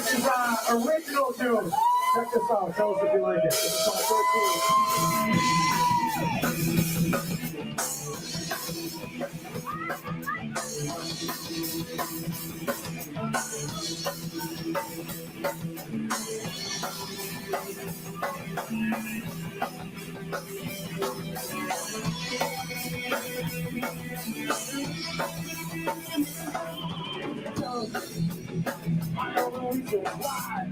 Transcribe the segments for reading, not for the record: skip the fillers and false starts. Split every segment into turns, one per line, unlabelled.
This is original tune. Check this out. Tell us if you like it. This is called 13. I don't know reason why.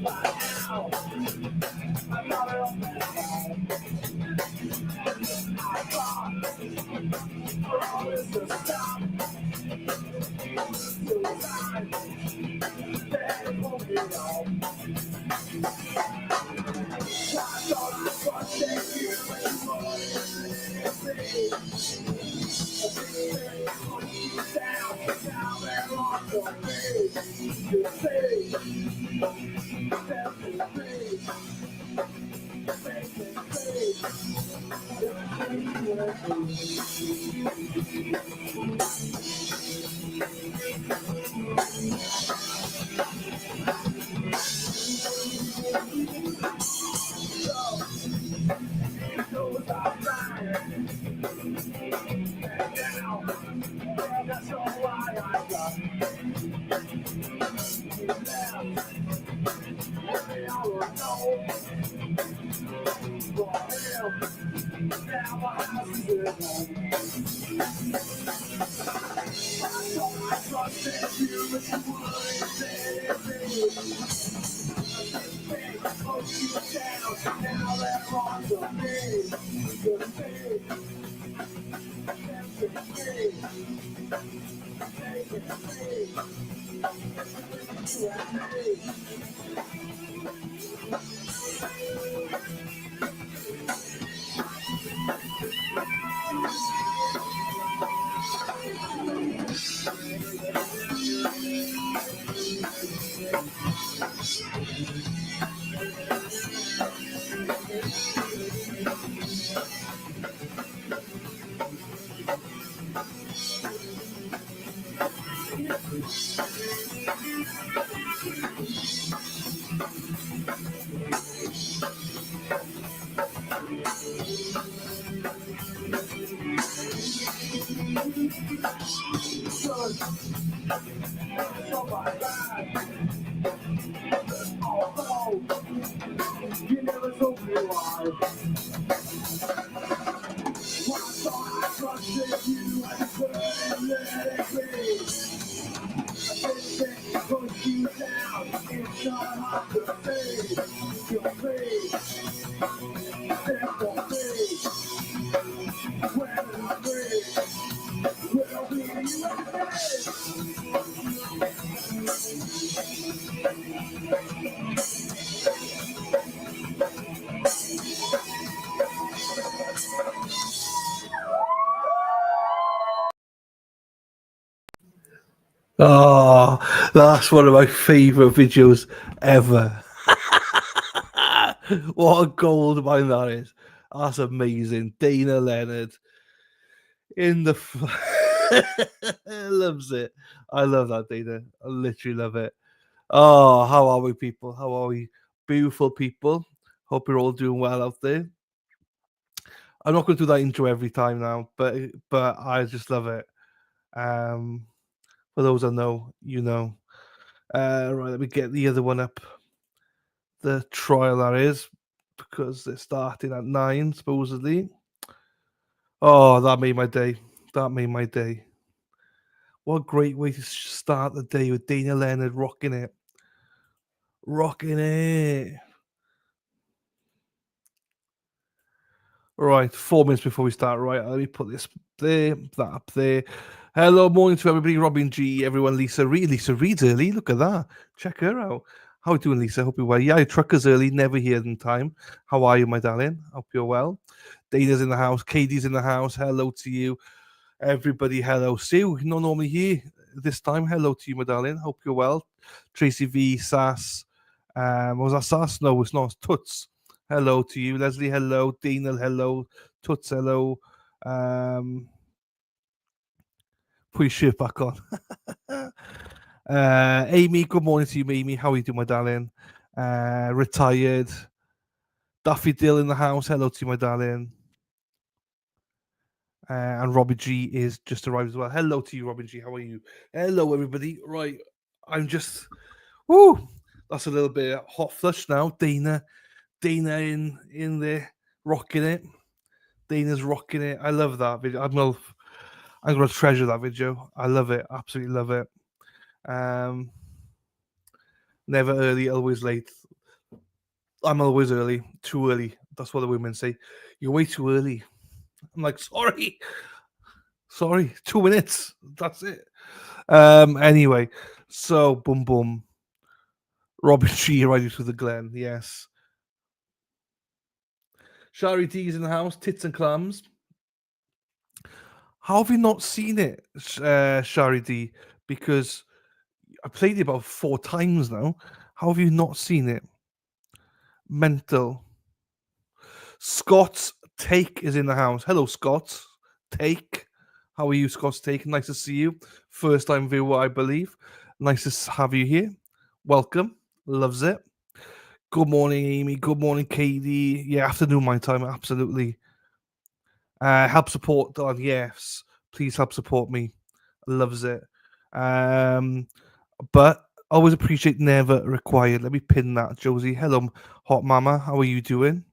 Why now? I got it on that side. I thought for all this to stop. Till time that it won't be long. I thought I trusted you when you wanted me. Down, there on the page. You say, that's the page. That's all why I got you left. Every hour know for him. Now my house is at home. I thought I trusted you, but you wouldn't say anything. I put you down. Now they're on the page. The page. That's the page. You never told me why. Well, I thought I trusted you, I couldn't let it be. I didn't put you down, it's not hard to say. Your face, that's the face. When I break, will be you
Oh, that's one of my favourite videos ever. What a gold mine that is. That's amazing. Dana Leonard in the loves it. I love that, Dana. I literally love it. Oh, how are we, people? How are we? Beautiful people. Hope you're all doing well out there. I'm not going to do that intro every time now, but I just love it. For those that know, you know. Right, let me get the other one up. The trial that is, because they're starting at 9, supposedly. Oh, that made my day. That made my day. What a great way to start the day with Dana Leonard rocking it. Rocking it. Right, 4 minutes before we start. Right, let me put this there, that up there. Hello, morning to everybody. Robin G, everyone. Lisa Reed. Lisa Reed's early. Look at that. Check her out. How are you doing, Lisa? Hope you're well. Yeah, trucker's early. Never here in time. How are you, my darling? Hope you're well. Dana's in the house. Katie's in the house. Hello to you. Everybody, hello. Sue, not normally here this time. Hello to you, my darling. Hope you're well. Tracy V, Sass. Was that Sass? No, it's not. It's Toots. Hello to you. Leslie, hello. Dana, hello. Toots, hello. Put your shirt back on. Amy, good morning to you, Amy. How are you doing, my darling? Retired. Daffy Dill in the house. Hello to you, my darling. And Robbie G is just arrived as well. Hello to you, Robin G. How are you? Hello, everybody. Right, I'm just, woo. That's a little bit hot flush now. Dana in there, rocking it. Dana's rocking it. I love that video. I'm gonna treasure that video. I love it. Absolutely love it. Never early, always late. I'm always early. Too early. That's what the women say. You're way too early. I'm like, sorry. 2 minutes. That's it. Anyway, so boom boom. Robin G riding through the Glen, yes. Shari D's in the house, tits and clams. How have you not seen it, Shari D? Because I played it about 4 times now. How have you not seen it? Mental. Scott's Take is in the house. Hello, Scott. Take. How are you, Scott's Take? Nice to see you. First time viewer, I believe. Nice to have you here. Welcome. Loves it. Good morning, Amy. Good morning, Katie. Yeah, afternoon my time. Absolutely. Help support, Don. Yes. Please help support me. Loves it. But always appreciate never required. Let me pin that, Josie. Hello, hot mama. How are you doing?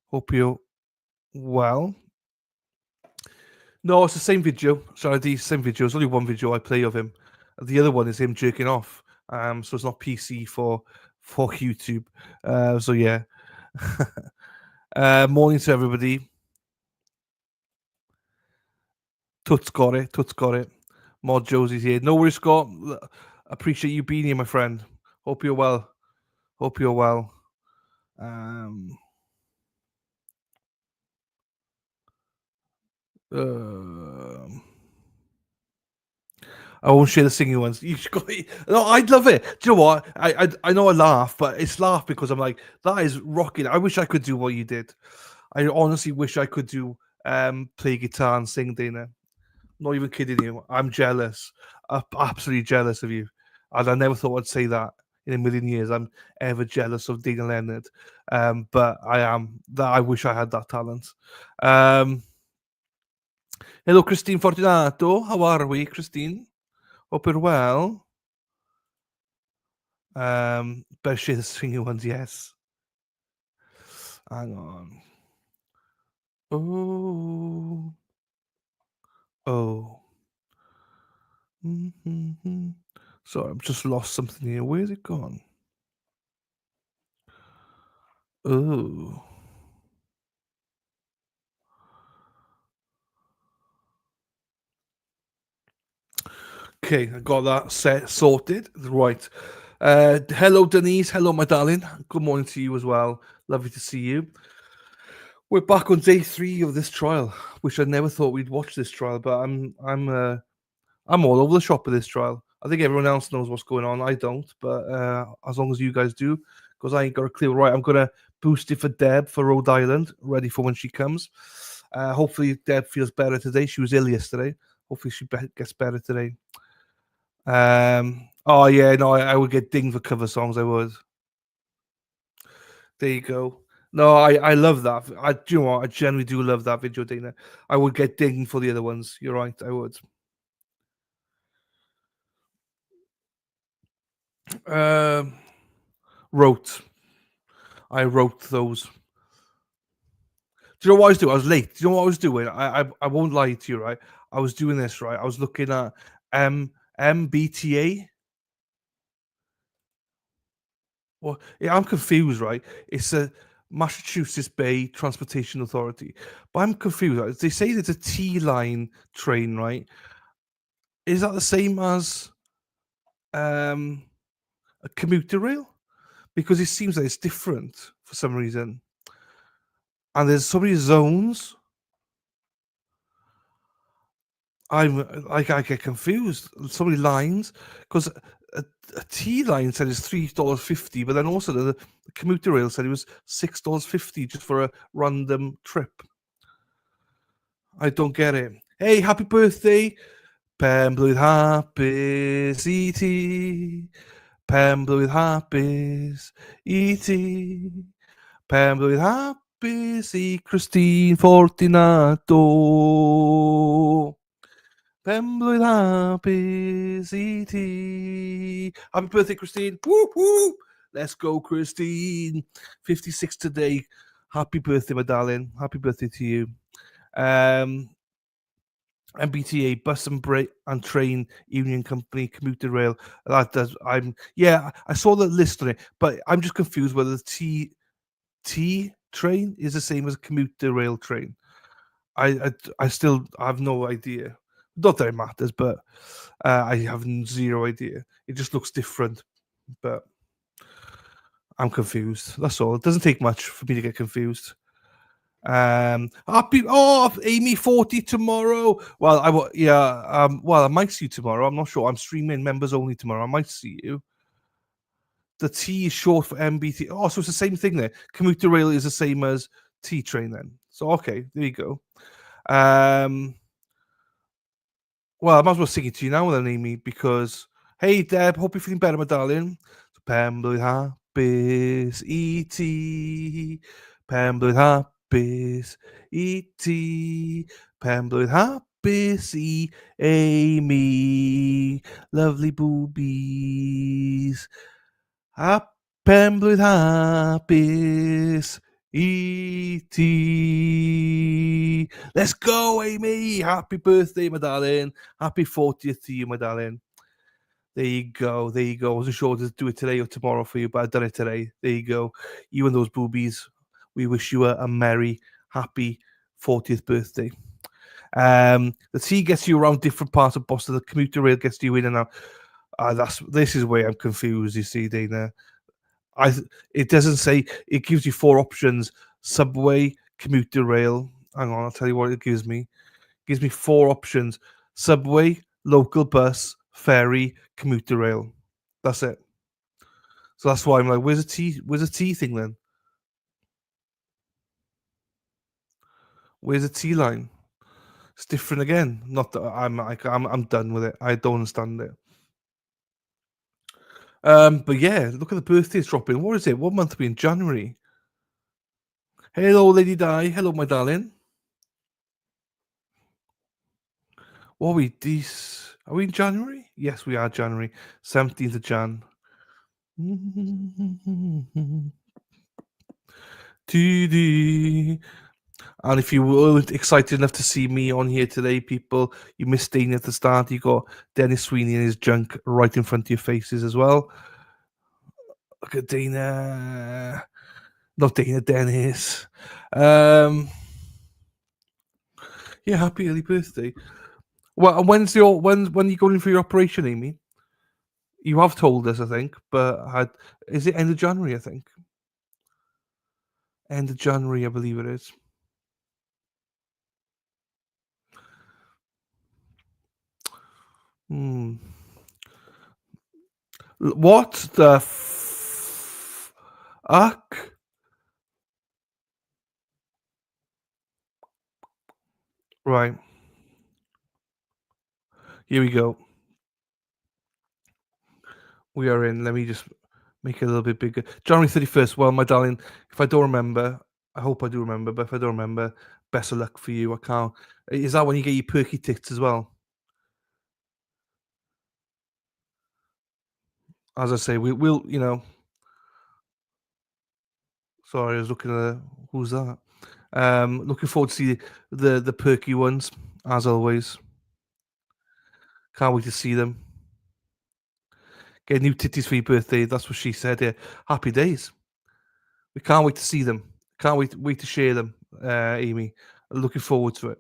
Hope you're well. No, it's the same video. Sorry, the same video. It's only one video I play of him. The other one is him jerking off. So it's not PC for YouTube. So yeah. Morning to everybody. Toots got it. Toots got it. Mod Josie's here. No worries, Scott. Appreciate you being here, my friend. Hope you're well. Hope you're well. I won't share the singing ones. No, I'd love it. Do you know what? I know I laugh, but it's laugh because I'm like, that is rocking. I wish I could do what you did. I honestly wish I could do play guitar and sing, Dana. Not even kidding you. I'm jealous. I'm absolutely jealous of you. And I never thought I'd say that in a million years. I'm ever jealous of Dana Leonard. But I am. That I wish I had that talent. Hello, Christine Fortunato. How are we, Christine? Hope you're well. Better share the singing ones, yes. Hang on. Oh. Oh. Mm-hmm. Sorry, I've just lost something here. Where's it gone? Oh. Okay, I got that sorted. Right. Hello, Denise. Hello, my darling. Good morning to you as well. Lovely to see you. We're back on day 3 of this trial, which I never thought we'd watch this trial, but I'm all over the shop with this trial. I think everyone else knows what's going on. I don't, but as long as you guys do, because I ain't got a clue. Right, I'm gonna boost it for Deb for Rhode Island, ready for when she comes. Hopefully, Deb feels better today. She was ill yesterday. Hopefully, she gets better today. Oh yeah, no, I would get dinged for cover songs. I would. There you go. No, I love that. Do you know what? I generally do love that video, Dana. I would get dinged for the other ones. You're right. I would. Wrote. I wrote those. Do you know what I was doing? I was late. Do you know what I was doing? I won't lie to you, right? I was doing this, right? I was looking at MBTA. Well, yeah, I'm confused, right? It's a Massachusetts Bay Transportation Authority, but I'm confused. Right? They say there's a T line train, right? Is that the same as a commuter rail? Because it seems like it's different for some reason. And there's so many zones. I get confused. So many lines because a T line said it's $3.50, but then also the commuter rail said it was $6.50 just for a random trip. I don't get it. Hey, happy birthday, Pen-blwydd hapus i ti. Pen-blwydd hapus i ti. Pen-blwydd hapus i Christine Fortunato. Pen-blwydd hapus i ti. Happy birthday, Christine. Woo woo. Let's go, Christine. 56 today. Happy birthday, my darling. Happy birthday to you. MBTA, Bus and Train Union Company, Commuter Rail. That does. I saw the list on it, but I'm just confused whether the T train is the same as a commuter rail train. I still have no idea. Not that it matters, but I have zero idea. It just looks different, but I'm confused. That's all. It doesn't take much for me to get confused. Happy Amy 40 tomorrow. Well, I might see you tomorrow. I'm not sure. I'm streaming members only tomorrow. I might see you. The T is short for MBT. Oh, so it's the same thing there. Commuter rail is the same as T train then. So okay, there you go. Well, I might as well sing it to you now then, Amy, because hey Deb, hope you're feeling better, my darling. Pen-blwydd hapus i ti. Pen-blwydd hapus i ti. Pen-blwydd hapus i Amy. Lovely boobies. Pen-blwydd hapus i ti. Let's go, Amy. Happy birthday, my darling. Happy 40th to you, my darling. There you go. There you go. I wasn't sure to do it today or tomorrow for you, but I've done it today. There you go. You and those boobies. We wish you a merry, happy 40th birthday. The T gets you around different parts of Boston. The commuter rail gets you in and out. This is where I'm confused. You see, Dana. It doesn't say. It gives you 4 options: subway, commuter rail. Hang on, I'll tell you what it gives me. It gives me 4 options: subway, local bus, ferry, commuter rail. That's it. So that's why I'm like, where's the T? Where's the T thing then? Where's the T line? It's different again. Not that I'm done with it. I don't understand it. But yeah, look at the birthdays dropping. What is it? What month are we in? January. Hello, Lady Di. Hello, my darling. What are we? Are we in January? Yes, we are January. 17th of Jan. And if you weren't excited enough to see me on here today, people, you missed Dana at the start. You got Dennis Sweeney and his junk right in front of your faces as well. Look at Dana. Not Dana, Dennis. Yeah, happy early birthday. Well, and when are you going in for your operation, Amy? You have told us, I think, but is it end of January? I think end of January, I believe it is. What the fuck? Right. Here we go. We are in. Let me just make it a little bit bigger. January 31st. Well, my darling, if I don't remember, I hope I do remember, but if I don't remember, best of luck for you. I can't. Is that when you get your perky tits as well? As I say, we'll, sorry, I was looking at who's that? Looking forward to see the perky ones, as always. Can't wait to see them. Get new titties for your birthday. That's what she said. Yeah, happy days. We can't wait to see them. Can't wait to share them, Amy. Looking forward to it.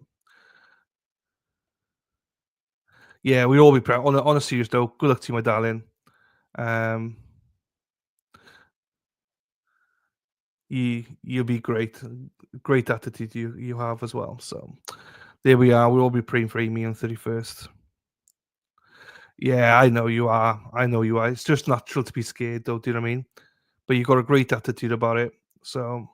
Yeah, we'll all be proud. On a serious note, good luck to you, my darling. Um, you'll be great. Great attitude you have as well. So there we are. We'll all be praying for Amy on 31st. Yeah, I know you are. I know you are. It's just natural to be scared, though. Do you know what I mean? But you've got a great attitude about it. So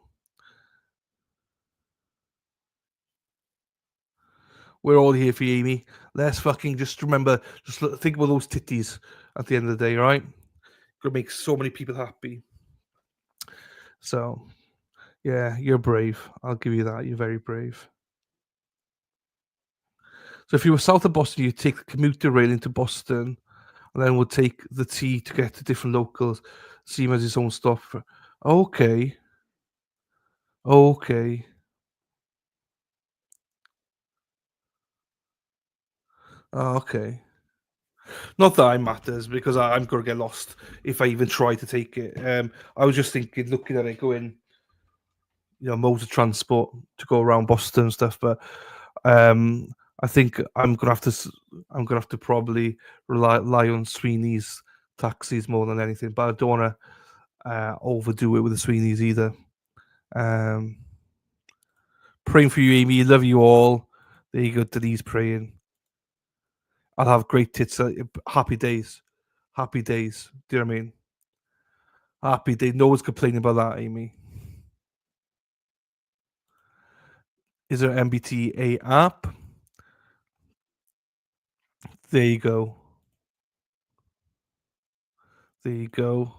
We're all here for you, Amy. Let's fucking just remember, think about those titties at the end of the day, right? Gonna make so many people happy. So, yeah, you're brave. I'll give you that. You're very brave. So, if you were south of Boston, you'd take the commuter rail into Boston, and then would take the T to get to different locals. Seam has its own stop. Okay. Okay. Okay. Not that it matters because I'm gonna get lost if I even try to take it. I was just thinking, looking at it, going, modes of transport to go around Boston and stuff. But um, I think I'm gonna have to probably rely on Sweeney's taxis more than anything. But I don't want to overdo it with the Sweeney's either. Um, praying for you, Amy. Love you all. There you go. Denise praying. I'll have great tits. Happy days. Happy days. Do you know what I mean? Happy day. No one's complaining about that, Amy. Is there an MBTA app? There you go. There you go.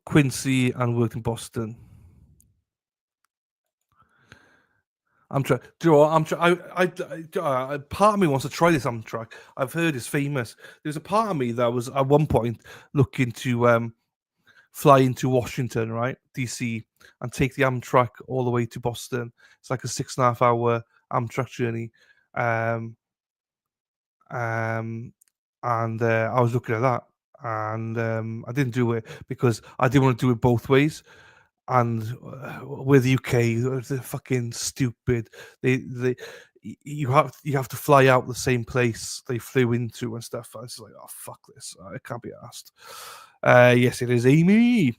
Quincy and worked in Boston. I'm trying. Do you know what? I'm trying. Part of me wants to try this Amtrak. I've heard it's famous. There's a part of me that was at one point looking to fly into Washington, right, DC, and take the Amtrak all the way to Boston. It's like a 6.5 hour Amtrak journey. Um, um, and I was looking at that, and I didn't do it because I didn't want to do it both ways. And with the UK, they're fucking stupid. They you have to fly out the same place they flew into and stuff. I was like, oh fuck this, I can't be asked. Yes, it is Amy.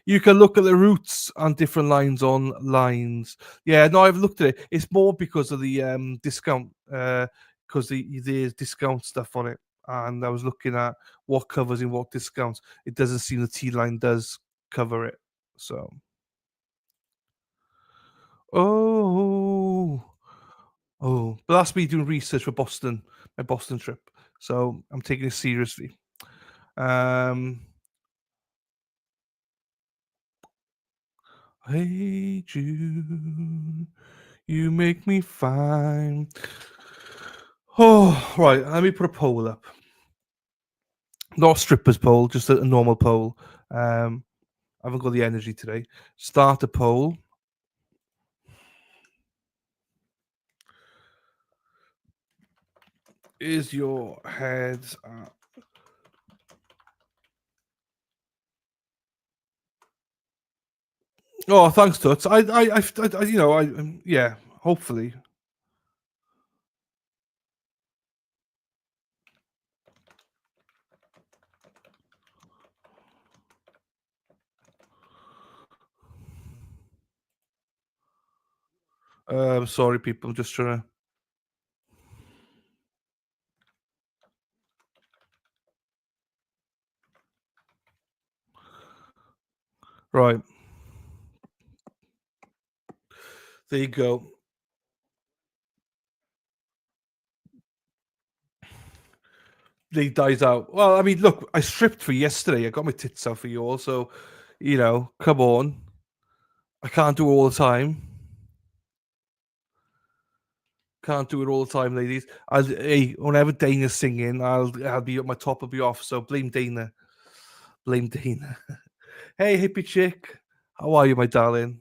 You can look at the routes and different lines on lines. Yeah, no, I've looked at it. It's more because of the discount, because there's discount stuff on it. And I was looking at what covers in what discounts. It doesn't seem the T line does cover it. So, oh, oh, but that's me doing research for Boston, my Boston trip. So I'm taking it seriously. Um, hey Jude, you make me fine. Oh, right. Let me put a poll up. Not a strippers poll, just a normal poll. I haven't got the energy today. Start a poll. Is your head Oh, thanks, Toots. Yeah, hopefully. Sorry, people. I'm just trying to. Right. There you go. They dies out. Well, I mean, look, I stripped for yesterday. I got my tits out for you all. So, come on. I can't do it all the time. Can't do it all the time, ladies. Hey, whenever Dana's singing, I'll be at my top. I'll be off. So blame Dana. Blame Dana. Hey, hippie chick. How are you, my darling?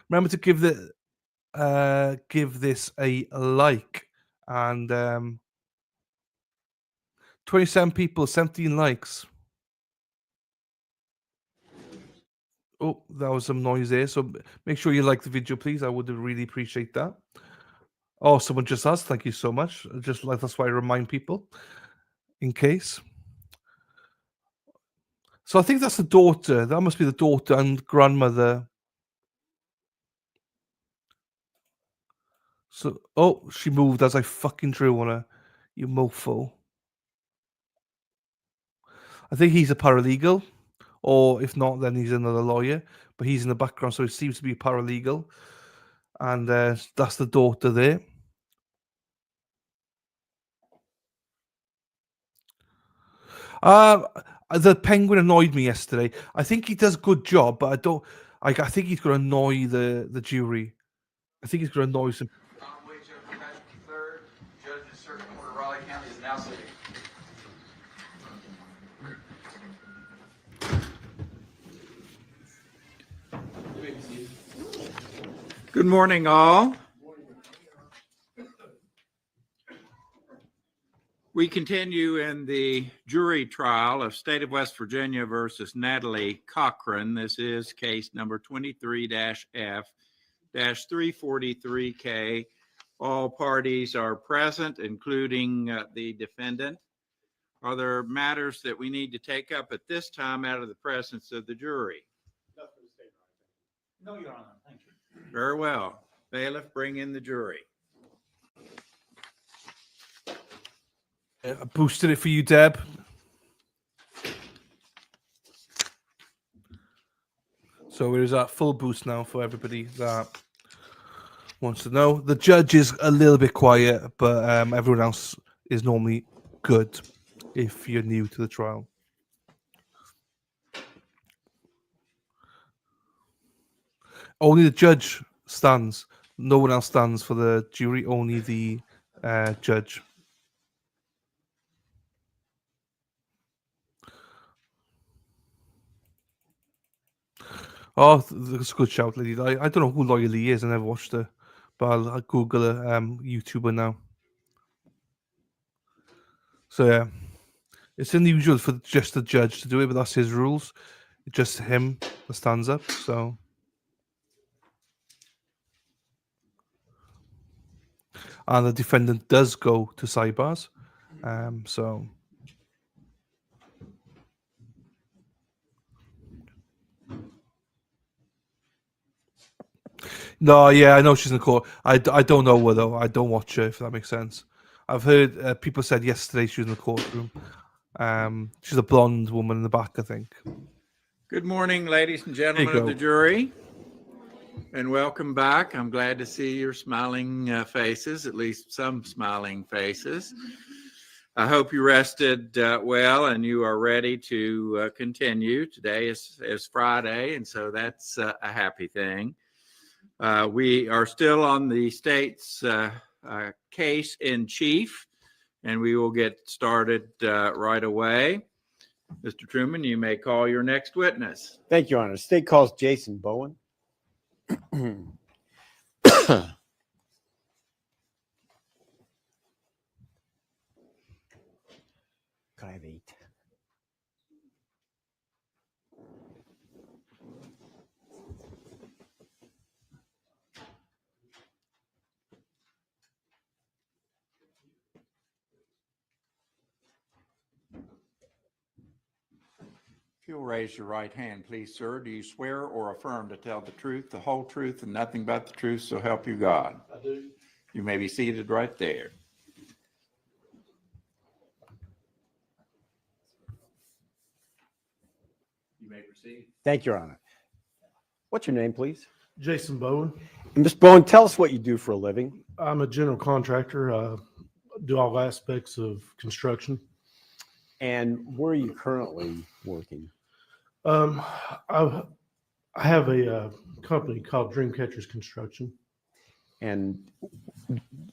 Remember to give this a like, and 27 people, 17 likes. Oh, that was some noise there. So make sure you like the video, please. I would really appreciate that. Oh, someone just asked. Thank you so much. Just like that's why I remind people in case. So I think that's the daughter. That must be the daughter and grandmother. So, oh, she moved as I fucking drew on her. You mofo. I think he's a paralegal, or if not, then he's another lawyer. But he's in the background, so it seems to be a paralegal. And that's the daughter there. The penguin annoyed me yesterday. I think he does a good job, but I don't. I think he's going to annoy the jury. I think he's going to annoy some.
Conway, Judge Patrick III, Judge of Circuit Court of Raleigh County is now sitting. Good morning, all. We continue in the jury trial of State of West Virginia versus Natalie Cochran. This is case number 23-F-343K. All parties are present, including the defendant. Are there matters that we need to take up at this time out of the presence of the jury?
No, Your Honor. Thank you.
Very well. Bailiff, bring in the jury.
I boosted it for you, Deb. So it is at full boost now for everybody that wants to know. The judge is a little bit quiet, but everyone else is normally good if you're new to the trial. Only the judge stands. No one else stands for the jury, only the judge. Oh, that's a good shout, lady. I don't know who Loyal Lee is. I never watched her, but I'll Google her YouTuber now. So yeah, it's unusual for just the judge to do it, but that's his rules. It's just him that stands up. So, and the defendant does go to sidebars. So. No, yeah, I know she's in the court. I don't know her though. I don't watch her, if that makes sense. I've heard people said yesterday she was in the courtroom. She's a blonde woman in the back, I think.
Good morning, ladies and gentlemen of the jury, and welcome back. I'm glad to see your smiling faces, at least some smiling faces. I hope you rested well and you are ready to continue. Today is Friday, and so that's a happy thing. We are still on the state's case in chief, and we will get started right away. Mr. Truman, you may call your next witness.
Thank you, Your Honor. State calls Jason Bowen. Could I have 8?
If you'll raise your right hand, please, sir. Do you swear or affirm to tell the truth, the whole truth, and nothing but the truth, so help you God?
I do.
You may be seated right there. You may proceed.
Thank you, Your Honor. What's your name, please?
Jason Bowen.
And Mr. Bowen, tell us what you do for a living.
I'm a general contractor. Do all aspects of construction.
And where are you currently working?
I have a company called Dreamcatchers Construction.
And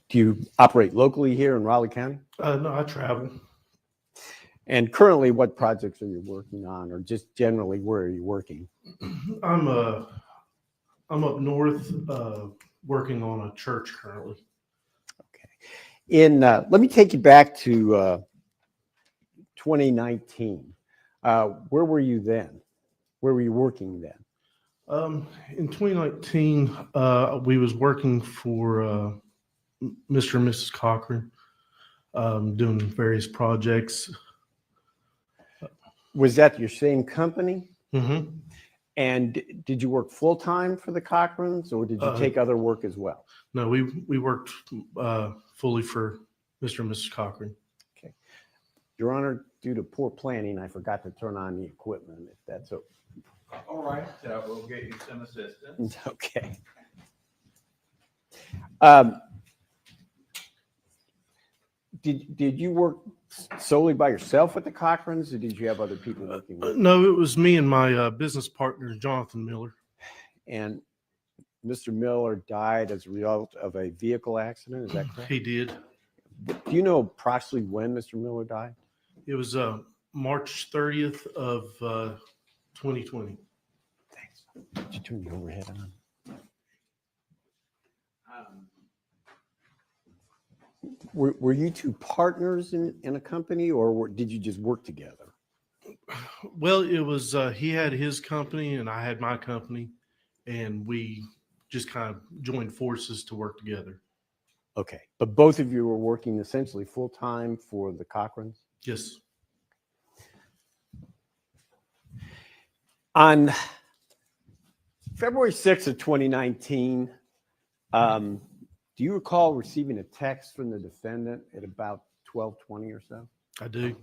do you operate locally here in Raleigh County?
No, I travel.
And currently, what projects are you working on, or just generally, where are you working?
I'm up north working on a church currently.
Okay. Let me take you back to 2019. Where were you then? Where were you working then?
In 2019, we was working for Mr. and Mrs. Cochran, doing various projects.
Was that your same company?
Mm-hmm.
And did you work full time for the Cochrans, or did you take other work as well?
No, we worked fully for Mr. and Mrs. Cochran.
Okay. Your Honor, due to poor planning, I forgot to turn on the equipment, if that's okay.
All right, we'll get you some assistance.
Okay. Did you work solely by yourself with the Cochrans, or did you have other people working with you?
No, it was me and my business partner, Jonathan Miller.
And Mr. Miller died as a result of a vehicle accident, is that correct?
He did.
Do you know approximately when Mr. Miller died?
It was March 30th of 2020.
Thanks. Did you turn the overhead on? Were you two partners in a company, or did you just work together?
Well, it was he had his company and I had my company, and we just kind of joined forces to work together.
Okay, but both of you were working essentially full time for the Cochrans?
Yes.
On February 6th of 2019, do you recall receiving a text from the defendant at about 12:20 or so?
I do.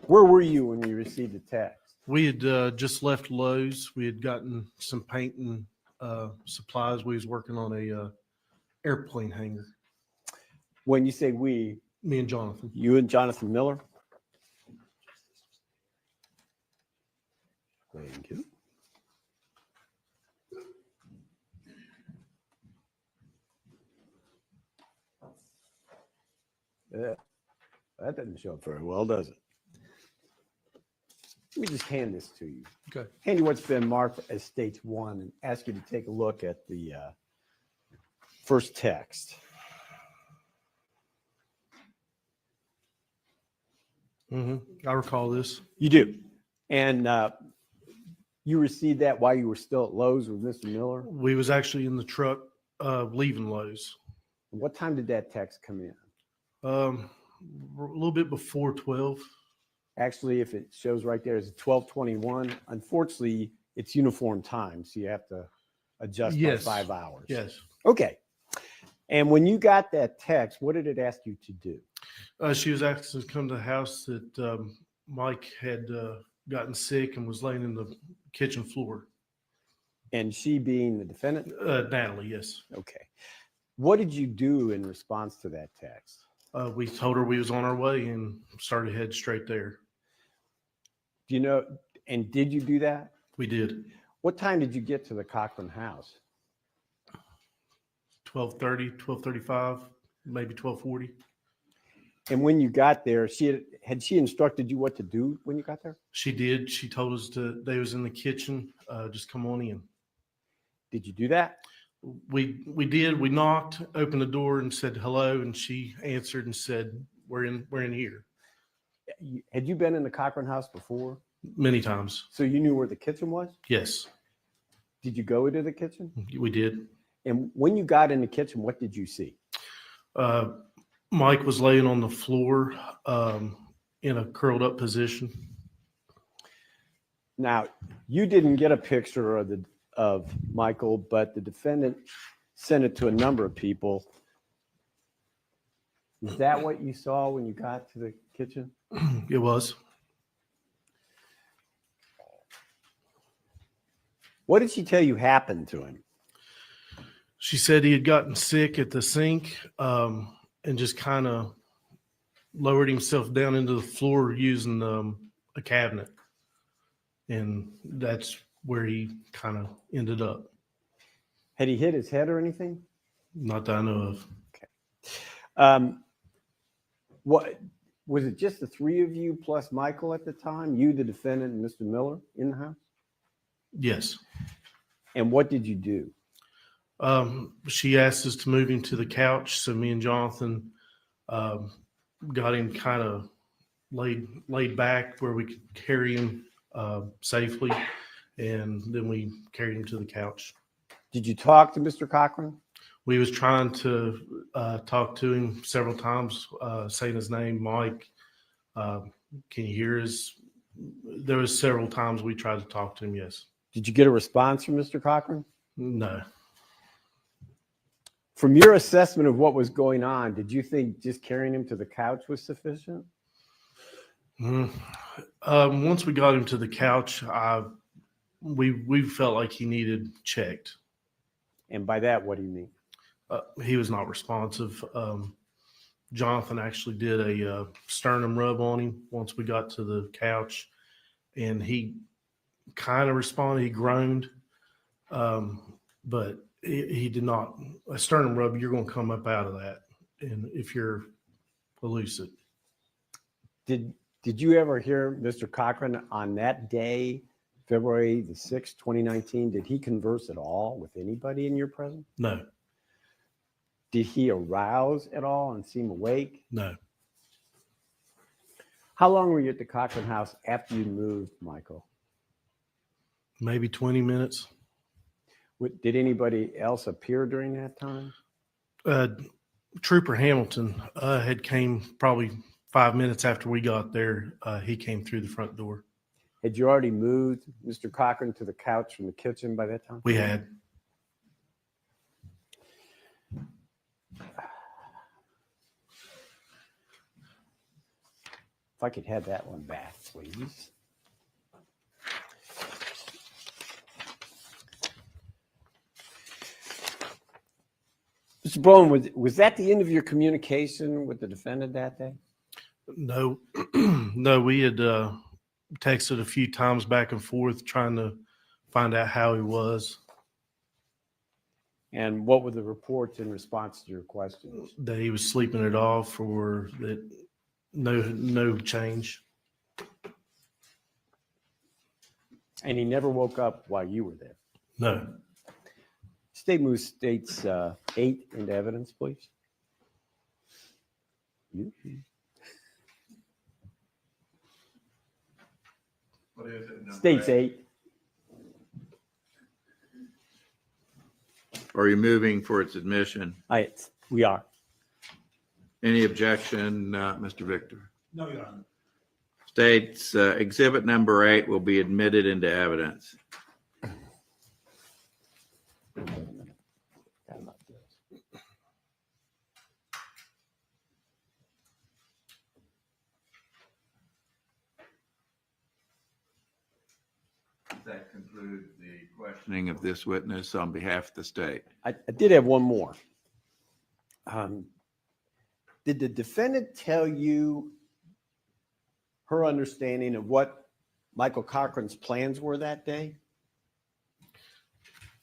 Where were you when you received the text?
We had just left Lowe's. We had gotten some paint and supplies. We was working on a airplane hangar.
When you say we,
Me and Jonathan.
you and Jonathan Miller? Thank you. Yeah, that doesn't show up very well, does it? Let me just hand this to you.
Okay.
Hand you what's been marked as stage 1 and ask you to take a look at the first text.
I recall this.
You do. And you received that while you were still at Lowe's with Mr. Miller?
We was actually in the truck leaving Lowe's.
What time did that text come in?
A little bit before 12.
Actually, if it shows right there, it's 12:21. Unfortunately, it's uniform time, so you have to adjust by 5 hours.
Yes.
Okay. And when you got that text, what did it ask you to do?
She was asking to come to the house that Mike had gotten sick and was laying in the kitchen floor.
And she being the defendant?
Natalie, yes.
Okay. What did you do in response to that text?
We told her we was on our way and started to head straight there.
Do you know, and did you do that?
We did.
What time did you get to the Cochran house?
12:30, 12:35, maybe 12:40.
And when you got there, had she instructed you what to do when you got there?
She did. She told us they was in the kitchen. Just come on in.
Did you do that?
We did. We knocked, opened the door, and said hello. And she answered and said, "We're in here."
Had you been in the Cochran house before?
Many times.
So you knew where the kitchen was?
Yes,
Did you go into the kitchen?
we did.
And when you got in the kitchen, what did you see?
Mike was laying on the floor in a curled up position.
Now, you didn't get a picture of Michael, but the defendant sent it to a number of people. Is that what you saw when you got to the kitchen?
It was.
What did she tell you happened to him?
She said he had gotten sick at the sink and just kind of lowered himself down into the floor using a cabinet. And that's where he kind of ended up.
Had he hit his head or anything?
Not that I know of.
Okay. What was it? Just the three of you plus Michael at the time? You, the defendant, and Mr. Miller in the house?
Yes.
And what did you do?
She asked us to move him to the couch, so me and Jonathan got him kind of laid back where we could carry him safely, and then we carried him to the couch.
Did you talk to Mr. Cochran?
We was trying to talk to him several times, saying his name, Mike. Can you hear us? There was several times we tried to talk to him, yes.
Did you get a response from Mr. Cochran?
No.
From your assessment of what was going on, did you think just carrying him to the couch was sufficient?
Once we got him to the couch, I we felt like he needed checked.
And by that, what do you mean?
He was not responsive. Jonathan actually did a sternum rub on him once we got to the couch, and he kind of responded. He groaned, but he did not. A sternum rub, you're going to come up out of that, and if you're elusive.
Did you ever hear Mr. Cochran on that day, February the 6th, 2019? Did he converse at all with anybody in your presence?
No,
Did he arouse at all and seem awake?
no.
How long were you at the Cochran house after you moved, Michael?
Maybe 20 minutes.
Did anybody else appear during that time?
Trooper Hamilton had came probably 5 minutes after we got there. He came through the front door.
Had you already moved Mr. Cochran to the couch from the kitchen by that time?
We had.
If I could have that one back, please. Mr. Bowen, was that the end of your communication with the defendant that day?
No, no, we had texted a few times back and forth trying to find out how he was.
And what were the reports in response to your questions?
That he was sleeping it off, or that no change.
And he never woke up while you were there.
No.
State move states 8 into evidence, please.
What is it?
States 8.
Are you moving for its admission?
We are.
Any objection, Mr. Victor?
No, Your Honor.
States exhibit number 8 will be admitted into evidence. That concludes the questioning of this witness on behalf of the state.
I did have one more. Did the defendant tell you her understanding of what Michael Cochran's plans were that day?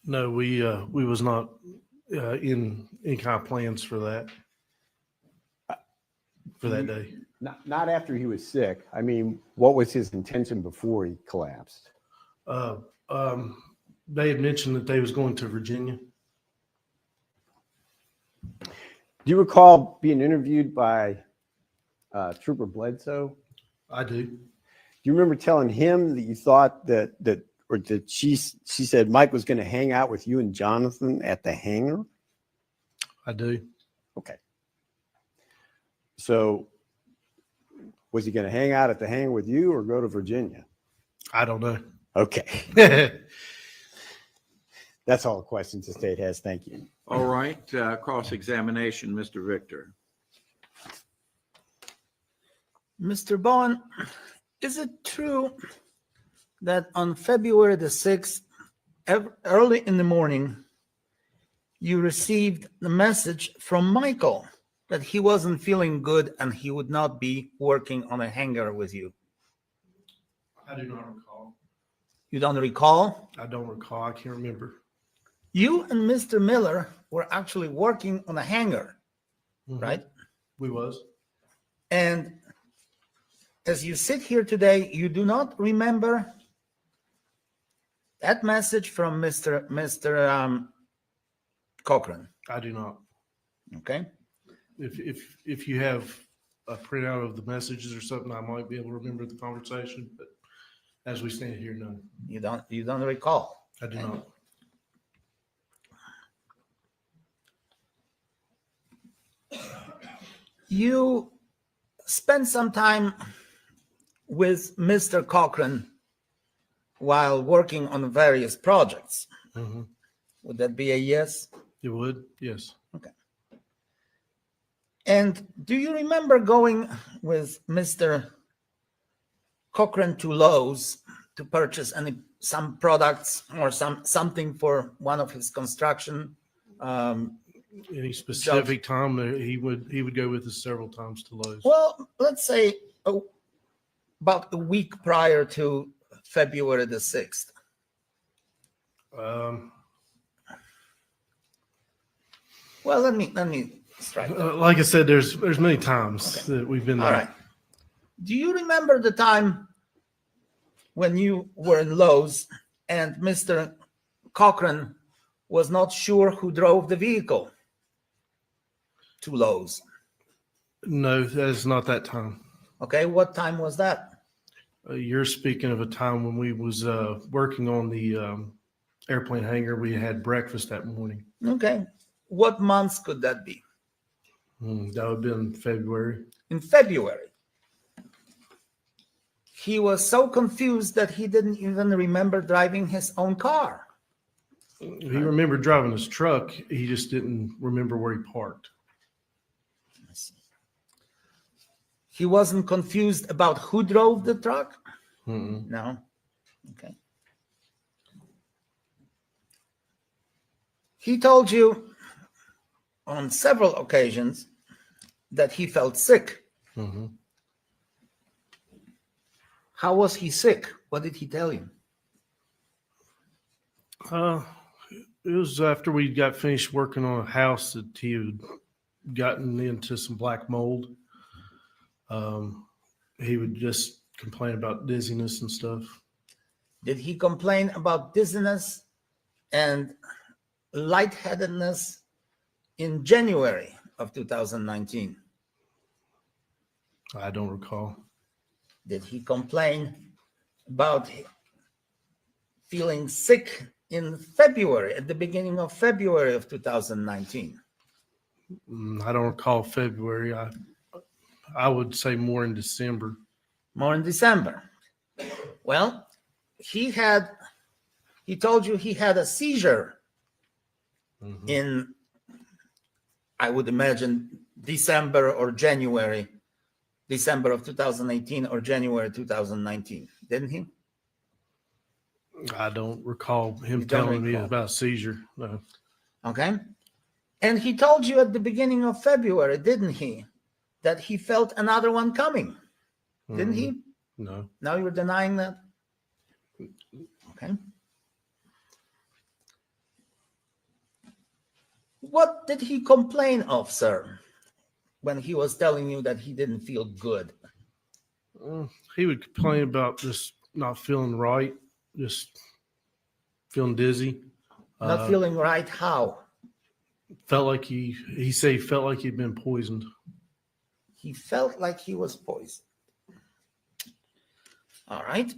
No, we was not in any kind of plans for that day.
Not after he was sick. I mean, what was his intention before he collapsed?
They had mentioned that they was going to Virginia.
Do you recall being interviewed by Trooper Bledsoe?
I do.
Do you remember telling him that you thought that she said Mike was going to hang out with you and Jonathan at the hangar?
I do.
Okay. So was he going to hang out at the hangar with you or go to Virginia?
I don't know.
Okay. That's all the questions the state has. Thank you.
All right, cross-examination, Mr. Victor.
Mr. Bowen, is it true that on February the 6th, early in the morning, you received the message from Michael that he wasn't feeling good and he would not be working on a hangar with you?
I do not recall.
You don't recall?
I don't recall. I can't remember.
You and Mr. Miller were actually working on a hangar, right?
We was.
And as you sit here today, you do not remember that message from Mr. Cochran.
I do not.
Okay.
If you have a printout of the messages or something, I might be able to remember the conversation. But as we stand here, no.
You don't recall.
I do not.
You spent some time with Mr. Cochran while working on various projects.
Mm-hmm.
Would that be a yes?
It would, yes.
Okay. And do you remember going with Mr. Cochran to Lowe's to purchase some products or something for one of his construction.
Any specific time that he would go with us several times to Lowe's.
Well, let's say about a week prior to February the 6th. Well, let me strike that.
Like I said, there's many times that we've been there.
All right. Do you remember the time when you were in Lowe's and Mr. Cochran was not sure who drove the vehicle to Lowe's?
No, that's not that time.
Okay, what time was that?
You're speaking of a time when we was working on the airplane hangar. We had breakfast that morning.
Okay, what months could that be?
That would have been February.
In February. He was so confused that he didn't even remember driving his own car.
He remembered driving his truck. He just didn't remember where he parked.
I see. He wasn't confused about who drove the truck? No. Okay. He told you on several occasions that he felt sick. How was he sick? What did he tell you?
It was after we got finished working on a house that he had gotten into some black mold. He would just complain about dizziness and stuff.
Did he complain about dizziness and lightheadedness in January of 2019?
I don't recall.
Did he complain about feeling sick in February, at the beginning of February of 2019?
I don't recall February. I would say more in December.
More in December. Well, he told you he had a seizure in, I would imagine, December or January, December of 2018 or January 2019, didn't he?
I don't recall him telling me about seizure. No.
Okay. And he told you at the beginning of February, didn't he, that he felt another one coming? Didn't he?
No.
Now you're denying that? Okay. What did he complain of, sir, when he was telling you that he didn't feel good?
He would complain about just not feeling right, just feeling dizzy.
Not feeling right, how?
Felt like he said he felt like he'd been poisoned.
He felt like he was poisoned. All right.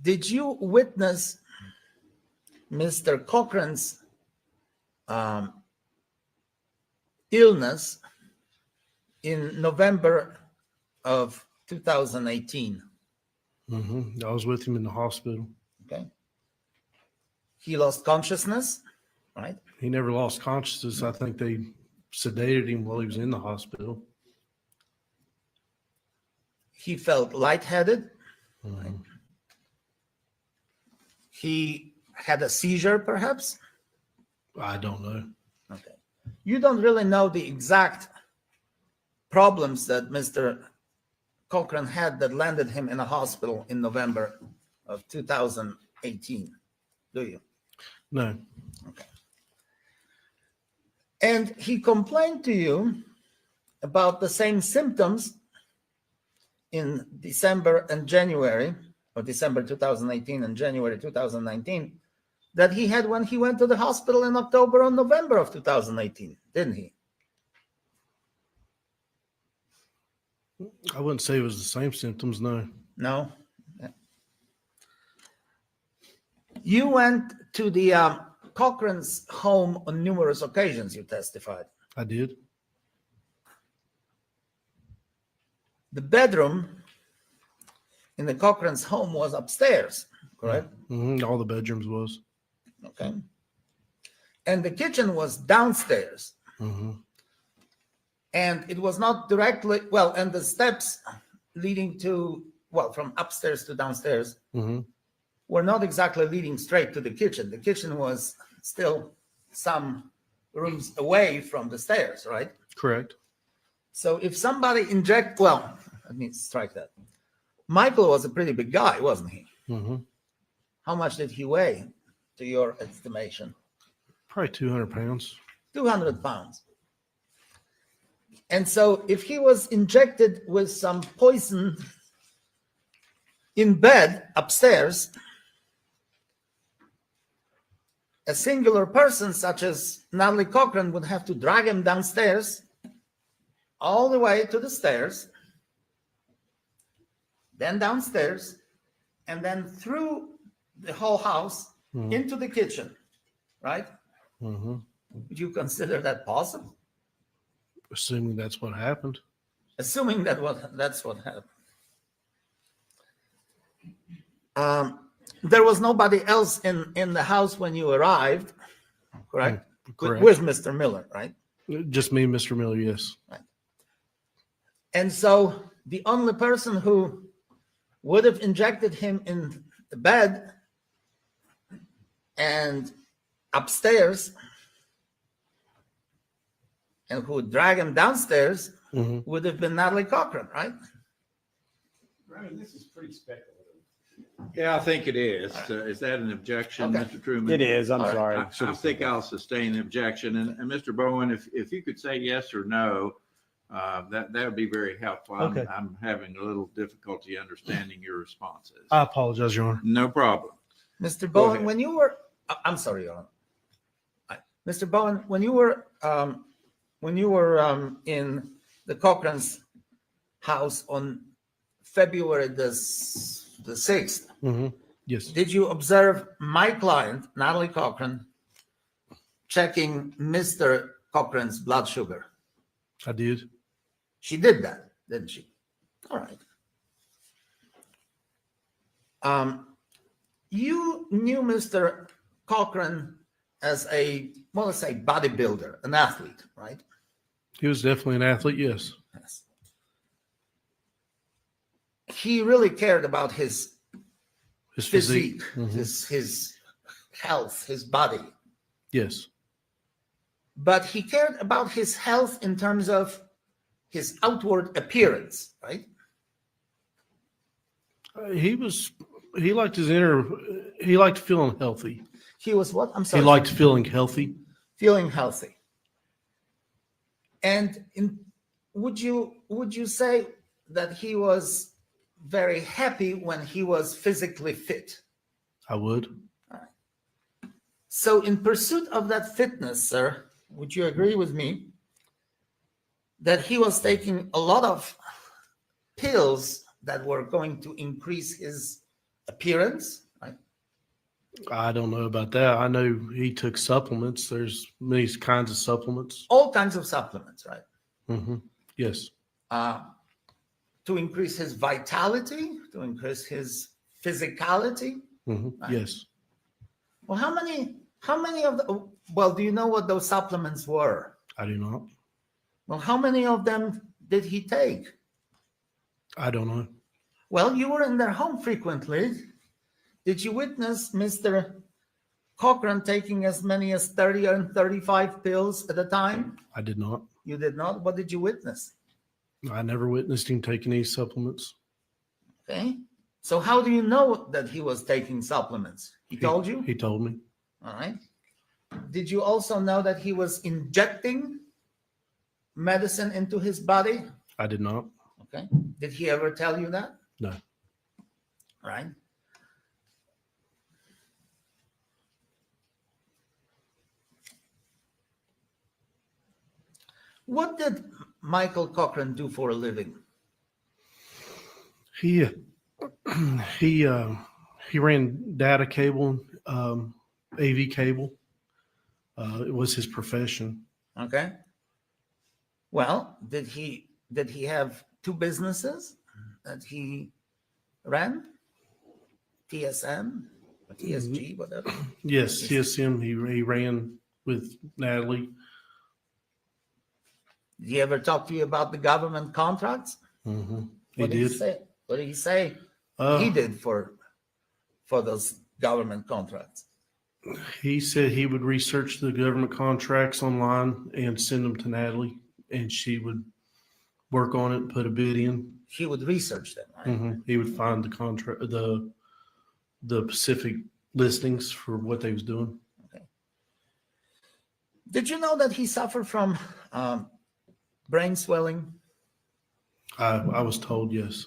Did you witness Mr. Cochran's illness in November of 2018?
I was with him in the hospital.
Okay. He lost consciousness, right?
He never lost consciousness. I think they sedated him while he was in the hospital.
He felt lightheaded. Right? He had a seizure, perhaps?
I don't know.
Okay. You don't really know the exact problems that Mr. Cochran had that landed him in a hospital in November of 2018, do you?
No.
Okay. And he complained to you about the same symptoms in December and January, or December 2018 and January 2019, that he had when he went to the hospital in October or November of 2018, didn't he?
I wouldn't say it was the same symptoms, no.
No? Yeah. You went to the Cochran's home on numerous occasions, you testified.
I did.
The bedroom in the Cochran's home was upstairs, correct?
All the bedrooms was.
Okay. And the kitchen was downstairs. And it was not directly, well, and the steps leading to, well, from upstairs to downstairs
Mm-hmm.
were not exactly leading straight to the kitchen. The kitchen was still some rooms away from the stairs, right?
Correct.
So if somebody well, let me strike that. Michael was a pretty big guy, wasn't he?
Mm-hmm.
How much did he weigh, to your estimation?
Probably 200 pounds.
200 pounds. And so if he was injected with some poison in bed upstairs, a singular person such as Natalie Cochran would have to drag him downstairs all the way to the stairs, then downstairs, and then through the whole house into the kitchen, right?
Mm-hmm.
Would you consider that possible?
Assuming that's what happened.
Assuming that's what happened. There was nobody else in the house when you arrived, correct?
Correct.
With Mr. Miller, right?
Just me and Mr. Miller, yes.
And so the only person who would have injected him in the bed and upstairs and who would drag him downstairs
Mm-hmm.
would have been Natalie Cochran, right?
Right, this is pretty speculative.
Yeah, I think it is. Is that an objection,
Okay.
Mr. Truman?
It is, I'm
All right.
sorry.
I think I'll sustain the objection. And Mr. Bowen, if you could say yes or no, that would be very helpful.
Okay.
I'm having a little difficulty understanding your responses.
I apologize, Your Honor.
No problem.
Mr.
Go
Bowen,
ahead.
when you were, I'm sorry, Your Honor. Mr. Bowen, when you were in the Cochran's house on February the 6th,
Mm-hmm. Yes.
did you observe my client, Natalie Cochran, checking Mr. Cochran's blood sugar?
I did.
She did that, didn't she? All right. You knew Mr. Cochran as a, well, let's say, bodybuilder, an athlete, right?
He was definitely an athlete, yes.
Yes. He really cared about his
His
physique,
physique. Mhm.
his health, his body.
Yes.
But he cared about his health in terms of his outward appearance, right?
He liked he liked feeling healthy.
He was what? I'm
He
sorry.
liked feeling healthy.
Feeling healthy. And would you say that he was very happy when he was physically fit?
I would.
So in pursuit of that fitness, sir, would you agree with me that he was taking a lot of pills that were going to increase his appearance, right?
I don't know about that. I know he took supplements. There's many kinds of supplements.
All kinds of supplements, right?
Mm-hmm. Yes.
To increase his vitality, to increase his physicality.
Mm-hmm.
Right.
Yes.
Well, how many of the, well, do you know what those supplements were?
I do not.
Well, how many of them did he take?
I don't know.
Well, you were in their home frequently. Did you witness Mr. Cochran taking as many as 30 and 35 pills at a time?
I did not.
You did not? What did you witness?
I never witnessed him taking any supplements.
Okay. So how do you know that he was taking supplements? He told you?
He told me.
All right. Did you also know that he was injecting medicine into his body?
I did not.
Okay. Did he ever tell you that?
No.
All right. What did Michael Cochran do for a living?
He ran data cable, AV cable. It was his profession.
Okay. Well, did he have two businesses that he ran? TSM, or TSG, whatever.
Yes, TSM. He ran with Natalie.
Did he ever talk to you about the government contracts?
Mm-hmm. He
What did
did.
he say? What did he say
Uh,
he did for those government contracts?
He said he would research the government contracts online and send them to Natalie, and she would work on it and put a bid in.
He would research them, right?
Mm-hmm. He would find the contract, the specific listings for what they was doing.
Okay. Did you know that he suffered from brain swelling?
I was told yes,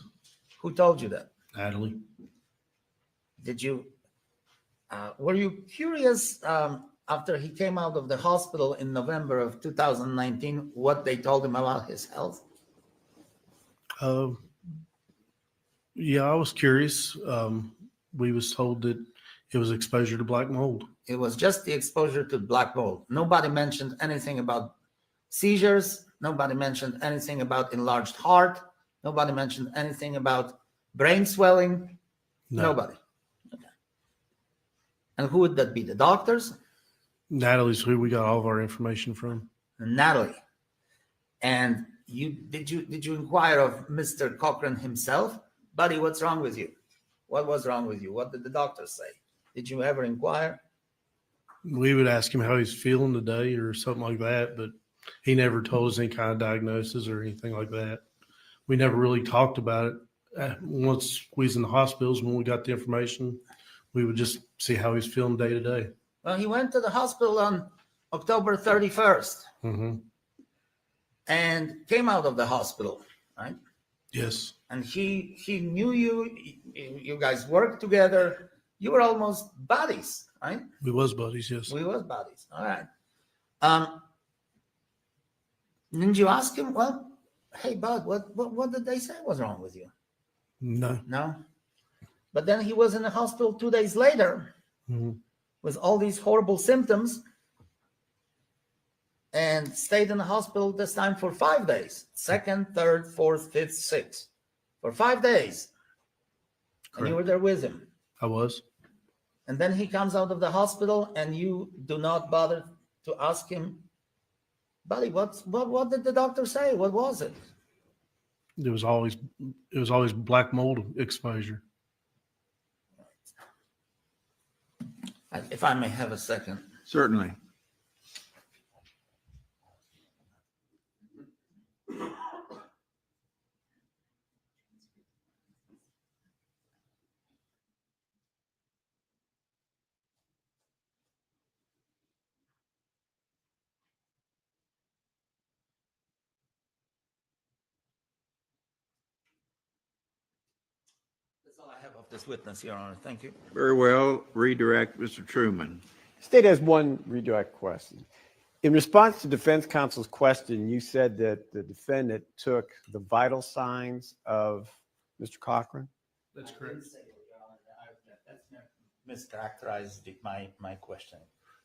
Who told you that?
Natalie.
Did you? Were you curious after he came out of the hospital in November of 2019 what they told him about his health?
Yeah, I was curious. We was told that it was exposure to black mold.
It was just the exposure to black mold. Nobody mentioned anything about seizures. Nobody mentioned anything about enlarged heart. Nobody mentioned anything about brain swelling.
No.
Nobody. Okay. And who would that be? The doctors?
Natalie's who we got all of our information from.
Natalie. And did you inquire of Mr. Cochran himself? Buddy, what's wrong with you? What was wrong with you? What did the doctor say? Did you ever inquire?
We would ask him how he's feeling today or something like that, but he never told us any kind of diagnosis or anything like that. We never really talked about it. Once we was in the hospitals, when we got the information, we would just see how he's feeling day to day.
Well, he went to the hospital on October 31st
Mm-hmm.
and came out of the hospital, right?
Yes.
And he knew you. You guys worked together. You were almost buddies, right?
We was buddies, yes.
We was buddies. All right. Didn't you ask him? Well, hey, Bud, what did they say was wrong with you?
No.
No. But then he was in the hospital 2 days later
Mm-hmm.
with all these horrible symptoms and stayed in the hospital this time for 5 days. 2nd, 3rd, 4th, 5th, 6th. For 5 days. And you
Correct.
were there with him.
I was.
And then he comes out of the hospital and you do not bother to ask him, buddy, what did the doctor say? What was it?
It was always black mold exposure.
If I may have a second.
Certainly.
That's all I have of this witness, Your Honor. Thank you.
Very well. Redirect Mr. Truman.
State has one redirect question. In response to defense counsel's question, you said that the defendant took the vital signs of Mr. Cochran.
That's correct.
That's mischaracterized my question.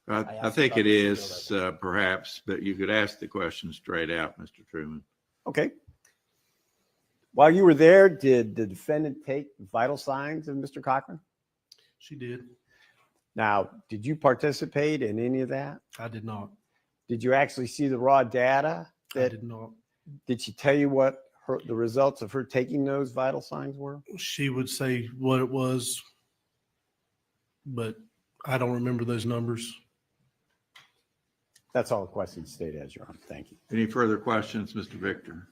I think it is perhaps, but you could ask the question straight out, Mr. Truman.
Okay. While you were there, did the defendant take vital signs of Mr. Cochran?
She did.
Now, did you participate in any of that?
I did not.
Did you actually see the raw data?
I did not.
Did she tell you what the results of her taking those vital signs were?
She would say what it was, but I don't remember those numbers.
That's all the questions the state has, Your Honor. Thank you.
Any further questions, Mr. Victor?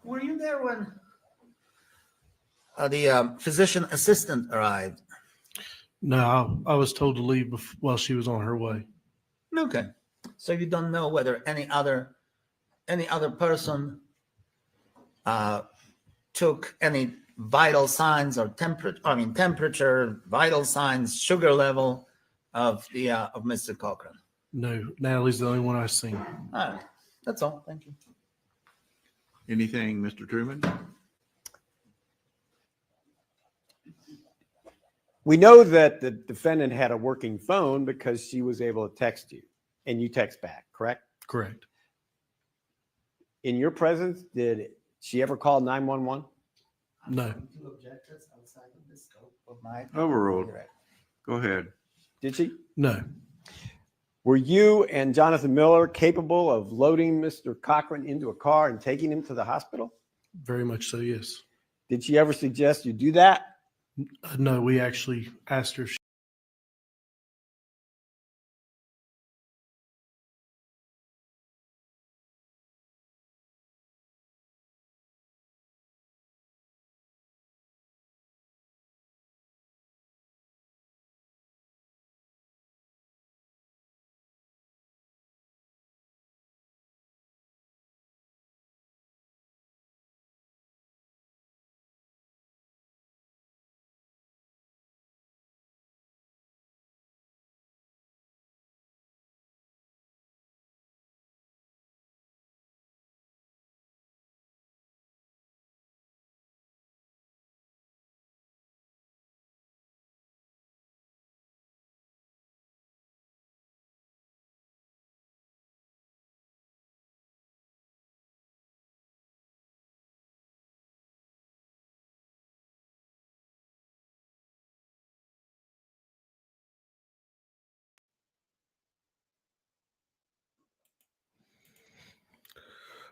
Were you there when the physician assistant arrived?
No, I was told to leave while she was on her way.
Okay. So you don't know whether any other person took any vital signs or temperature, vital signs, sugar level of Mr. Cochran.
No, Natalie's the only one I've seen.
All right. That's all. Thank you.
Anything, Mr. Truman?
We know that the defendant had a working phone because she was able to text you and you text back, correct?
Correct.
In your presence, did she ever call 911?
No.
Two objectives outside of the scope of my
Overruled. Go ahead.
Did she?
No.
Were you and Jonathan Miller capable of loading Mr. Cochran into a car and taking him to the hospital?
Very much so, yes.
Did she ever suggest you do that?
No, we actually asked her if she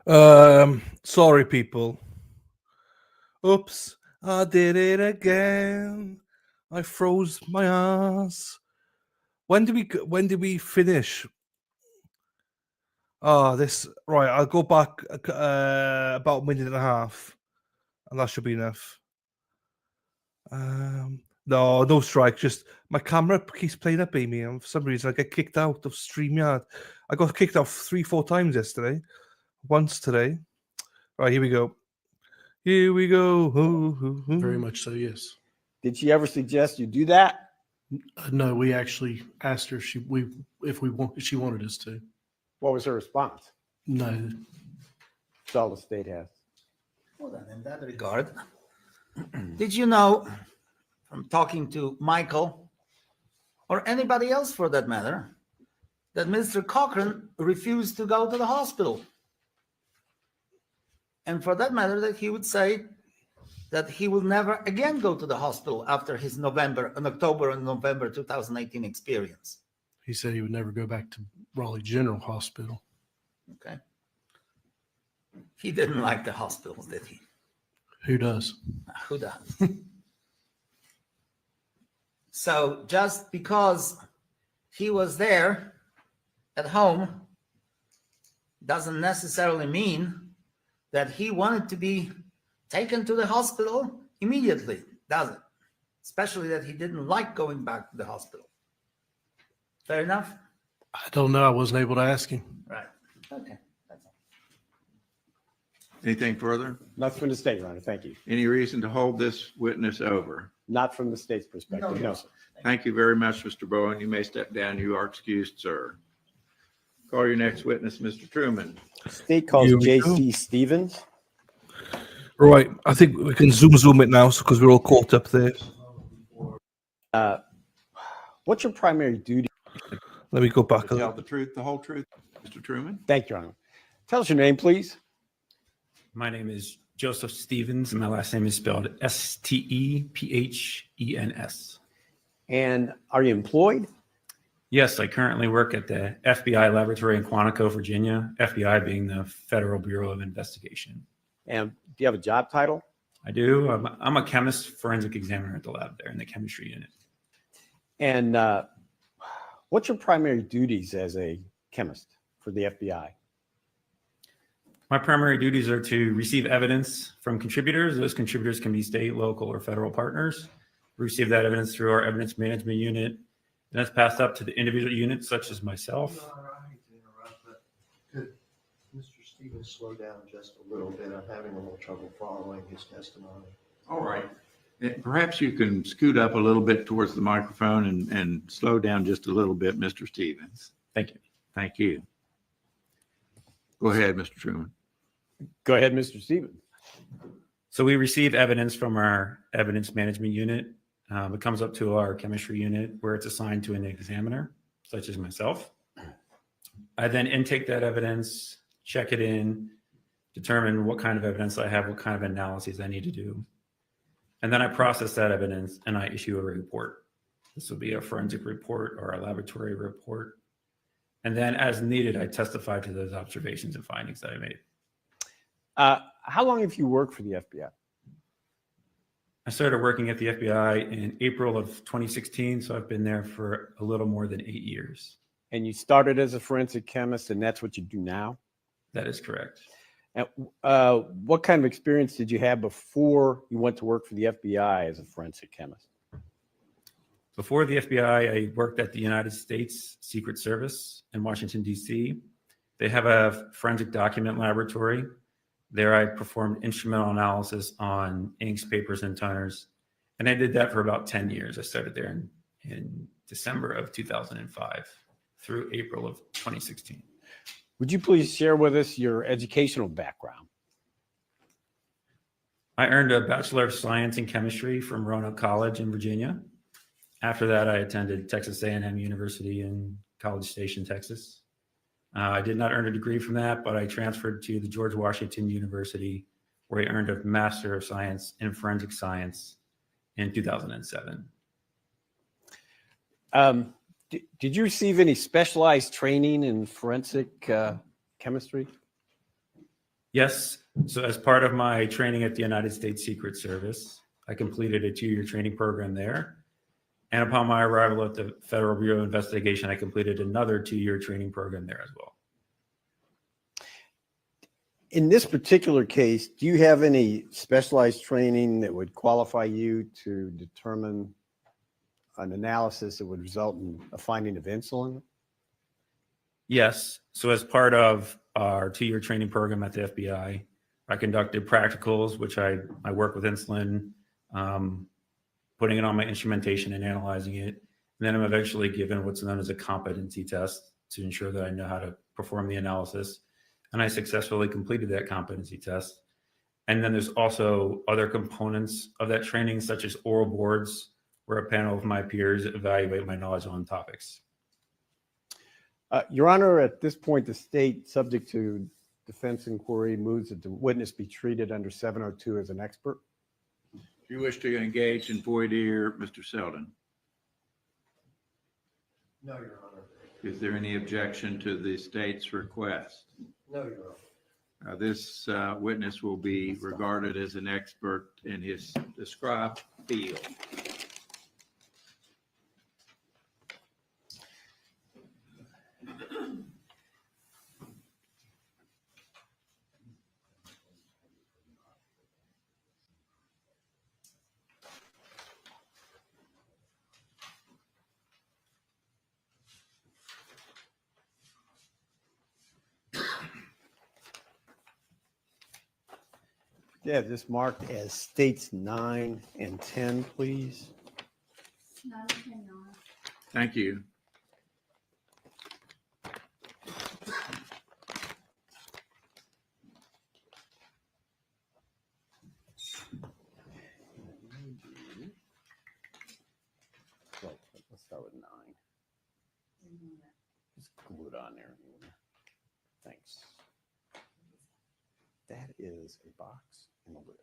Sorry, people. Oops, I did it again. I froze my ass. When did we finish? This right. I'll go back about a minute and a half, and that should be enough. No strike. Just my camera keeps playing up, Amy, and for some reason I get kicked out of StreamYard. I got kicked out 3-4 times yesterday. Once today. Right, here we go. Here we go.
very much so, yes.
Did she ever suggest you do that?
No, we actually asked her if she wanted us to.
What was her response?
No.
That's all the state has.
Well, then, in that regard, did you know from talking to Michael or anybody else for that matter that Mr. Cochran refused to go to the hospital? And for that matter, that he would say that he will never again go to the hospital after his October and November 2018 experience.
He said he would never go back to Raleigh General Hospital.
Okay. He didn't like the hospitals, did he?
Who does?
Who does? So just because he was there at home doesn't necessarily mean that he wanted to be taken to the hospital immediately, does it? Especially that he didn't like going back to the hospital. Fair enough?
I don't know. I wasn't able to ask him.
Right. Okay. That's all.
Anything further?
Not from the state, Your Honor. Thank you.
Any reason to hold this witness over?
Not from the state's perspective. No, sir.
Thank you very much, Mr. Bowen. You may step down. You are excused, sir. Call your next witness, Mr. Truman.
State calls
Here we
J.C. Stevens.
Right, I think we can zoom it now because we're all caught up there.
What's your primary duty?
Let me go back a
Tell
little.
the truth, the whole truth, Mr. Truman.
Thank you, Your Honor. Tell us your name, please.
My name is Joseph Stevens, and my last name is spelled Stephens.
And are you employed?
Yes, I currently work at the FBI laboratory in Quantico, Virginia, FBI being the Federal Bureau of Investigation.
And do you have a job title?
I do. I'm a chemist forensic examiner at the lab there in the chemistry unit.
And what's your primary duties as a chemist for the FBI?
My primary duties are to receive evidence from contributors. Those contributors can be state, local, or federal partners. We receive that evidence through our evidence management unit, and that's passed up to the individual units such as myself.
Could Mr. Stevens slow down just a little bit? I'm having a little trouble following his testimony.
All right. Perhaps you can scoot up a little bit towards the microphone and slow down just a little bit, Mr. Stevens.
Thank you.
Thank you. Go ahead, Mr. Truman.
Go ahead, Mr. Stevens.
So we receive evidence from our evidence management unit. It comes up to our chemistry unit where it's assigned to an examiner, such as myself. I then intake that evidence, check it in, determine what kind of evidence I have, what kind of analyses I need to do. And then I process that evidence and I issue a report. This will be a forensic report or a laboratory report. And then as needed, I testified to those observations and findings that I made.
How long have you worked for the FBI?
I started working at the FBI in April of 2016, so I've been there for a little more than 8 years.
And you started as a forensic chemist, and that's what you do now?
That is correct.
And what kind of experience did you have before you went to work for the FBI as a forensic chemist?
Before the FBI, I worked at the United States Secret Service in Washington, D.C. They have a forensic document laboratory. There I performed instrumental analysis on inks, papers, and toners. And I did that for about 10 years. I started there in December of 2005 through April of 2016.
Would you please share with us your educational background?
I earned a Bachelor of Science in Chemistry from Roanoke College in Virginia. After that, I attended Texas A&M University in College Station, Texas. I did not earn a degree from that, but I transferred to the George Washington University, where I earned a Master of Science in Forensic Science in 2007.
Did you receive any specialized training in forensic chemistry?
Yes. So as part of my training at the United States Secret Service, I completed a 2-year training program there. And upon my arrival at the Federal Bureau of Investigation, I completed another 2-year training program there as well.
In this particular case, do you have any specialized training that would qualify you to determine an analysis that would result in a finding of insulin?
Yes. So as part of our 2-year training program at the FBI, I conducted practicals, which I work with insulin, putting it on my instrumentation and analyzing it. And then I'm eventually given what's known as a competency test to ensure that I know how to perform the analysis. And I successfully completed that competency test. And then there's also other components of that training, such as oral boards, where a panel of my peers evaluate my knowledge on topics.
Your Honor, at this point, the state, subject to defense inquiry, moves that the witness be treated under 702 as an expert.
Do you wish to engage in voir dire, Mr. Selden?
No, Your Honor.
Is there any objection to the state's request?
No, Your Honor.
This witness will be regarded as an expert in his described field.
Yeah, this marked as states 9 and 10, please.
Thank you.
Let's start with 9. Just glue it on there. Thanks. That is a box and a lid.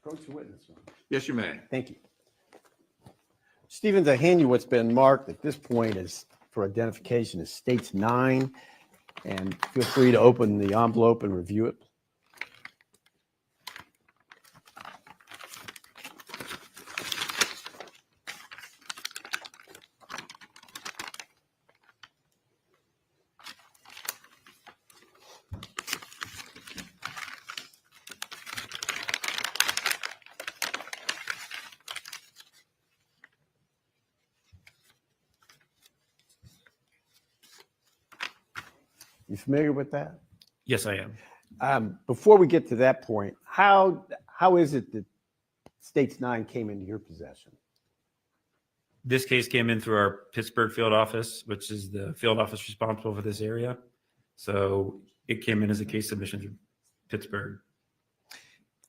Approach the witness.
Yes, you may.
Thank you. Stevens, I hand you what's been marked at this point is for identification as states 9, and feel free to open the envelope and review it. You familiar with that?
Yes, I am.
Before we get to that point, how is it that states 9 came into your possession?
This case came in through our Pittsburgh field office, which is the field office responsible for this area. So it came in as a case submission through Pittsburgh.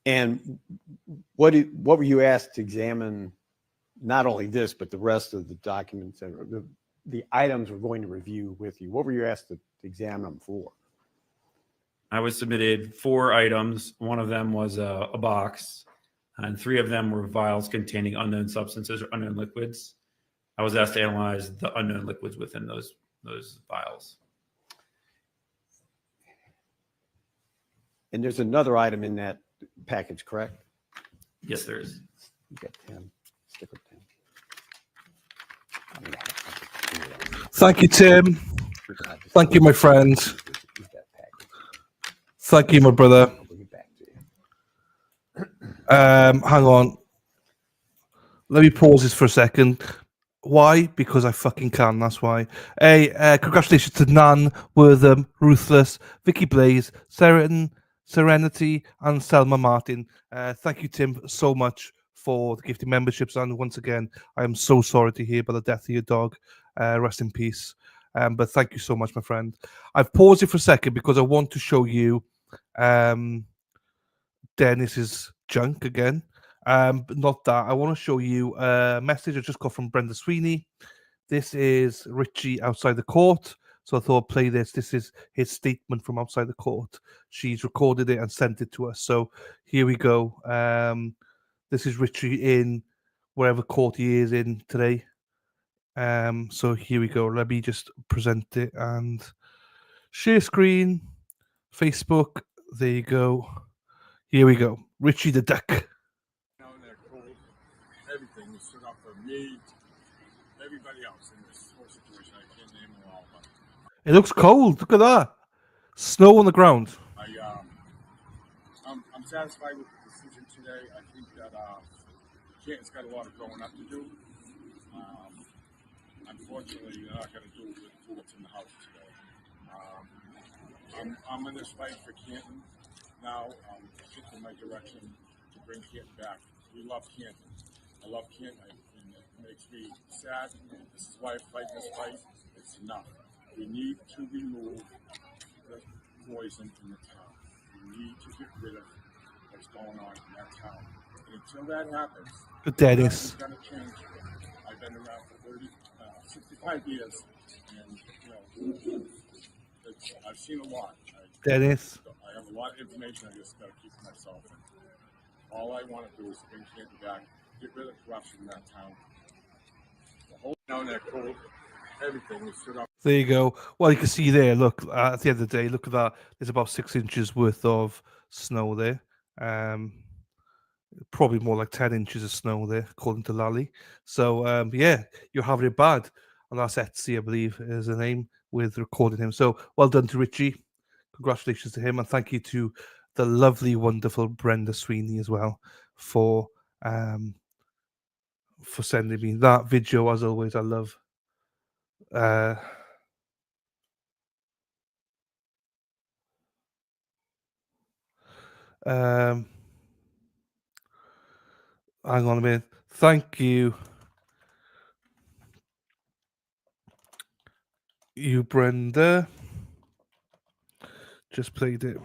And what were you asked to examine? Not only this, but the rest of the documents and the items we're going to review with you. What were you asked to examine them for?
I was submitted 4 items. One of them was a box, and 3 of them were vials containing unknown substances or unknown liquids. I was asked to analyze the unknown liquids within those vials.
And there's another item in that package, correct?
Yes, there is.
You got 10. Stick with 10.
Thank you, Tim. Thank you, my friend. Thank you, my brother. Hang on. Let me pause this for a second. Why? Because I fucking can. That's why. Hey, congratulations to Nan, Wortham, Ruthless, Vicky Blaze, Serenity, and Selma Martin. Thank you, Tim, so much for the gifted memberships. And once again, I am so sorry to hear about the death of your dog. Rest in peace. But thank you so much, my friend. I've paused it for a second because I want to show you Dennis's junk again. But not that. I want to show you a message I just got from Brenda Sweeney. This is Richie outside the court. So I thought I'd play this. This is his statement from outside the court. She's recorded it and sent it to us. So here we go. This is Richie in wherever court he is in today. So here we go. Let me just present it and share screen, Facebook. There you go. Here we go. Richie the Duck.
Now they're cold. Everything was stood up for me, everybody else in this whole situation. I can't name them all, but
It looks cold. Look at that. Snow on the ground.
I'm satisfied with the decision today. I think that Canton's got a lot of growing up to do. Unfortunately, they're not going to do it with what's in the house today. I'm in this fight for Canton now. Shifting my direction to bring Canton back. We love Canton. I love Canton, and it makes me sad. This is why I fight this fight. It's enough. We need to remove the poison in the town. We need to get rid of what's going on in that town. And until that happens,
Dennis.
nothing's going to change. I've been around for 65 years, and I've seen a lot.
Dennis.
I have a lot of information. I just got to keep to myself. And all I want to do is bring Canton back, get rid of corruption in that town. The whole town that cold, everything was stood up.
There you go. Well, you can see there. Look, at the end of the day, look at that. There's about 6 inches worth of snow there. Probably more like 10 inches of snow there, according to Lally. So, yeah, you're having it bad. And that's Etsy, I believe, is the name, with recording him. So, well done to Richie. Congratulations to him. And thank you to the lovely, wonderful Brenda Sweeney as well for sending me that video. As always, I love. Hang on a minute. Thank you. You, Brenda. Just played it.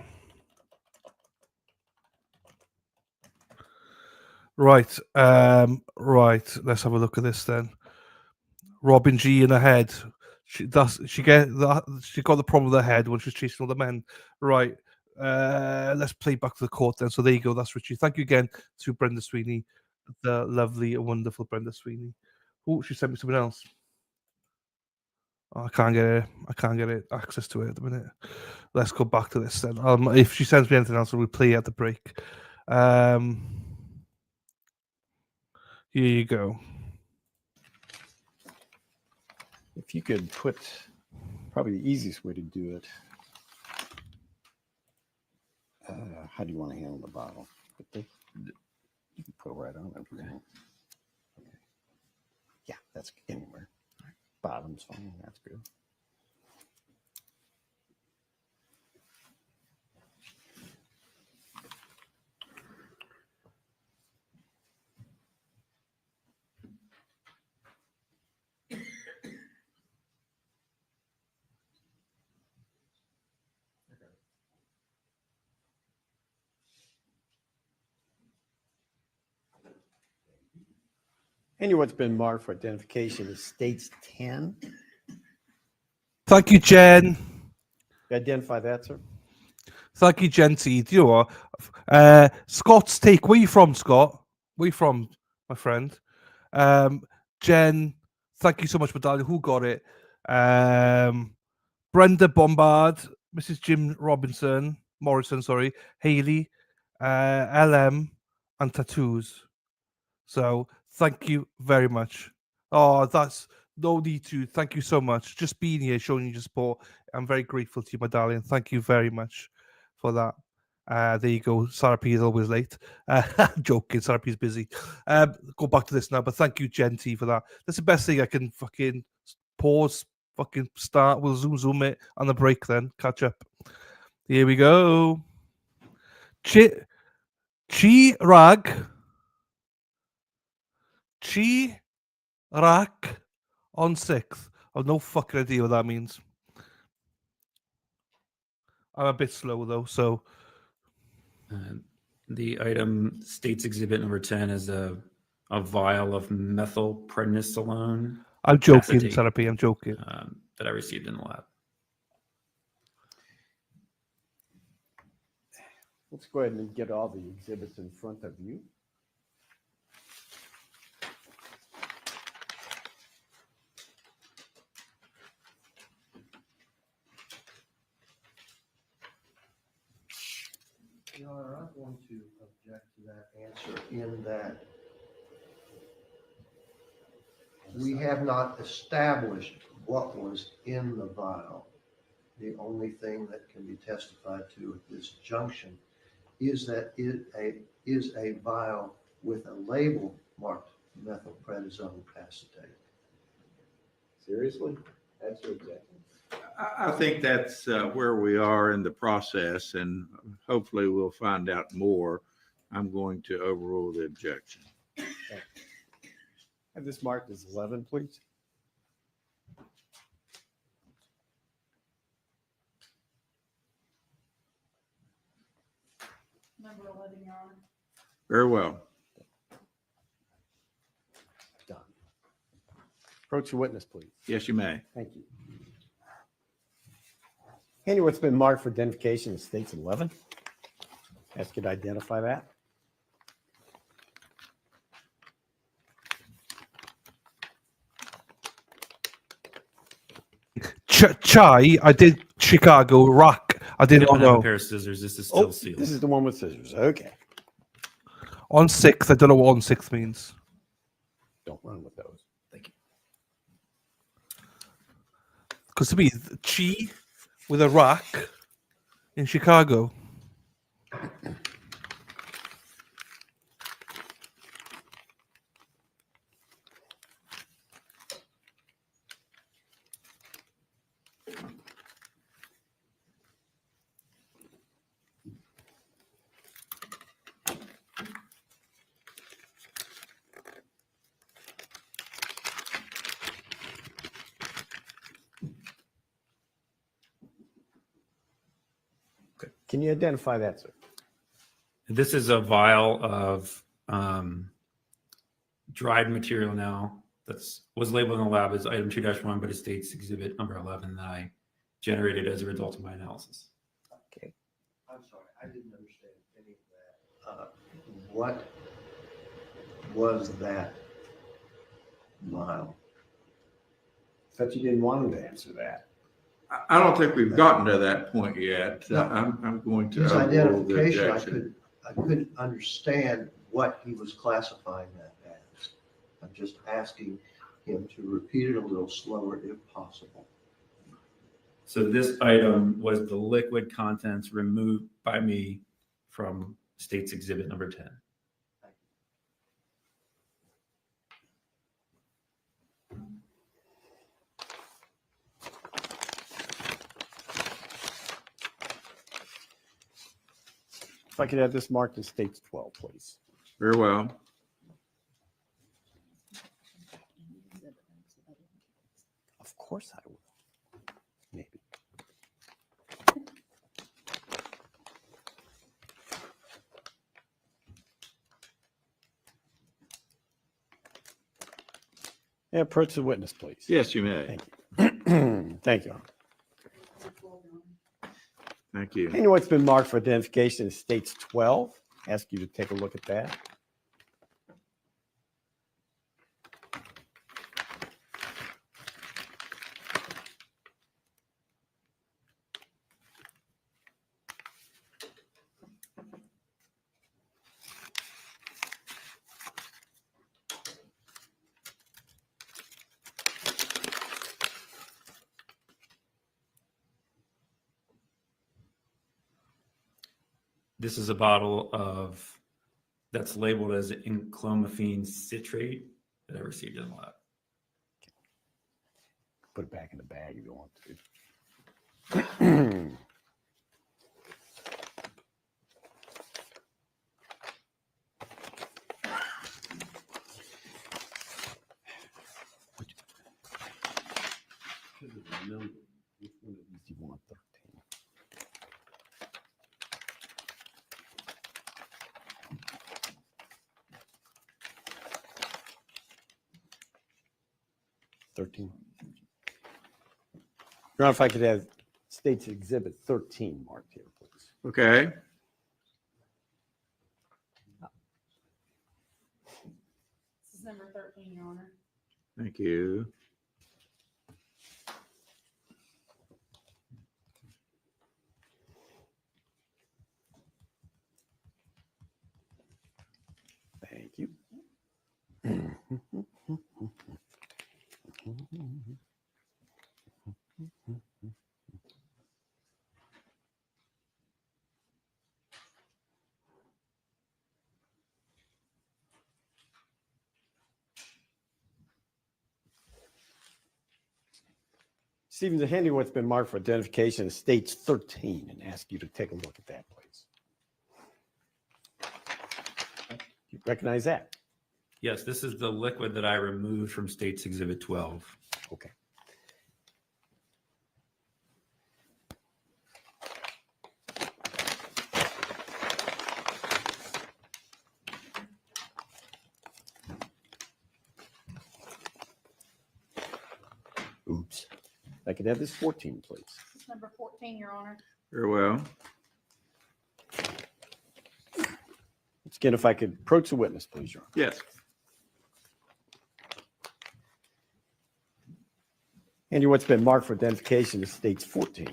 Right. Right. Let's have a look at this then. Robin G in her head. She got the problem with her head when she's chasing all the men. Right. Let's play back to the court then. So there you go. That's Richie. Thank you again to Brenda Sweeney, the lovely, wonderful Brenda Sweeney. Oh, she sent me something else. Oh, I can't get it. Access to it at the minute. Let's go back to this then. If she sends me anything else, we'll play at the break. Here you go.
If you could put, probably the easiest way to do it. How do you want to handle the bottle? You can put it right on everything. Okay. Yeah, that's anywhere. Bottom's fine. That's good. And what's been marked for identification is states 10.
Thank you, Jen.
You identify that, sir?
Thank you, Jen T. Do you know what? Scott's take. Where you from, Scott? Where you from, my friend? Jen, thank you so much, Medallion. Who got it? Brenda Bombard, Mrs. Jim Morrison, sorry, Haley, LM, and Tattoos. So thank you very much. Oh, that's no need to. Thank you so much. Just being here, showing your support. I'm very grateful to you, Medallion. Thank you very much for that. There you go. Sarah P is always late. Joking. Sarah P is busy. Go back to this now. But thank you, Genty, for that. That's the best thing. I can fucking pause, fucking start. We'll zoom it on the break then. Catch up. Here we go. Chi Rag on 6th. I've no fucking idea what that means. I'm a bit slow though, so.
The item states exhibit number 10 is a vial of methylprednisolone.
I'm joking,
acetate,
Sarah P. I'm joking.
that I received in the lab.
Let's go ahead and get all the exhibits in front of you.
Your Honor, I'm going to object to that answer in that we have not established what was in the vial. The only thing that can be testified to at this junction is that it is a vial with a label marked methylprednisone acetate.
Seriously? That's your objection?
I think that's where we are in the process, and hopefully we'll find out more. I'm going to overrule the objection.
Have this marked as 11, please.
Number 11, Your Honor.
Very well.
Done. Approach the witness, please.
Yes, you may.
Thank you. Handy what's been marked for identification is states 11. Ask you to identify that.
Chai, I did Chicago. Rack, I did
I
not
don't have a
know.
pair of scissors. This is still sealed.
This is the one with scissors. Okay.
On 6th, I don't know what on 6th means.
Don't run with those.
Thank you.
Because to me, Chi with a rack in Chicago.
Can you identify that, sir?
This is a vial of dried material now was labeled in the lab as item 2-1, but it states exhibit number 11 that I generated as a result of my analysis.
Okay.
I'm sorry, I didn't understand any of that. What was that vial?
Thought you didn't want him to answer that.
I don't think we've gotten to that point yet. I'm going to
His
overrule the
identification,
objection.
I couldn't understand what he was classifying that as. I'm just asking him to repeat it a little slower if possible.
So this item was the liquid contents removed by me from state's exhibit number 10.
If I could have this marked as states 12, please.
Very well.
Of course I will. Maybe. Yeah, approach the witness, please.
Yes, you may.
Thank you. Thank you.
Thank you.
And what's been marked for identification is states 12. Ask you to take a look at that.
This is a bottle of that's labeled as enclomiphene citrate that I received in the lab.
Put it back in the bag if you want to. Which one of these do you want? 13. Your Honor, if I could have State's Exhibit 13 marked here, please.
Okay.
This is number 13, Your Honor.
Thank you.
Thank you. Stephen, to hand you what's been marked for identification as States 13 and ask you to take a look at that, please. You recognize that?
Yes, this is the liquid that I removed from State's Exhibit 12.
Okay. Oops. If I could have this 14, please.
This is number 14, Your Honor.
Very well.
Once again, if I could approach the witness, please, Your Honor.
Yes.
Hand you what's been marked for identification as States 14.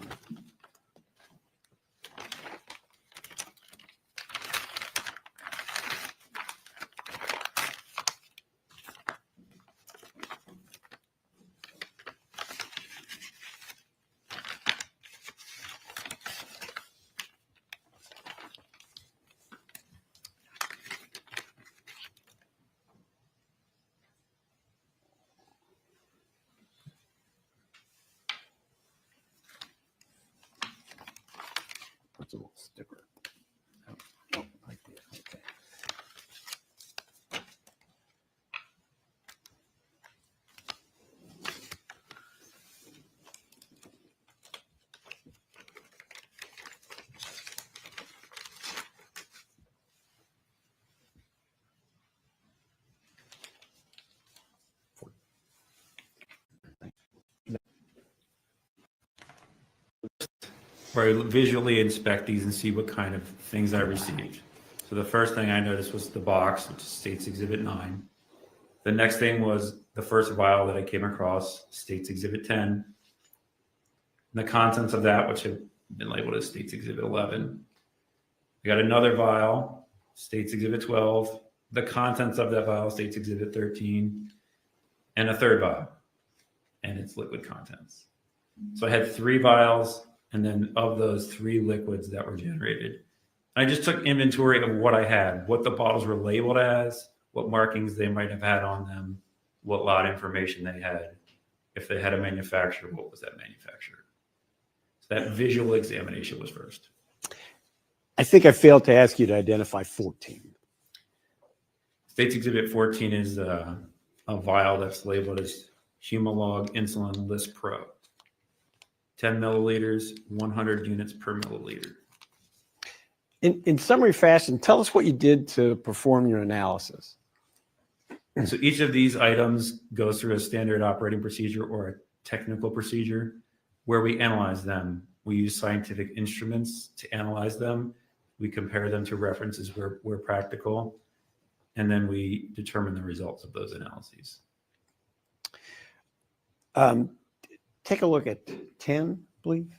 What's a little sticker? Oh, right there. Okay.
Where I visually inspect these and see what kind of things I received. So the first thing I noticed was the box, which is State's Exhibit 9. The next thing was the first vial that I came across, State's Exhibit 10. And the contents of that, which have been labeled as State's Exhibit 11. I got another vial, State's Exhibit 12. The contents of that vial, State's Exhibit 13. And a third vial, and its liquid contents. So I had 3 vials, and then of those 3 liquids that were generated, I just took inventory of what I had, what the bottles were labeled as, what markings they might have had on them, what lot information they had. If they had a manufacturer, what was that manufacturer? So that visual examination was first.
I think I failed to ask you to identify 14.
State's Exhibit 14 is a vial that's labeled as Humalog Insulin List Pro. 10 milliliters, 100 units per milliliter.
In summary fashion, tell us what you did to perform your analysis.
So each of these items goes through a standard operating procedure or a technical procedure where we analyze them. We use scientific instruments to analyze them. We compare them to references where practical, and then we determine the results of those analyses.
Take a look at 10, please.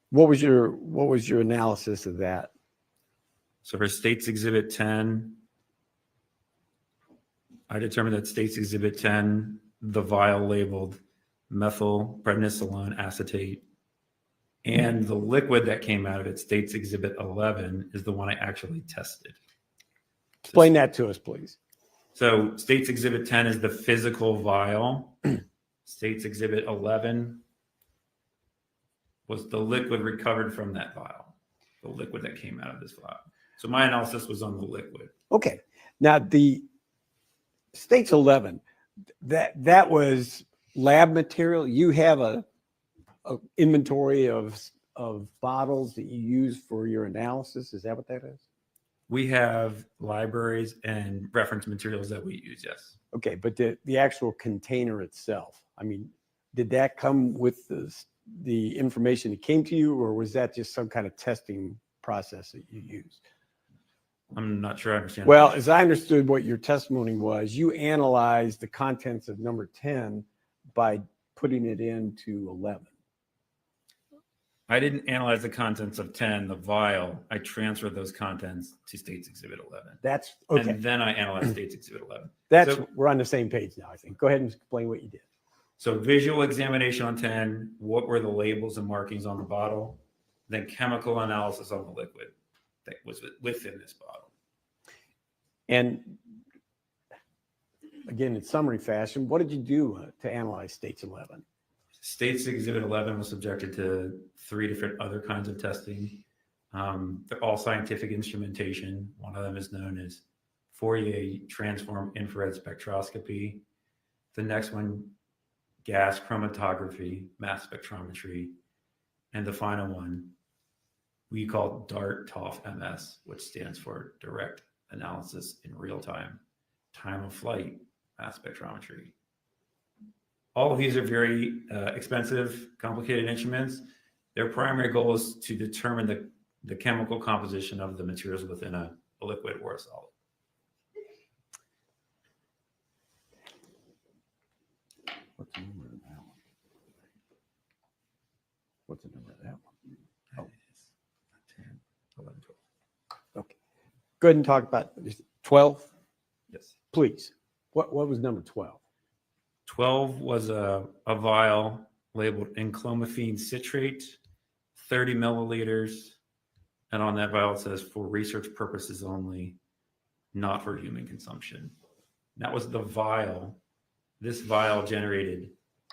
What was your analysis of that?
So for State's Exhibit 10, I determined that State's Exhibit 10, the vial labeled methylprednisolone acetate, And the liquid that came out of it, States Exhibit 11, is the one I actually tested.
Explain that to us, please.
So States Exhibit 10 is the physical vial. States Exhibit 11 was the liquid recovered from that vial, the liquid that came out of this vial. So my analysis was on the liquid.
Okay. Now the States 11, that was lab material. You have a inventory of bottles that you use for your analysis. Is that what that is?
We have libraries and reference materials that we use, yes.
Okay, but the actual container itself, I mean, did that come with the information that came to you, or was that just some kind of testing process that you used?
I'm not sure I understand.
Well, as I understood what your testimony was, you analyzed the contents of number 10 by putting it into 11.
I didn't analyze the contents of 10, the vial. I transferred those contents to States Exhibit 11.
That's okay.
And then I analyzed States Exhibit 11.
We're on the same page now, I think. Go ahead and explain what you did.
So visual examination on 10, what were the labels and markings on the bottle? Then chemical analysis on the liquid that was within this bottle.
And again, in summary fashion, what did you do to analyze States 11?
States Exhibit 11 was subjected to 3 different other kinds of testing. They're all scientific instrumentation. One of them is known as Fourier transform infrared spectroscopy. The next one, gas chromatography, mass spectrometry. And the final one, we call DART-TOF MS, which stands for direct analysis in real time, time of flight, mass spectrometry. All of these are very expensive, complicated instruments. Their primary goal is to determine the chemical composition of the materials within a liquid or a solid.
What's the number of that one? What's the number of that one? Oh.
10, 11, 12.
Okay. Go ahead and talk about 12.
Yes.
Please. What was number 12?
12 was a vial labeled enclomiphene citrate, 30 milliliters. And on that vial, it says for research purposes only, not for human consumption. That was the vial. This vial generated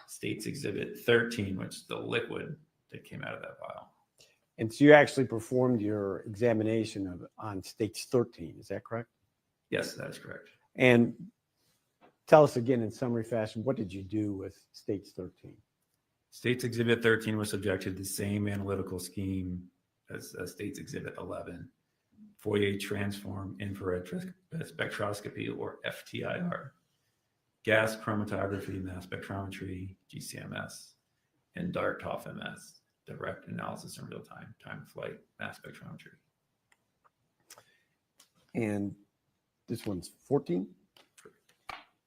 States Exhibit 13, which is the liquid that came out of that vial.
And so you actually performed your examination on States 13. Is that correct?
Yes, that is correct.
And tell us again in summary fashion, what did you do with States 13?
States Exhibit 13 was subjected to the same analytical scheme as States Exhibit 11, Fourier transform infrared spectroscopy, or FTIR, gas chromatography, mass spectrometry, GCMS, and DART-TOF MS, direct analysis in real time, time of flight, mass spectrometry.
And this one's 14?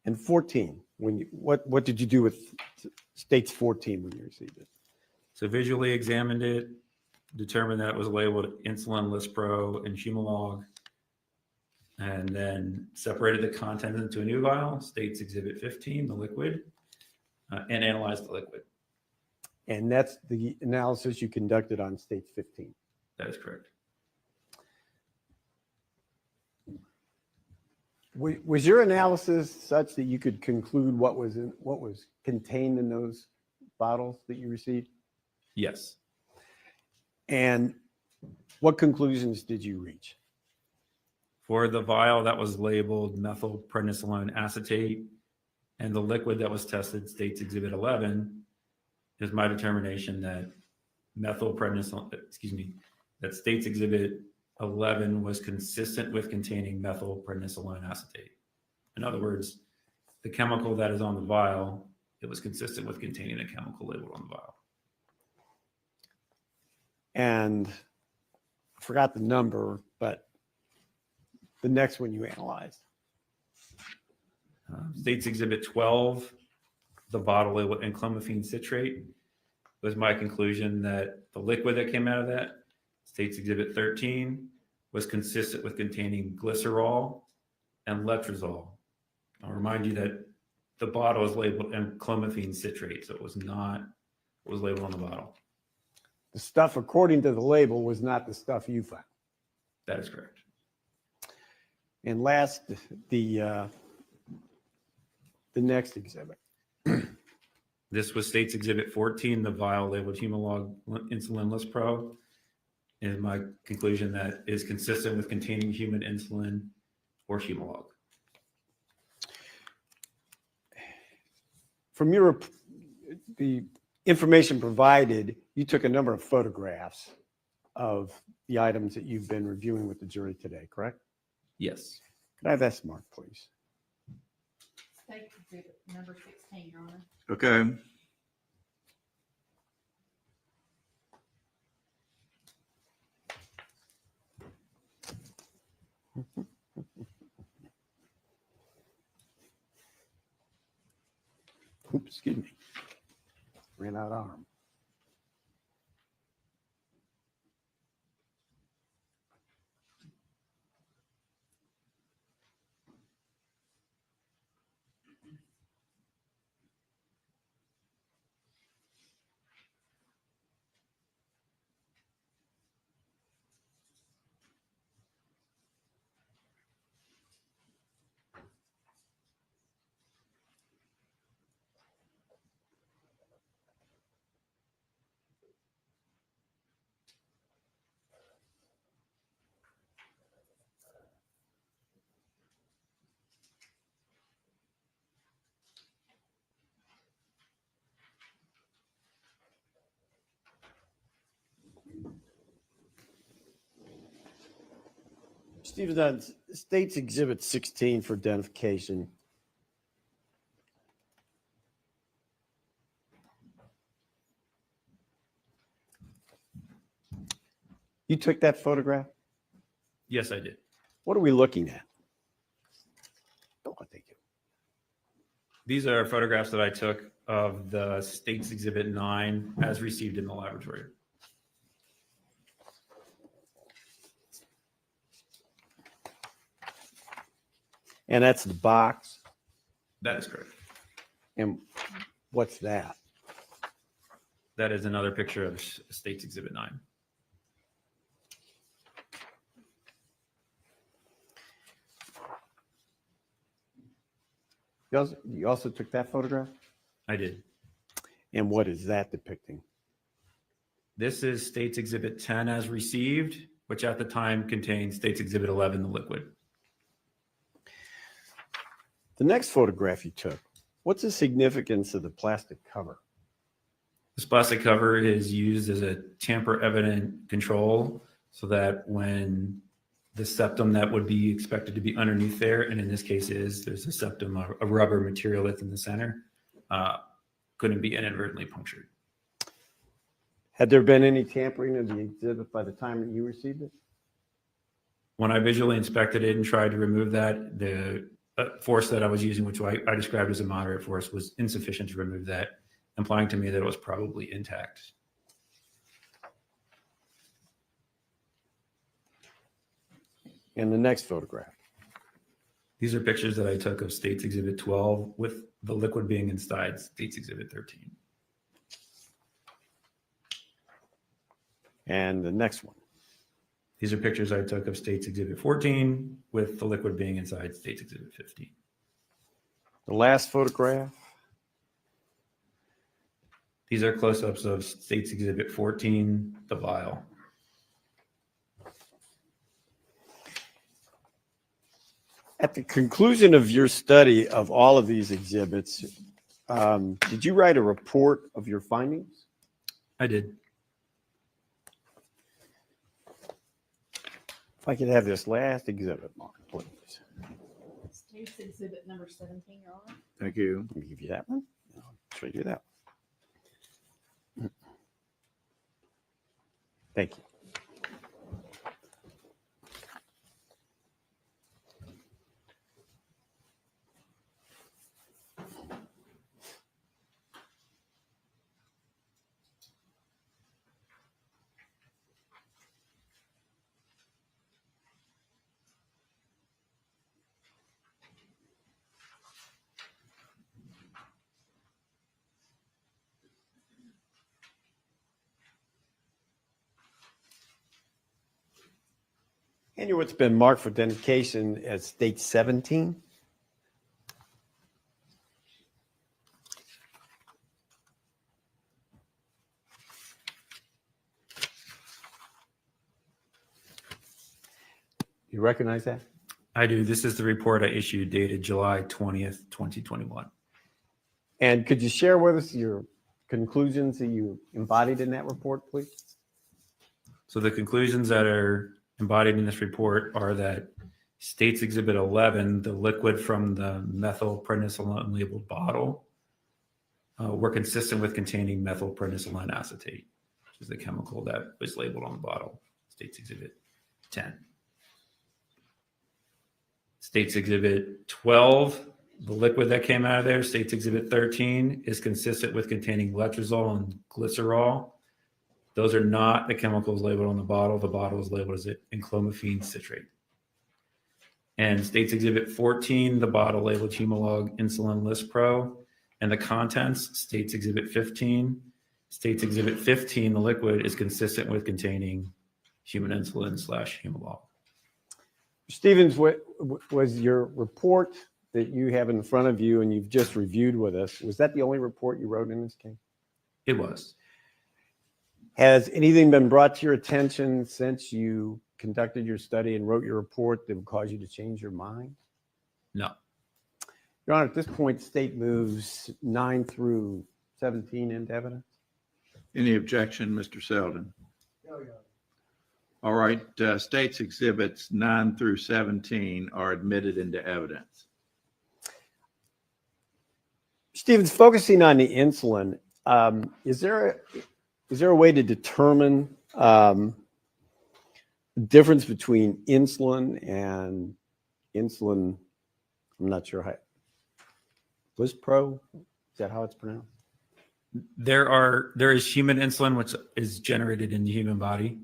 And 14, what did you do with States 14 when you received it?
So visually examined it, determined that it was labeled insulin, Lispro, and Humalog, and then separated the content into a new vial, States Exhibit 15, the liquid, and analyzed the liquid.
And that's the analysis you conducted on States 15.
That is correct.
Was your analysis such that you could conclude what was contained in those bottles that you received?
Yes.
And what conclusions did you reach?
For the vial that was labeled methylprednisolone acetate and the liquid that was tested, States Exhibit 11, is my determination that that States Exhibit 11 was consistent with containing methylprednisolone acetate. In other words, the chemical that is on the vial, it was consistent with containing the chemical labeled on the vial.
And I forgot the number, but the next one you analyzed.
States Exhibit 12, the bottle labeled enclomiphene citrate, was my conclusion that the liquid that came out of that, States Exhibit 13, was consistent with containing glycerol and letrozole. I'll remind you that the bottle is labeled enclomiphene citrate, so it was not what was labeled on the bottle.
The stuff according to the label was not the stuff you found.
That is correct.
And last, the next exhibit.
This was State's Exhibit 14, the vial labeled Humalog insulinless pro. And my conclusion that is consistent with containing human insulin or Humalog.
From the information provided, you took a number of photographs of the items that you've been reviewing with the jury today, correct?
Yes.
Could I have that mark, please?
State exhibit number 16, Your Honor.
Okay.
Oops, excuse me. Ran out of arm. Steve, on State's Exhibit 16 for identification. You took that photograph?
Yes, I did.
What are we looking at? Oh, thank you.
These are photographs that I took of the State's Exhibit 9 as received in the laboratory.
And that's the box.
That is correct.
And what's that?
That is another picture of State's Exhibit 9.
You also took that photograph?
I did.
And what is that depicting?
This is State's Exhibit 10 as received, which at the time contained State's Exhibit 11, the liquid.
The next photograph you took, what's the significance of the plastic cover?
This plastic cover is used as a tamper-evident control so that when the septum that would be expected to be underneath there, and in this case there's a septum, a rubber material that's in the center, couldn't be inadvertently punctured.
Had there been any tampering of the exhibit by the time that you received it?
When I visually inspected it and tried to remove that, the force that I was using, which I described as a moderate force, was insufficient to remove that, implying to me that it was probably intact.
And the next photograph.
These are pictures that I took of State's Exhibit 12 with the liquid being inside State's Exhibit 13.
And the next one.
These are pictures I took of State's Exhibit 14 with the liquid being inside State's Exhibit 15.
The last photograph.
These are close-ups of State's Exhibit 14, the vial.
At the conclusion of your study of all of these exhibits, did you write a report of your findings?
I did.
If I could have this last exhibit, Mark, please.
State's exhibit number 17, Your Honor.
Thank you.
Let me give you that one. I'll show you that one. Thank you. And what's been marked for dedication as state 17. You recognize that?
I do. This is the report I issued dated July 20th, 2021.
And could you share with us your conclusions that you embodied in that report, please?
So the conclusions that are embodied in this report are that States Exhibit 11, the liquid from the methylprednisolone unlabeled bottle, were consistent with containing methylprednisolone acetate, which is the chemical that was labeled on the bottle, States Exhibit 10. States Exhibit 12, the liquid that came out of there, States Exhibit 13, is consistent with containing letrozole and glycerol. Those are not the chemicals labeled on the bottle. The bottle is labeled as enclomiphene citrate. And States Exhibit 14, the bottle labeled Humalog Insulin Lispro, and the contents, States Exhibit 15. States Exhibit 15, the liquid, is consistent with containing human insulin / Humalog.
Stevens, what was your report that you have in front of you and you've just reviewed with us? Was that the only report you wrote in this case?
It was.
Has anything been brought to your attention since you conducted your study and wrote your report that would cause you to change your mind?
No.
Your Honor, at this point, the state moves 9 through 17 into evidence.
Any objection, Mr. Selden? All right, States Exhibits 9 through 17 are admitted into evidence.
Stevens, focusing on the insulin, is there a way to determine the difference between insulin and insulin? I'm not sure how. Lispro, is that how it's pronounced?
There is human insulin, which is generated in the human body.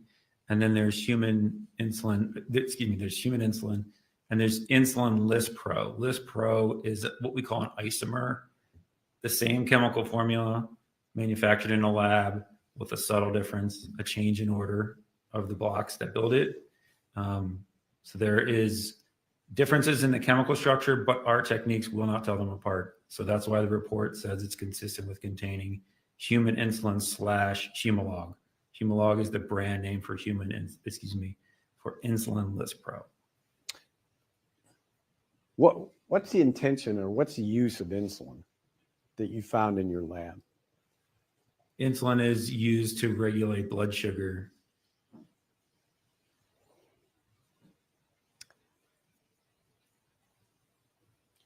And then there's human insulin, there's human insulin, and there's insulin Lispro. Lispro is what we call an isomer, the same chemical formula manufactured in a lab with a subtle difference, a change in order of the blocks that build it. So there is differences in the chemical structure, but our techniques will not tell them apart. So that's why the report says it's consistent with containing human insulin / Humalog. Humalog is the brand name for insulin Lispro.
What's the intention or what's the use of insulin that you found in your lab?
Insulin is used to regulate blood sugar.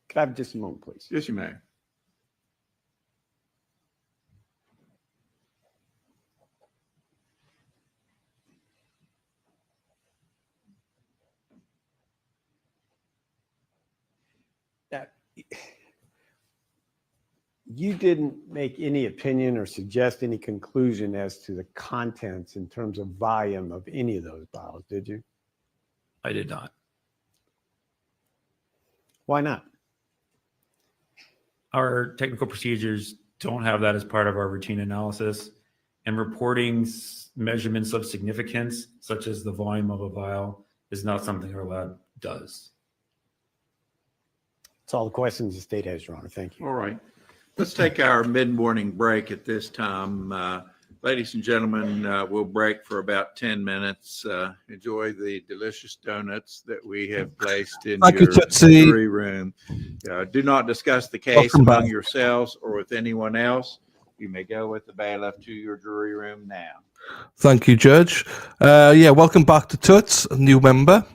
Could I have just a moment, please?
Yes, you may.
That you didn't make any opinion or suggest any conclusion as to the contents in terms of volume of any of those bottles, did you?
I did not.
Why not?
Our technical procedures don't have that as part of our routine analysis, and reporting measurements of significance, such as the volume of a vial, is not something our lab does.
That's all the questions the state has, Your Honor. Thank you.
All right. Let's take our mid-morning break at this time. Ladies and gentlemen, we'll break for about 10 minutes. Enjoy the delicious donuts that we have placed in your jury room. Do not discuss the case among yourselves or with anyone else. You may go with the bailiff to your jury room now.
Thank you, Judge. Welcome back to Toots, a new member.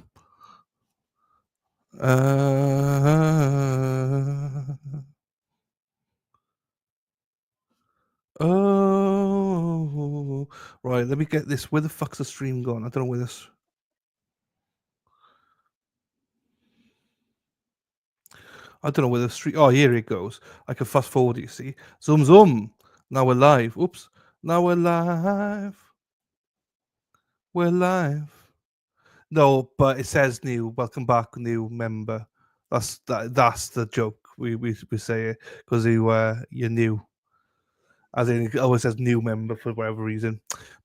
Oh, right. Let me get this. Where the fuck's the stream gone? I don't know where this. I don't know where the stream. Oh, here it goes. I can fast forward. You see, zoom, zoom. Now we're live. Oops. Now we're live. We're live. No, but it says new. Welcome back, new member. That's the joke. We say it because you're new. As in, it always says new member for whatever reason.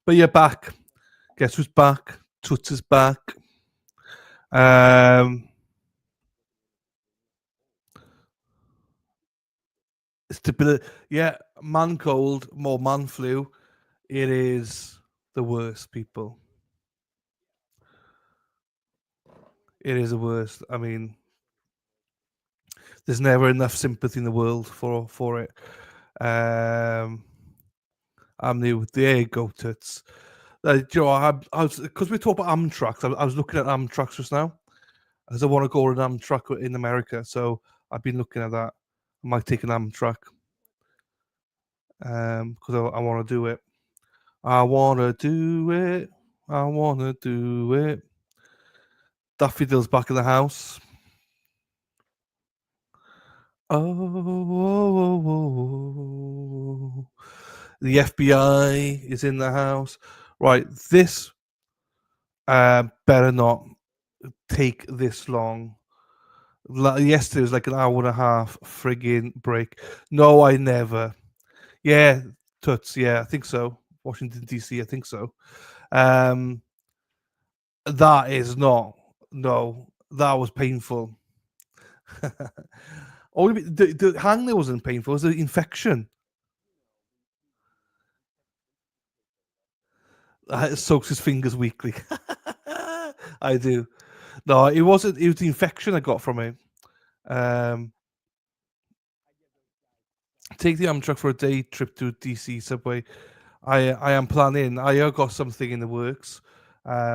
But you're back. Guess who's back? Toots is back. Stability. Yeah, man cold, more man flu. It is the worst, people. It is the worst. I mean, there's never enough sympathy in the world for it. I'm new. There you go, tits. You know, I was because we talk about Amtrak. I was looking at Amtrak just now, as I want to go on an Amtrak in America. So I've been looking at that. I might take an Amtrak because I want to do it. I want to do it. I want to do it. Daffy Dill's back in the house. Oh, the FBI is in the house. Right, this better not take this long. Yesterday was like an hour and a half friggin' break. No, I never. Yeah, Toots. Yeah, I think so. Washington DC. I think so. That is not. No, that was painful. Only the hangnail wasn't painful. It was the infection. Soaks his fingers weekly. I do. No, it wasn't. It was the infection I got from it. Take the Amtrak for a day trip to DC subway. I am planning. I have got something in the works, but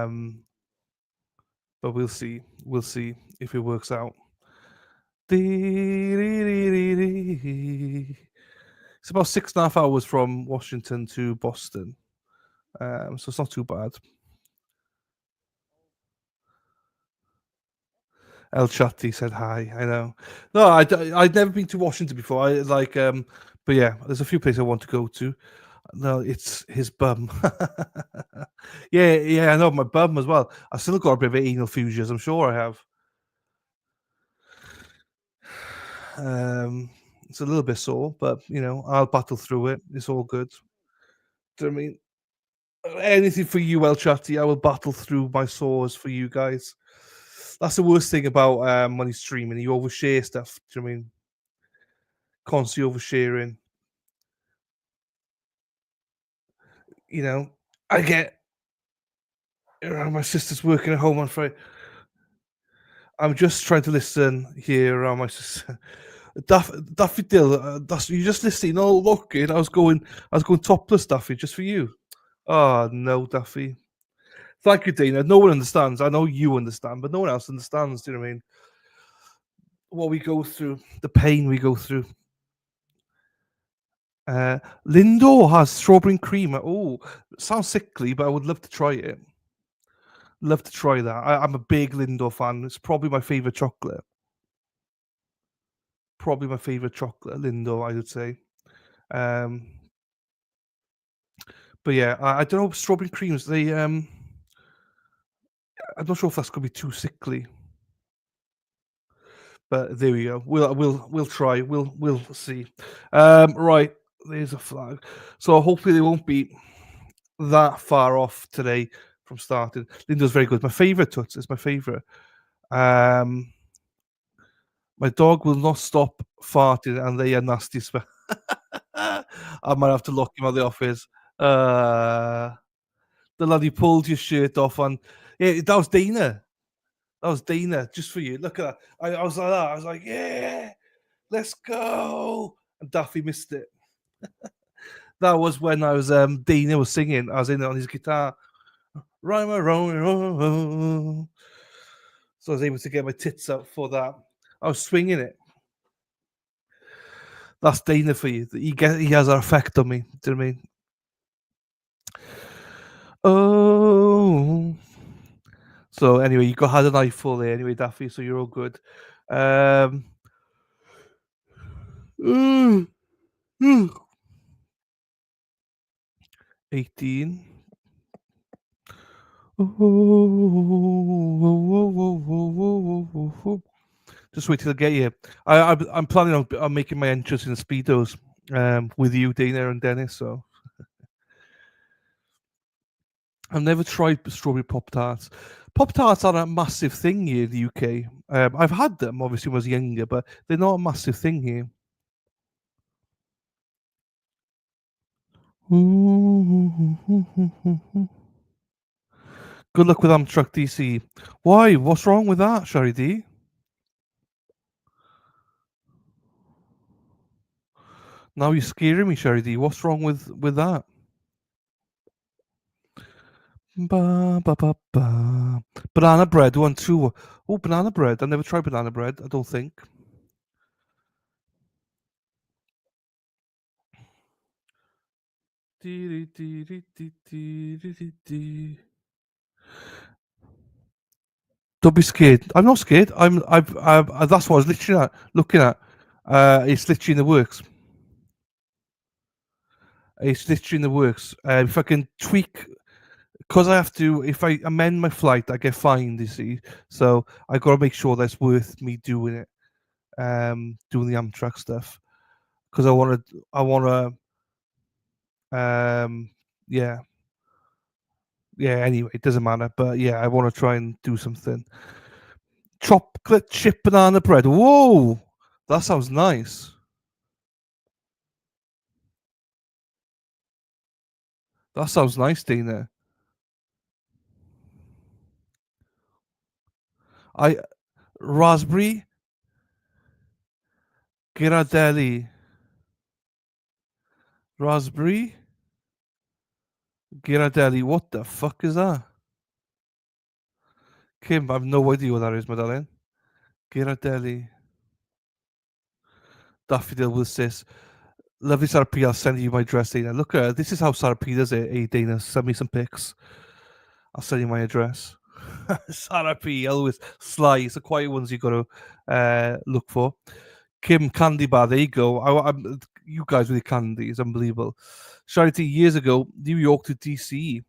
we'll see. We'll see if it works out. It's about 6.5 hours from Washington to Boston, so it's not too bad. El Chatti said hi. I know. No, I'd never been to Washington before. But yeah, there's a few places I want to go to. No, it's his bum. yeah, I know my bum as well. I still got a bit of anal fusions. I'm sure I have. It's a little bit sore, but you know, I'll battle through it. It's all good. Do you know what I mean? Anything for you, El Chatti. I will battle through my sores for you guys. That's the worst thing about when he's streaming. You overshare stuff. Do you know what I mean? Constantly oversharing. You know, I get my sister's working at home on Friday. I'm just trying to listen here. My sister, Daffy Dill. You just listening, all looking. I was going topless, Daffy, just for you. Oh no, Daffy. Thank you, Dana. No one understands. I know you understand, but no one else understands. Do you know what I mean? What we go through, the pain we go through. Lindor has strawberry cream. Oh, sounds sickly, but I would love to try it. Love to try that. I'm a big Lindor fan. It's probably my favorite chocolate. Probably my favorite chocolate, Lindor, I would say. But yeah, I don't know. Strawberry creams. I'm not sure if that's gonna be too sickly. But there we go. We'll try. We'll see. Right, there's a flag. So hopefully they won't be that far off today from starting. Linda's very good. My favorite Toots is my favorite. My dog will not stop farting, and they are nasty smell. I might have to lock him out of the office. The lad who pulled your shirt off on. Yeah, that was Dana. That was Dana, just for you. Look at that. I was like that. I was like, yeah, let's go. And Daffy missed it. That was when I was Dana was singing. I was in it on his guitar. Rhyme around. So I was able to get my tits out for that. I was swinging it. That's Dana for you. He has an effect on me. Do you know what I mean? Oh. So anyway, you had an eyeful there anyway, Daffy, so you're all good. 18. Just wait till I get you. I'm planning on making my entrance in Speedos with you, Dana and Dennis. So I've never tried strawberry Pop-Tarts. Pop-Tarts aren't a massive thing here in the UK. I've had them, obviously, when I was younger, but they're not a massive thing here. Good luck with Amtrak DC. Why? What's wrong with that, Sherry D? Now you're scaring me, Sherry D. What's wrong with that? Ba, ba, ba, ba. Banana bread, 1, 2. Oh, banana bread. I never tried banana bread, I don't think. Don't be scared. I'm not scared. That's what I was literally looking at. It's literally in the works. It's literally in the works. If I can tweak, because I have to, if I amend my flight, I get fined. You see, so I got to make sure that's worth me doing it. Doing the Amtrak stuff, because I want to. Yeah. Anyway, it doesn't matter. But yeah, I want to try and do something. Chocolate chip banana bread. Whoa, that sounds nice. That sounds nice, Dana. Raspberry Ghirardelli. Raspberry Ghirardelli. What the fuck is that? Kim, I have no idea what that is, my darling. Ghirardelli. Daffodil with sis. Lovely Sarah P. I'll send you my address, Dana. Look, this is how Sarah P does it. Hey, Dana, send me some pics. I'll send you my address. Sarah P. Always sly. It's the quiet ones you got to look for. Kim Candy Bar. There you go. You guys with your candy is unbelievable. Charity, years ago, New York to DC.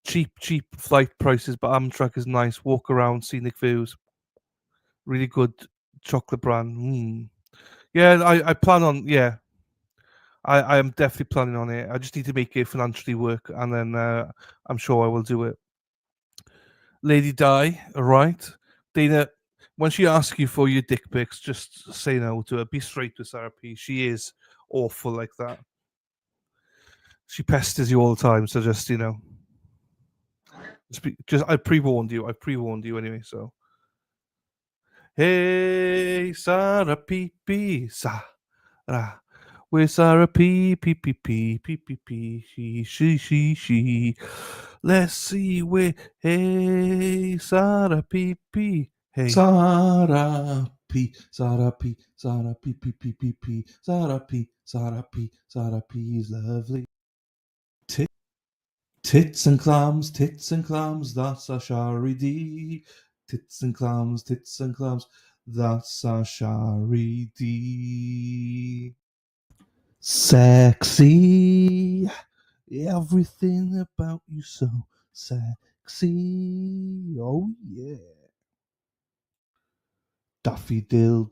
Cheap flight prices, but Amtrak is nice. Walk around, scenic views. Really good chocolate brand. Yeah, I plan on. Yeah, I am definitely planning on it. I just need to make it financially work, and then I'm sure I will do it. Lady Di, all right, Dana. When she asks you for your dick pics, just say no to her. Be straight with Sarah P. She is awful like that. She pesters you all the time, so just I pre-warned you. I pre-warned you anyway. So, hey, Sarah P, Sarah, where's Sarah P, she. Let's see where. Hey, Sarah P, hey,
Sarah P, Sarah P, Sarah P, Sarah P, Sarah P, Sarah P is lovely. Tits and clams, that's a Shari D. Tits and clams, that's a Shari D. Sexy, everything about you so sexy. Oh yeah. Daffodil,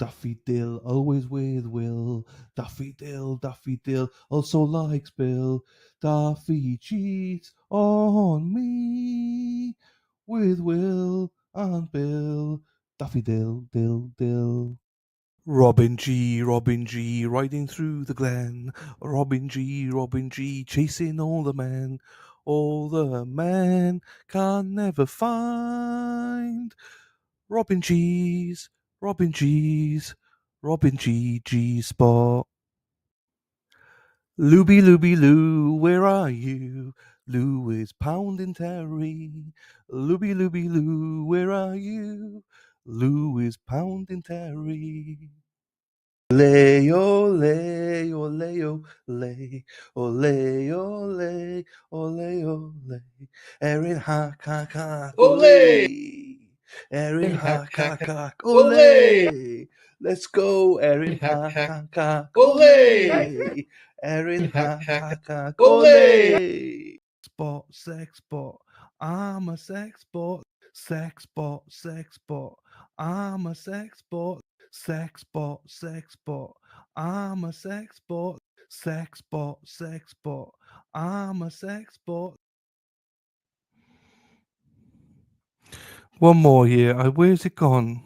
always with Will. Daffodil, also likes Bill. Daffy cheats on me with Will and Bill. Daffodil, dill. Robin G, riding through the glen. Robin G, chasing all the men. All the men can never find Robin G, G Spot. Looby Loo, where are you? Lou is pounding Terry. Looby Loo, where are you? Lou is pounding Terry. Ole, ole, ole, ole, ole, ole, ole, ole. Erin hack, ole. Erin hack, ole. Let's go, Erin hack, ole. Erin hack, ole. Sex bot. I'm a sex bot. Sex bot. I'm a sex bot. Sex bot. I'm a sex bot. Sex bot. I'm a sex bot.
One more here. Where's it gone?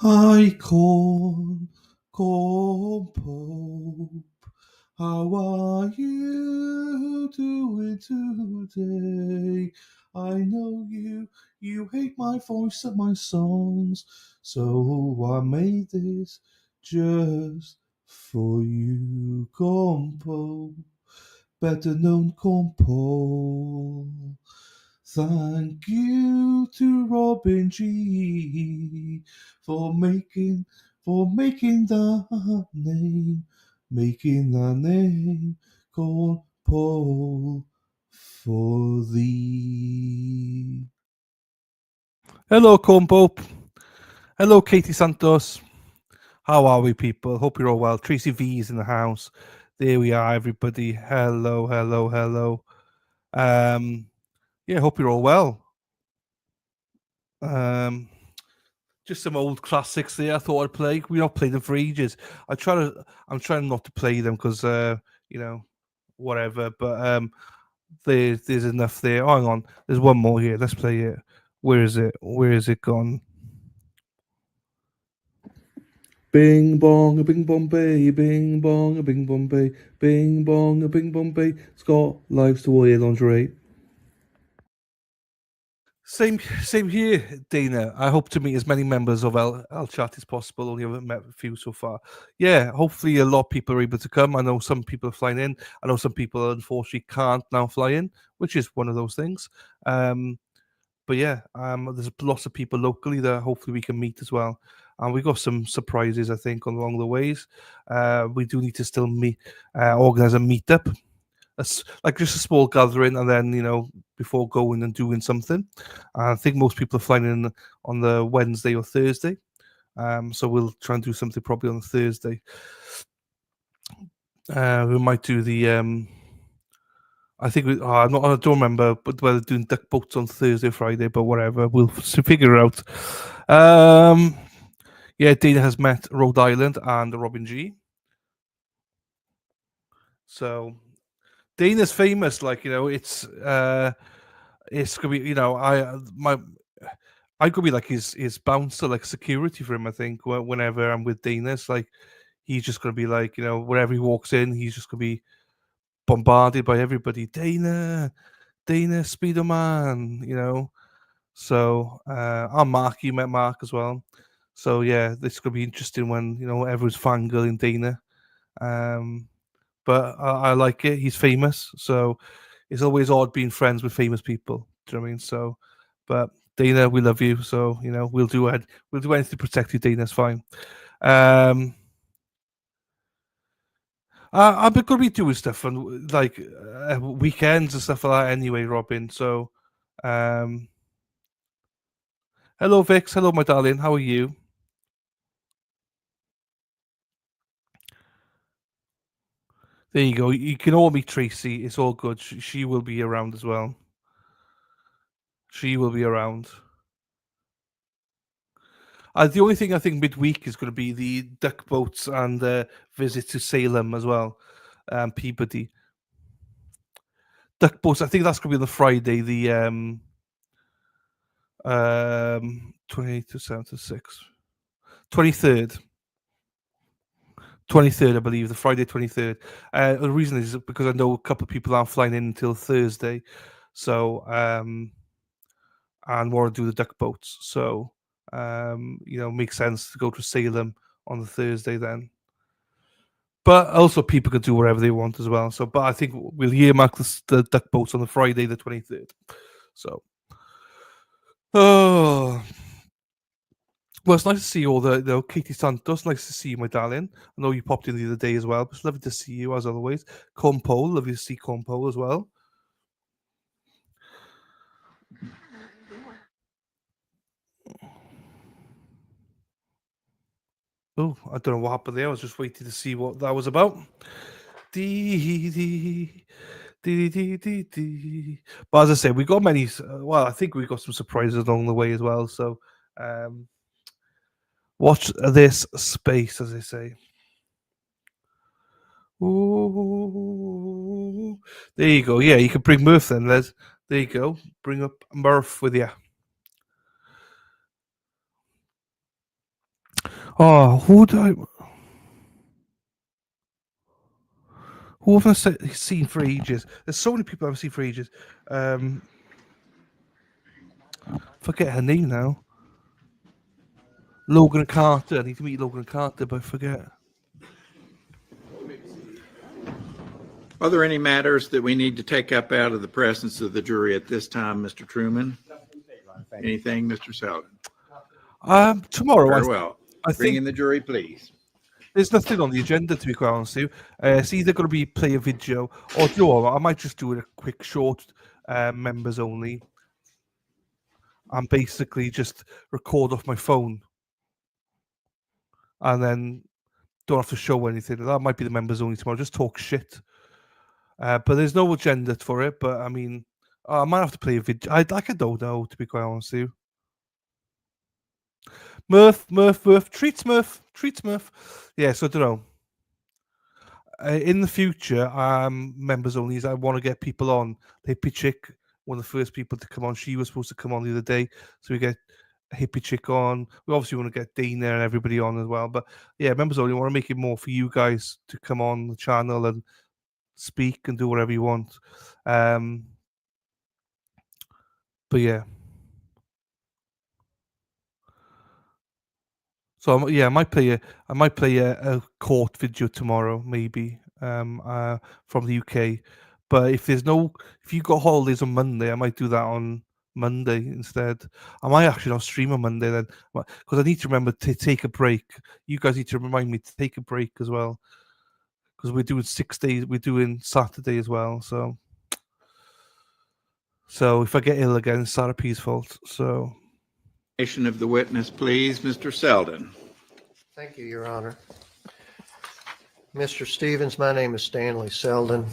I corn Pope. How are you doing today? I know you hate my voice and my songs, so I made this just for you, Compo, better known Compo. Thank you to Robin G for making that name called Paul for thee. Hello, Compo. Hello, Katie Santos. How are we, people? Hope you're all well. Tracy V is in the house. There we are, everybody. Hello, hello, hello. Yeah, hope you're all well. Just some old classics there. I thought I'd play. We've not played them for ages. I'm trying not to play them because whatever. But there's enough there. Oh, hang on, there's one more here. Let's play it. Where is it? Where is it gone? Bing bong, a bing Bombay, bing bong, a bing Bombay, bing bong, a bing Bombay. Scott likes to wear lingerie. Same here, Dana. I hope to meet as many members of L Chat as possible. Only haven't met a few so far. Yeah, hopefully a lot of people are able to come. I know some people are flying in. I know some people unfortunately can't now fly in, which is one of those things. But yeah, there's lots of people locally that hopefully we can meet as well. And we got some surprises, I think, along the ways. We do need to still organize a meetup. Like just a small gathering, and then before going and doing something. I think most people are flying in on the Wednesday or Thursday, so we'll try and do something probably on the Thursday. We might do the I think I don't remember, but whether doing duck boats on Thursday, Friday, but whatever, we'll figure it out. Yeah, Dana has met Rhode Island and Robin G. So Dana's famous, it's gonna be, I could be like his bouncer, like security for him. I think whenever I'm with Dana, it's like he's just gonna be like, wherever he walks in, he's just gonna be bombarded by everybody. Dana, Speederman, So I'm Mark. You met Mark as well. So yeah, this could be interesting when everyone's fangirling Dana. But I like it. He's famous, so it's always odd being friends with famous people. Do you know what I mean? So, but Dana, we love you. So we'll do anything to protect you. Dana, it's fine. I'm going to be doing stuff on like weekends and stuff like that anyway, Robin. So, hello, Vix. Hello, my darling. How are you? There you go. You can all meet Tracy. It's all good. She will be around as well. She will be around. The only thing I think midweek is going to be the duck boats and the visit to Salem as well, Peabody. Duck boats. I think that's going to be on the Friday, the 28th to 7th to 6th, 23rd. 23rd, I believe, the Friday 23rd. The reason is because I know a couple of people aren't flying in until Thursday, so and want to do the duck boats. So makes sense to go to Salem on the Thursday then. But also people can do whatever they want as well. So, but I think we'll earmark the duck boats on the Friday the 23rd. So, well, it's nice to see you all the Katie Santos. Nice to see you, my darling. I know you popped in the other day as well. But it's lovely to see you as always. Compole, lovely to see Compole as well. Oh, I don't know what happened there. I was just waiting to see what that was about. But as I say, we got many. Well, I think we got some surprises along the way as well. So, watch this space, as they say. Ooh, there you go. Yeah, you can bring Murph then, Les. There you go. Bring up Murph with you. Oh, who have I seen for ages? There's so many people I've seen for ages. Forget her name now. Logan Carter. I need to meet Logan Carter, but I forget.
Are there any matters that we need to take up out of the presence of the jury at this time, Mr. Truman? Anything, Mr. Selden?
Tomorrow,
Very well.
I
Bring
think
in the jury, please.
there's nothing on the agenda, to be quite honest with you. It's either going to be play a video, or do you know what, I might just do a quick short, members only, and basically just record off my phone, and then don't have to show anything. That might be the members only tomorrow. Just talk shit. But there's no agenda for it. But I mean, I might have to play a video. I don't know, to be quite honest with you. Murph, treats Murph. Yeah, so I don't know. In the future, members only, I want to get people on. Hippie Chick, one of the first people to come on. She was supposed to come on the other day, so we get Hippie Chick on. We obviously want to get Dana and everybody on as well. But yeah, members only, want to make it more for you guys to come on the channel and speak and do whatever you want. But yeah. So yeah, I might play a court video tomorrow, maybe, from the UK. But if you got holidays on Monday, I might do that on Monday instead. I might actually not stream on Monday then, because I need to remember to take a break. You guys need to remind me to take a break as well, because we're doing 6 days. We're doing Saturday as well. So if I get ill again, it's Sarah P's fault. So.
Of the witness, please, Mr. Selden.
Thank you, Your Honor. Mr. Stevens, my name is Stanley Selden.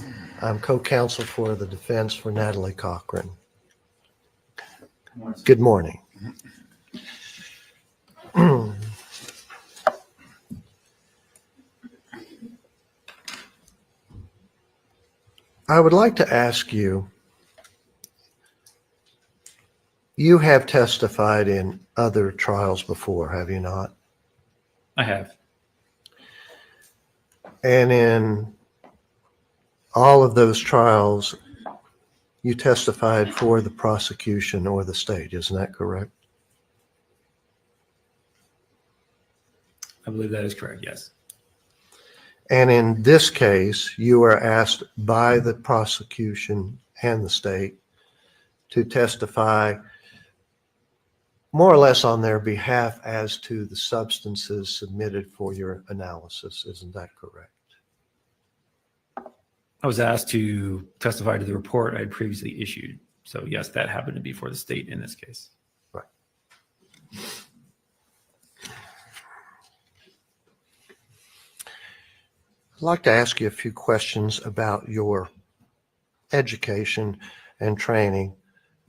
I'm co-counsel for the defense for Natalie Cochran. Good morning. I would like to ask you, you have testified in other trials before, have you not?
I have.
And in all of those trials, you testified for the prosecution or the state, isn't that correct?
I believe that is correct, yes.
And in this case, you were asked by the prosecution and the state to testify more or less on their behalf as to the substances submitted for your analysis. Isn't that correct?
I was asked to testify to the report I had previously issued. So yes, that happened to be for the state in this case.
Right. I'd like to ask you a few questions about your education and training,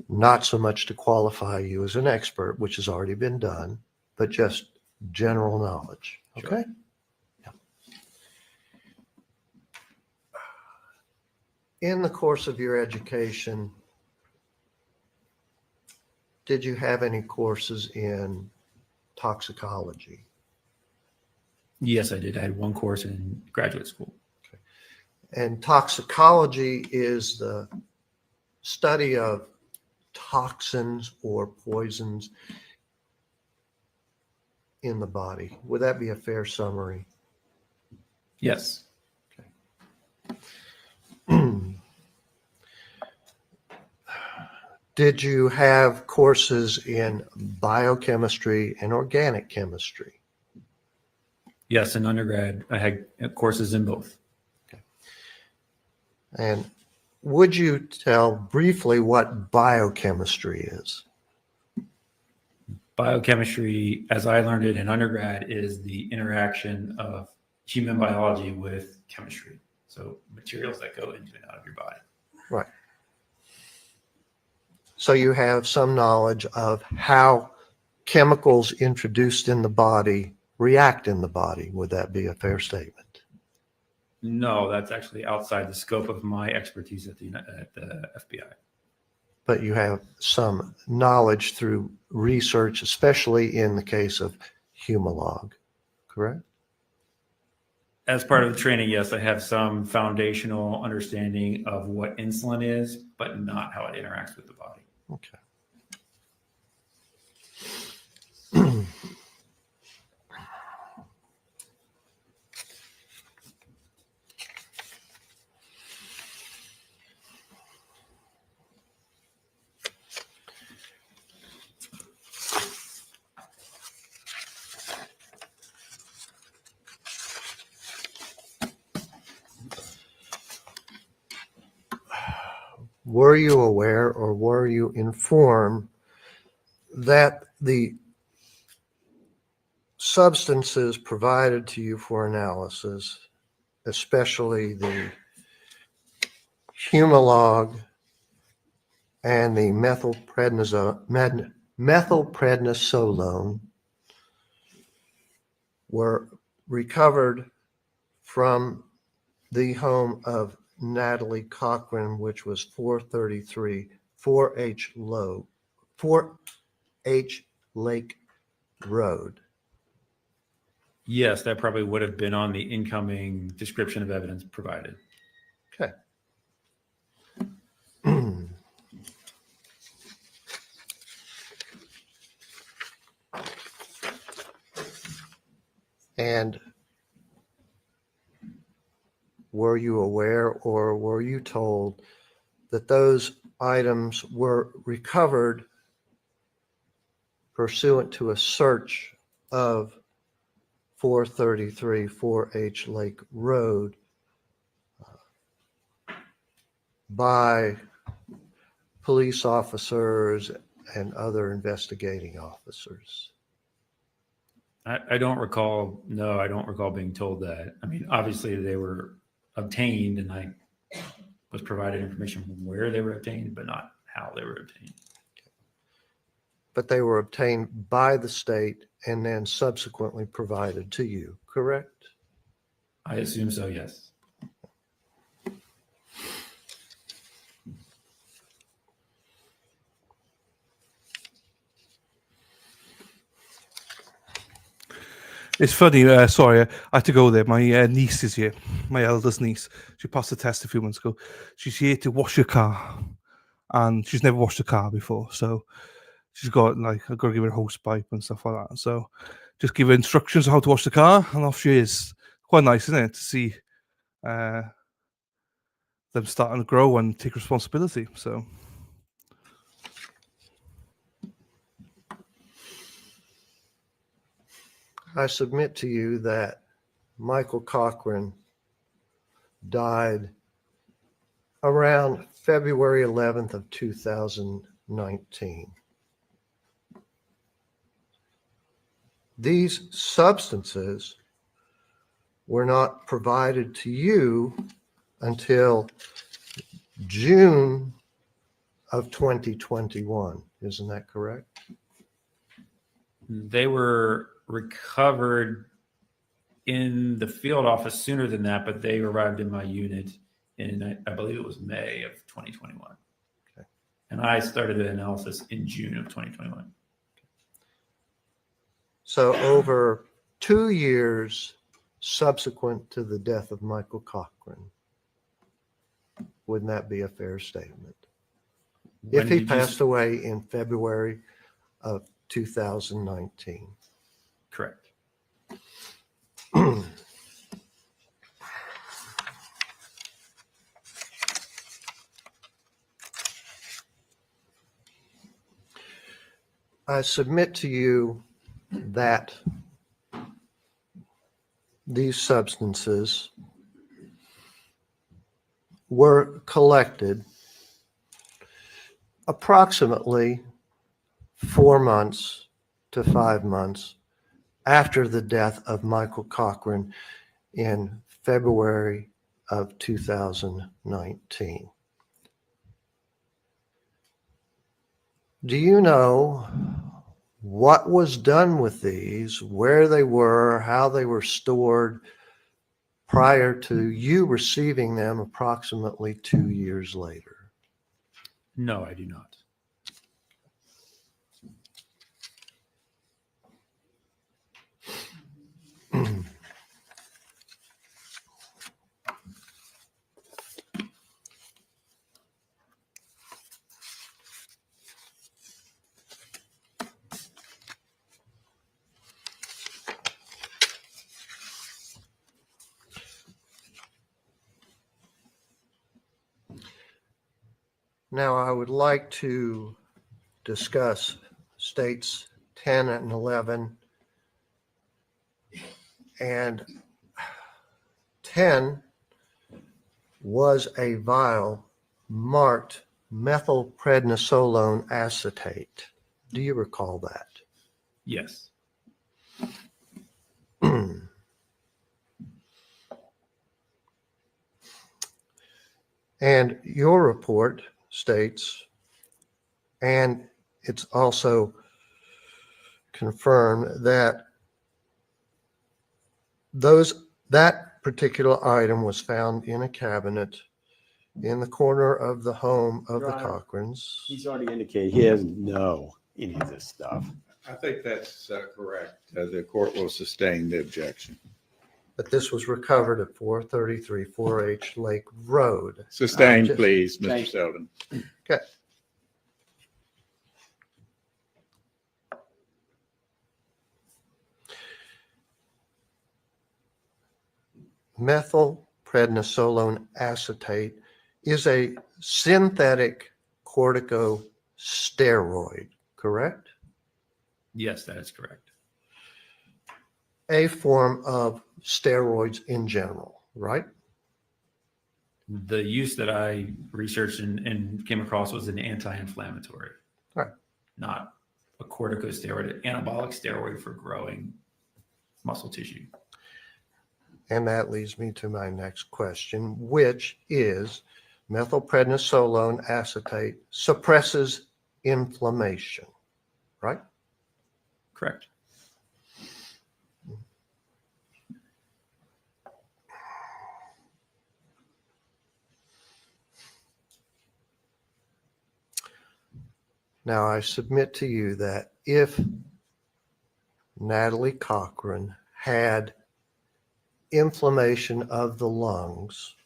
not so much to qualify you as an expert, which has already been done, but just general knowledge. Okay?
Sure.
Yeah. In the course of your education, did you have any courses in toxicology?
Yes, I did. I had one course in graduate school.
Okay. And toxicology is the study of toxins or poisons in the body. Would that be a fair summary?
Yes.
Did you have courses in biochemistry and organic chemistry?
Yes, in undergrad, I had courses in both.
Okay. And would you tell briefly what biochemistry is?
Biochemistry, as I learned it in undergrad, is the interaction of human biology with chemistry. So materials that go into and out of your body.
Right. So you have some knowledge of how chemicals introduced in the body react in the body. Would that be a fair statement?
No, that's actually outside the scope of my expertise at the FBI.
But you have some knowledge through research, especially in the case of Humalog.
correct?
As part of the training, yes, I have some foundational understanding of what insulin is, but not how it interacts with the body.
Okay. Were you aware or were you informed that the substances provided to you for analysis, especially the Humalog and the methylprednisolone, were recovered from the home of Natalie Cochran, which was 433 4H Lake Road?
Yes, that probably would have been on the incoming description of evidence provided.
Okay. And were you aware or were you told that those items were recovered pursuant to a search of 433 4H Lake Road by police officers and other investigating officers?
I don't recall. No, I don't recall being told that. I mean, obviously they were obtained, and I was provided information from where they were obtained, but not how they were obtained.
But they were obtained by the state and then subsequently provided to you, correct?
I assume so, yes.
It's funny. Sorry, I had to go there. My niece is here. My eldest niece. She passed the test a few months ago. She's here to wash her car, and she's never washed a car before. So she's got I've got to give her a hose pipe and stuff like that. So just give her instructions on how to wash the car, and off she is. Quite nice, isn't it, to see them starting to grow and take responsibility. So.
I submit to you that Michael Cochran died around February 11th of 2019. These substances were not provided to you until June of 2021. Isn't that correct?
They were recovered in the field office sooner than that, but they arrived in my unit in, I believe it was May of 2021.
Okay.
And I started the analysis in June of 2021.
So over 2 years subsequent to the death of Michael Cochran. Wouldn't that be a fair statement? If he passed away in February of 2019.
Correct.
I submit to you that these substances were collected approximately 4 months to 5 months after the death of Michael Cochran in February of 2019. Do you know what was done with these, where they were, how they were stored prior to you receiving them approximately 2 years later?
No, I do not.
Now, I would like to discuss states 10 and 11. And 10 was a vial marked methylprednisolone acetate. Do you recall that?
Yes.
And your report states, and it's also confirmed that that particular item was found in a cabinet in the corner of the home of
Your
the
Honor,
Cochrans.
He's already indicated he doesn't know any of this stuff.
I think that's correct. The court will sustain the objection.
But this was recovered at 433 4H Lake Road.
Sustained,
Just-
please, Mr.
Thank you.
Selden.
Okay. Methylprednisolone acetate is a synthetic corticosteroid, correct?
Yes, that is correct.
A form of steroids in general, right?
The use that I researched and came across was an anti-inflammatory,
Right.
not a corticosteroid, an anabolic steroid for growing muscle tissue.
And that leads me to my next question, which is methylprednisolone acetate suppresses inflammation, right?
Correct.
Now, I submit to you that if Natalie Cochran had inflammation of the lungs,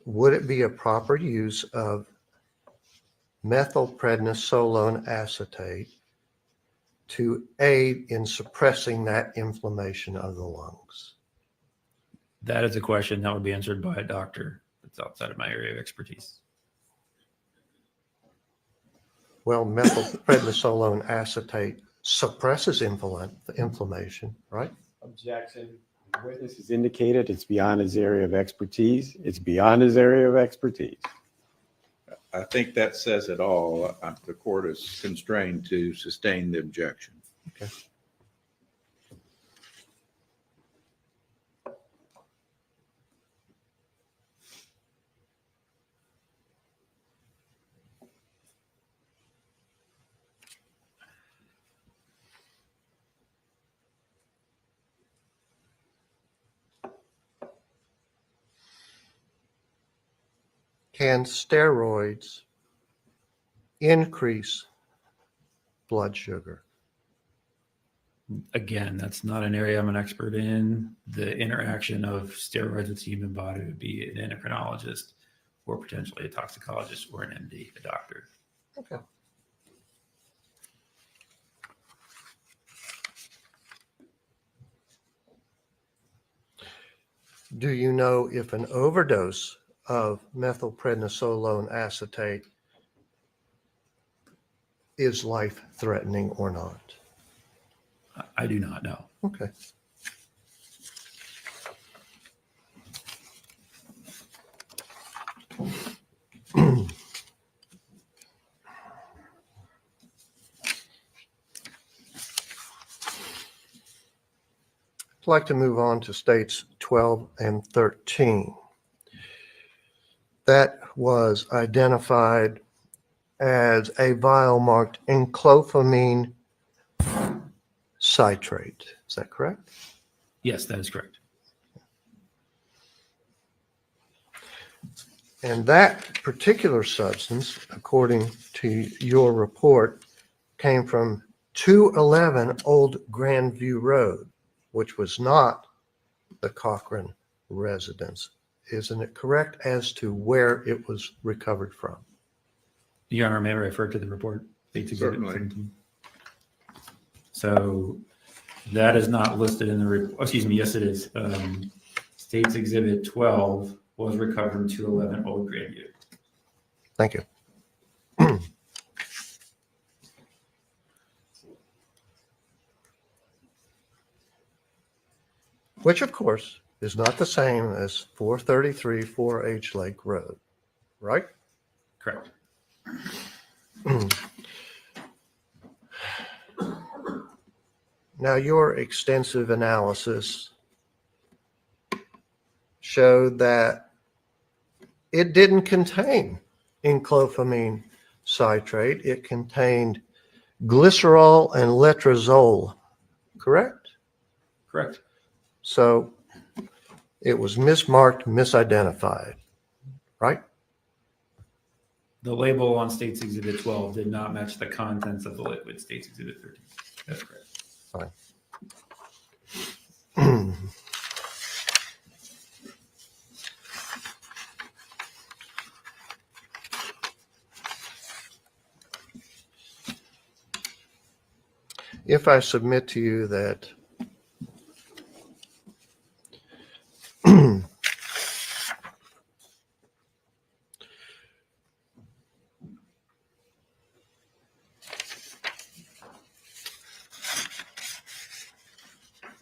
would it be a proper use of methylprednisolone acetate to aid in suppressing that inflammation of the lungs?
That is a question that would be answered by a doctor. That's outside of my area of expertise.
Well, methylprednisolone acetate suppresses inflammation, right?
Objection. The witness has indicated it's beyond his area of expertise. It's beyond his area of expertise.
I think that says it all. The court is constrained to sustain the objection.
Okay. Can steroids increase blood sugar?
Again, that's not an area I'm an expert in. The interaction of steroids with the human body would be an endocrinologist or potentially a toxicologist or an MD, a doctor.
Okay. Do you know if an overdose of methylprednisolone acetate is life-threatening or not?
I do not know.
Okay. I'd like to move on to states 12 and 13. That was identified as a vial marked enclophamine citrate. Is that correct?
Yes, that is correct.
And that particular substance, according to your report, came from 211 Old Grandview Road, which was not the Cochran residence. Isn't it correct as to where it was recovered from?
Your Honor, may I refer to the report?
Certainly.
So that is not listed in the report. Excuse me. Yes, it is. States Exhibit 12 was recovered to 11 old grade U.
Thank you. Which, of course, is not the same as 433 4H Lake Road, right?
Correct.
Now, your extensive analysis showed that it didn't contain enclophamine citrate. It contained glycerol and letrozole, correct?
Correct.
So it was mismarked, misidentified, right?
The label on States Exhibit 12 did not match the contents of the liquid States Exhibit 13. That's correct.
Fine. If I submit to you that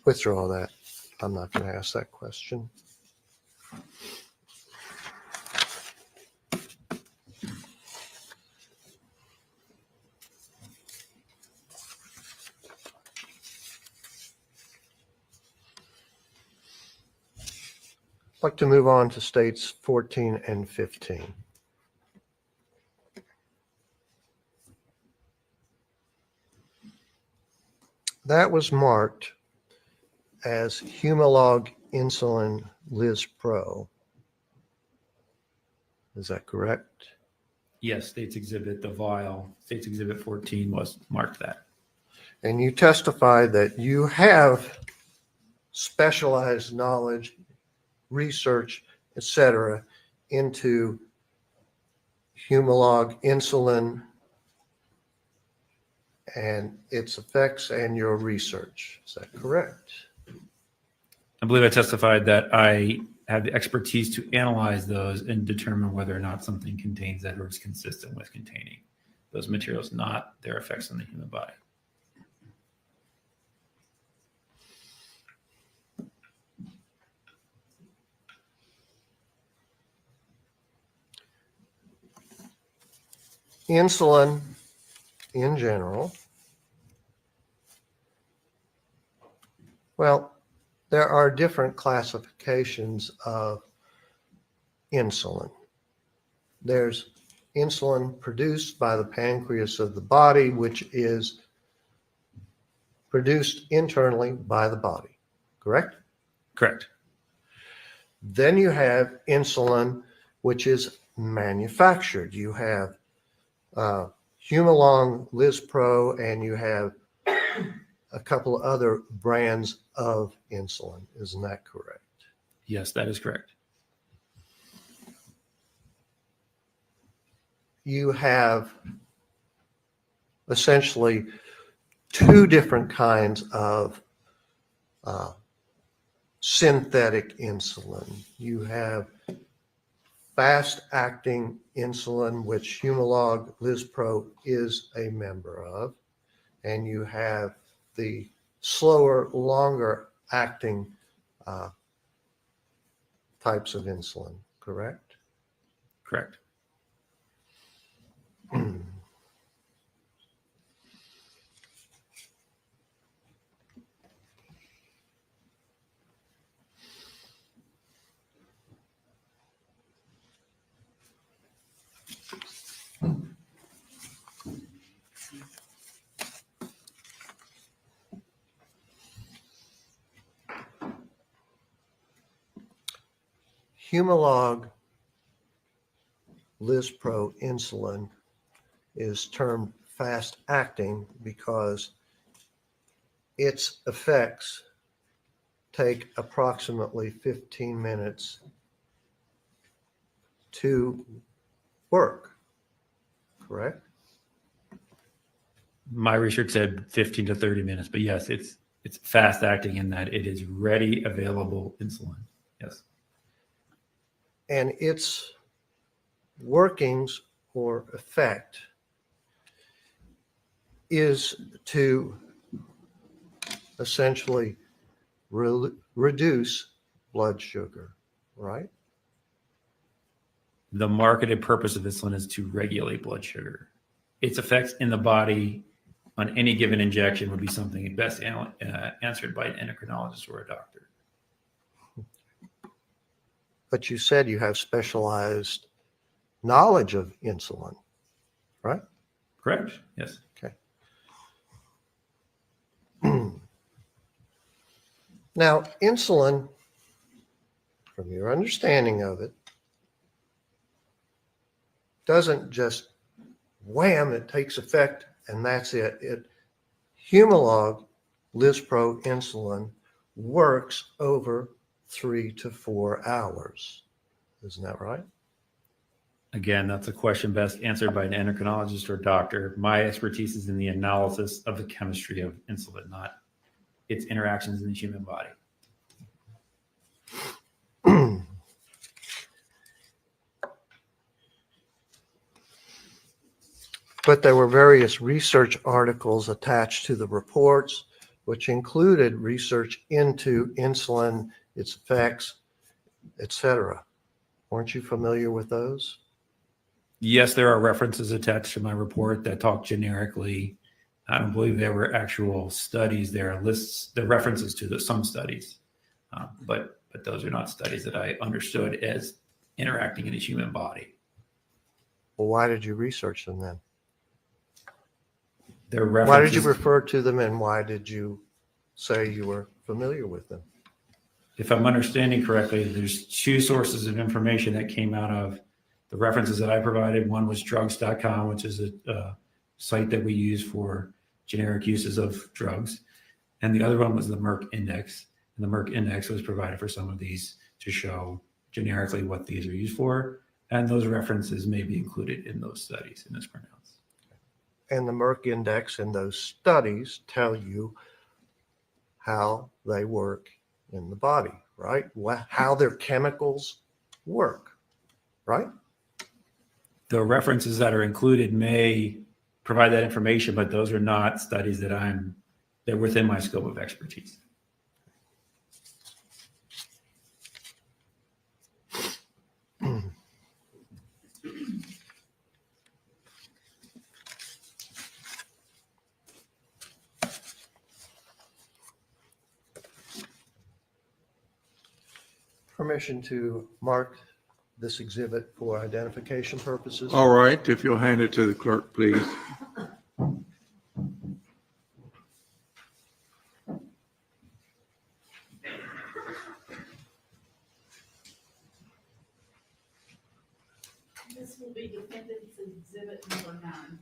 withdraw that, I'm not going to ask that question. I'd like to move on to states 14 and 15. That was marked as Humalog insulin Lispro. Is that correct?
Yes, States Exhibit, the vial, States Exhibit 14 was marked that.
And you testified that you have specialized knowledge, research, etc., into Humalog insulin and its effects and your research. Is that correct?
I believe I testified that I have the expertise to analyze those and determine whether or not something contains that or is consistent with containing those materials, not their effects on the human body.
Insulin in general, well, there are different classifications of insulin. There's insulin produced by the pancreas of the body, which is produced internally by the body, correct?
Correct.
Then you have insulin, which is manufactured. You have Humalog, Lispro, and you have a couple of other brands of insulin. Isn't that correct?
Yes, that is correct.
You have essentially two different kinds of synthetic insulin. You have fast-acting insulin, which Humalog Lispro is a member of, and you have the slower, longer-acting types of insulin, correct?
Correct.
Humalog Lispro insulin is termed fast-acting because its effects take approximately 15 minutes to work, correct?
My research said 15 to 30 minutes, but yes, it's fast acting in that it is ready, available insulin. Yes.
and its workings or effect is to essentially reduce blood sugar, right?
The marketed purpose of insulin is to regulate blood sugar. Its effects in the body on any given injection would be something best answered by an endocrinologist or a doctor.
But you said you have specialized knowledge of insulin, right?
Correct. Yes.
Okay. Now, insulin, from your understanding of it, doesn't just wham, it takes effect and that's it. Humalog Lispro insulin works over 3 to 4 hours. Isn't that right?
Again, that's a question best answered by an endocrinologist or doctor. My expertise is in the analysis of the chemistry of insulin, not its interactions in the human body.
But there were various research articles attached to the reports, which included research into insulin, its effects, etc. Weren't you familiar with those?
Yes, there are references attached to my report that talk generically. I don't believe there were actual studies. There are lists, the references to some studies, but those are not studies that I understood as interacting in a human body.
Well, why did you research them then?
There are references.
Why did you refer to them and why did you say you were familiar with them?
If I'm understanding correctly, there's two sources of information that came out of the references that I provided. One was drugs.com, which is a site that we use for generic uses of drugs. And the other one was the Merck Index. And the Merck Index was provided for some of these to show generically what these are used for. And those references may be included in those studies in this pronounced.
And the Merck Index and those studies tell you how they work in the body, right? How their chemicals work, right?
The references that are included may provide that information, but those are not studies that they're within my scope of expertise.
Permission to mark this exhibit for identification purposes.
All right, if you'll hand it to the clerk, please.
This will be Defendant's Exhibit number 9.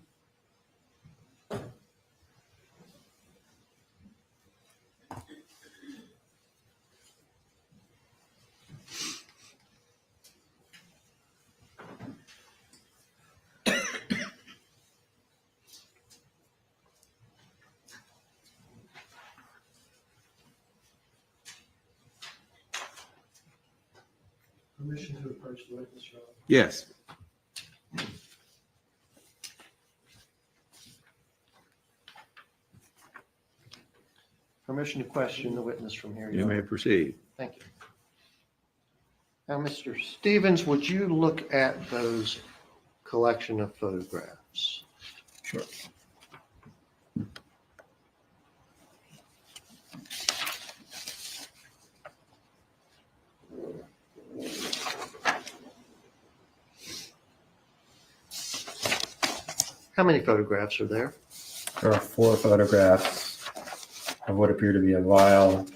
Permission to approach the witness, Rob.
Yes.
Permission to question the witness from here.
You may proceed.
Thank you. Now, Mr. Stevens, would you look at those collection of photographs?
Sure.
How many photographs are there?
There are 4 photographs of what appear to be a vial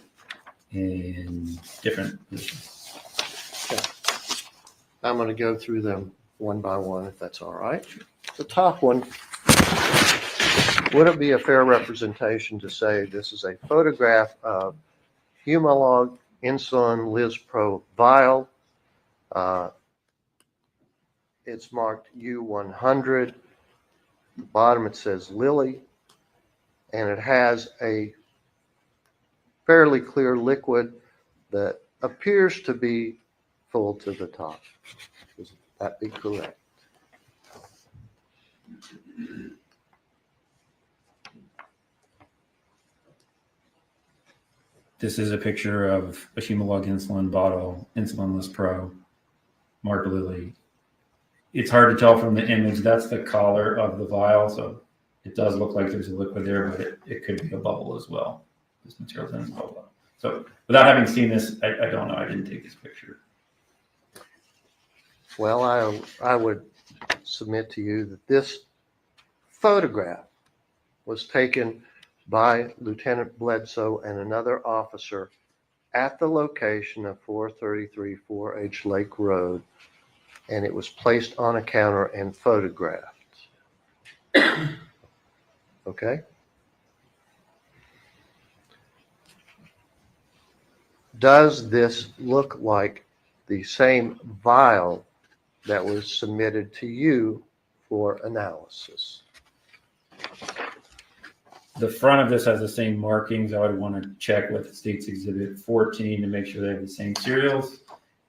in different positions.
Okay. I'm going to go through them one by one, if that's all right. The top one, would it be a fair representation to say this is a photograph of Humalog insulin Lispro vial? It's marked U100. The bottom it says Lily, and it has a fairly clear liquid that appears to be full to the top. Would that be correct?
This is a picture of a Humalog insulin bottle, Insulinless Pro, Mark Lilly. It's hard to tell from the image. That's the collar of the vial, so it does look like there's a liquid there, but it could be a bubble as well. This material is a bubble. So without having seen this, I don't know. I didn't take this picture.
Well, I would submit to you that this photograph was taken by Lieutenant Bledsoe and another officer at the location of 433 4H Lake Road, and it was placed on a counter and photographed. Okay? Does this look like the same vial that was submitted to you for analysis?
The front of this has the same markings. I would want to check with States Exhibit 14 to make sure they have the same serials.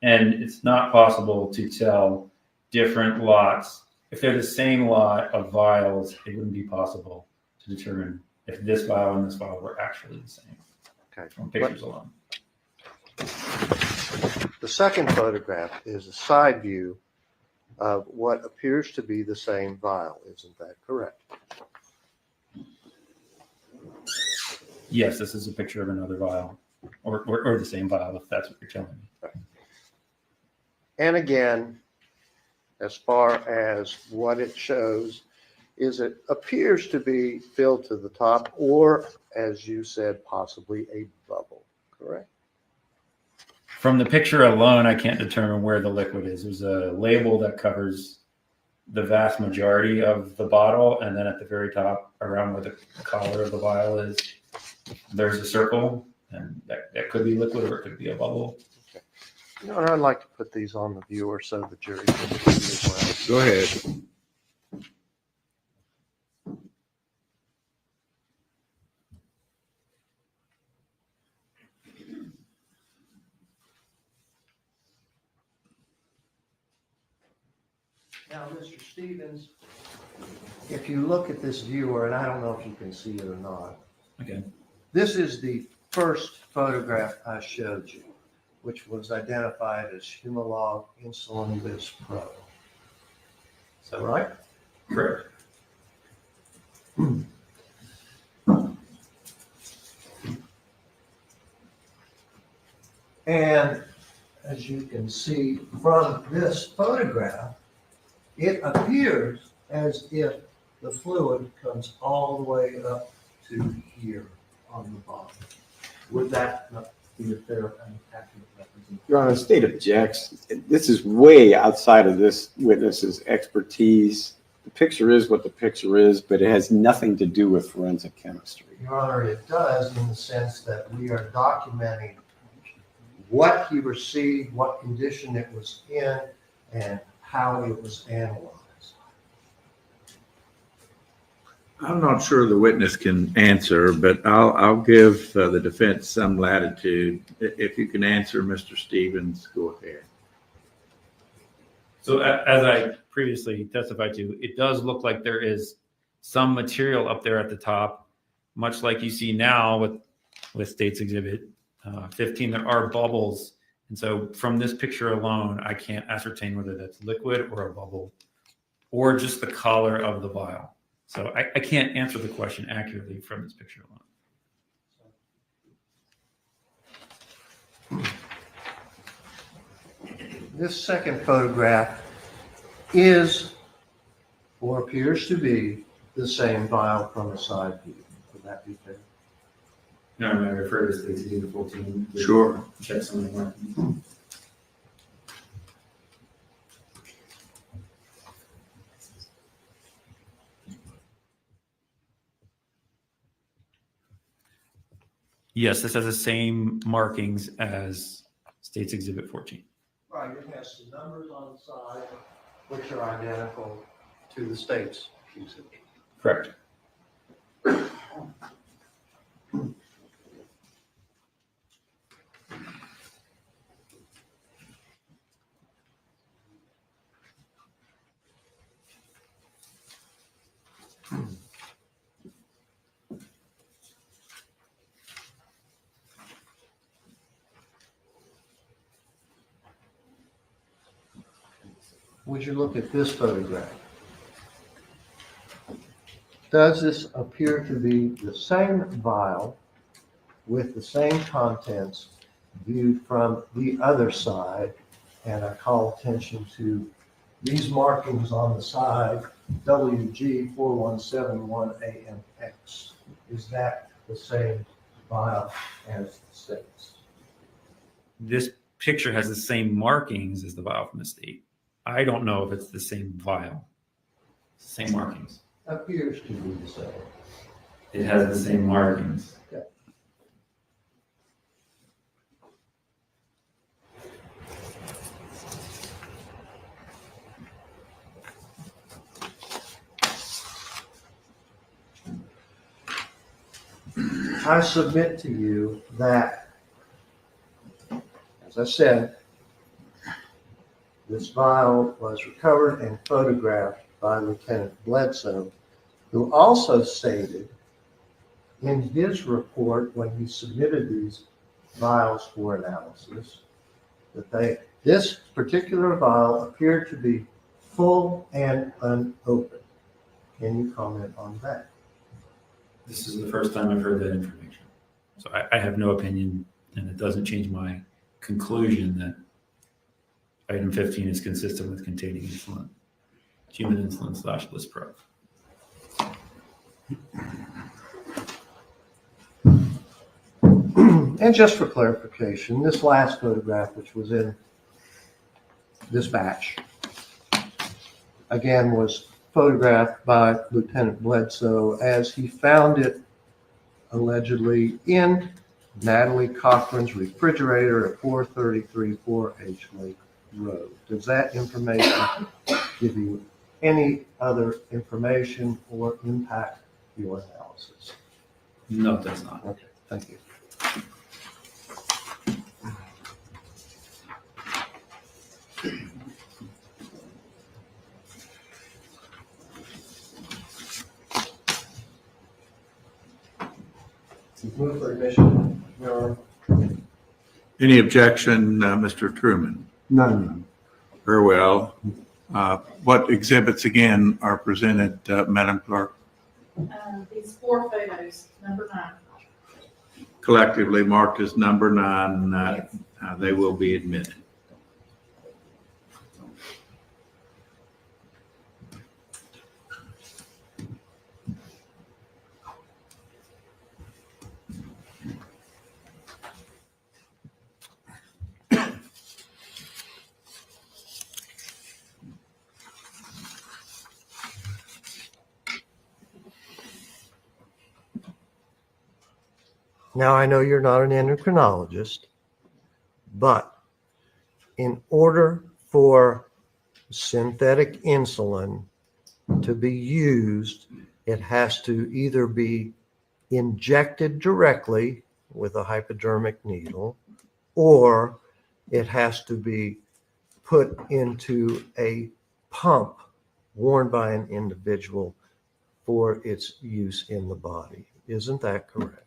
And it's not possible to tell different lots. If they're the same lot of vials, it wouldn't be possible to determine if this vial and this vial were actually the same.
Okay.
From pictures alone.
The second photograph is a side view of what appears to be the same vial. Isn't that correct?
Yes, this is a picture of another vial, or the same vial, if that's what you're telling me.
And again, as far as what it shows, is it appears to be filled to the top, or as you said, possibly a bubble, correct?
From the picture alone, I can't determine where the liquid is. There's a label that covers the vast majority of the bottle, and then at the very top, around where the collar of the vial is, there's a circle, and that could be liquid or it could be a bubble.
Okay. You know, and I'd like to put these on the viewer so the jury can see as well.
Go ahead.
Now, Mr. Stevens, if you look at this viewer, and I don't know if you can see it or not,
Okay.
this is the first photograph I showed you, which was identified as Humalog Insulinless Pro. Is that right?
Correct.
And as you can see from this photograph, it appears as if the fluid comes all the way up to here on the bottom. Would that not be a fair and accurate representation?
Your Honor, the state objects. This is way outside of this witness's expertise. The picture is what the picture is, but it has nothing to do with forensic chemistry.
Your Honor, it does in the sense that we are documenting what he received, what condition it was in, and how it was analyzed.
I'm not sure the witness can answer, but I'll give the defense some latitude. If you can answer, Mr. Stevens, go ahead.
So as I previously testified to, it does look like there is some material up there at the top, much like you see now with States Exhibit 15. There are bubbles. And so from this picture alone, I can't ascertain whether that's liquid or a bubble or just the collar of the vial. So I can't answer the question accurately from this picture alone.
This second photograph is or appears to be the same vial from the side view. Would that be fair?
No, I refer to States Exhibit 14.
Sure.
Check some of the markings. Yes, this has the same markings as States Exhibit 14.
Right, it has the numbers on the side, which are identical to the state's exhibit.
Correct.
would you look at this photograph? Does this appear to be the same vial with the same contents viewed from the other side? And I call attention to these markings on the side, WG4171AMX. Is that the same vial as the states?
This picture has the same markings as the vial from the state. I don't know if it's the same vial. Same markings.
Appears to be the same.
It has the same markings.
Okay. I submit to you that, as I said, this vial was recovered and photographed by Lieutenant Bledsoe, who also stated in his report when he submitted these vials for analysis that this particular vial appeared to be full and unopened. Can you comment on that?
This is the first time I've heard that information. So I have no opinion, and it doesn't change my conclusion that item 15 is consistent with containing insulin, human insulin / Lispro.
And just for clarification, this last photograph, which was in this batch, again was photographed by Lieutenant Bledsoe as he found it allegedly in Natalie Cochran's refrigerator at 433 4H Lake Road. Does that information give you any other information or impact your analysis?
No, it does not.
Okay, thank you. Move for admission, Your Honor.
Any objection, Mr. Truman?
None.
Very well. What exhibits again are presented, Madam Clerk?
These 4 photos, number 9.
Collectively marked as number 9,
Yes.
they will be admitted.
Now, I know you're not an endocrinologist, but in order for synthetic insulin to be used, it has to either be injected directly with a hypodermic needle, or it has to be put into a pump worn by an individual for its use in the body. Isn't that correct?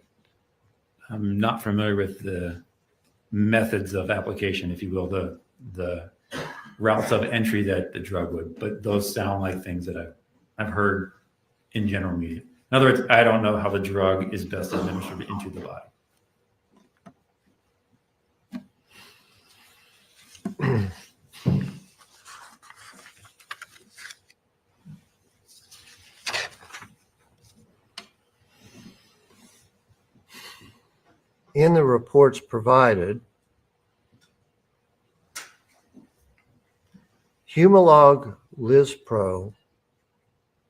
I'm not familiar with the methods of application, if you will, the routes of entry that the drug would, but those sound like things that I've heard in general media. In other words, I don't know how the drug is best administered into the body.
In the reports provided, Humalog Lispro,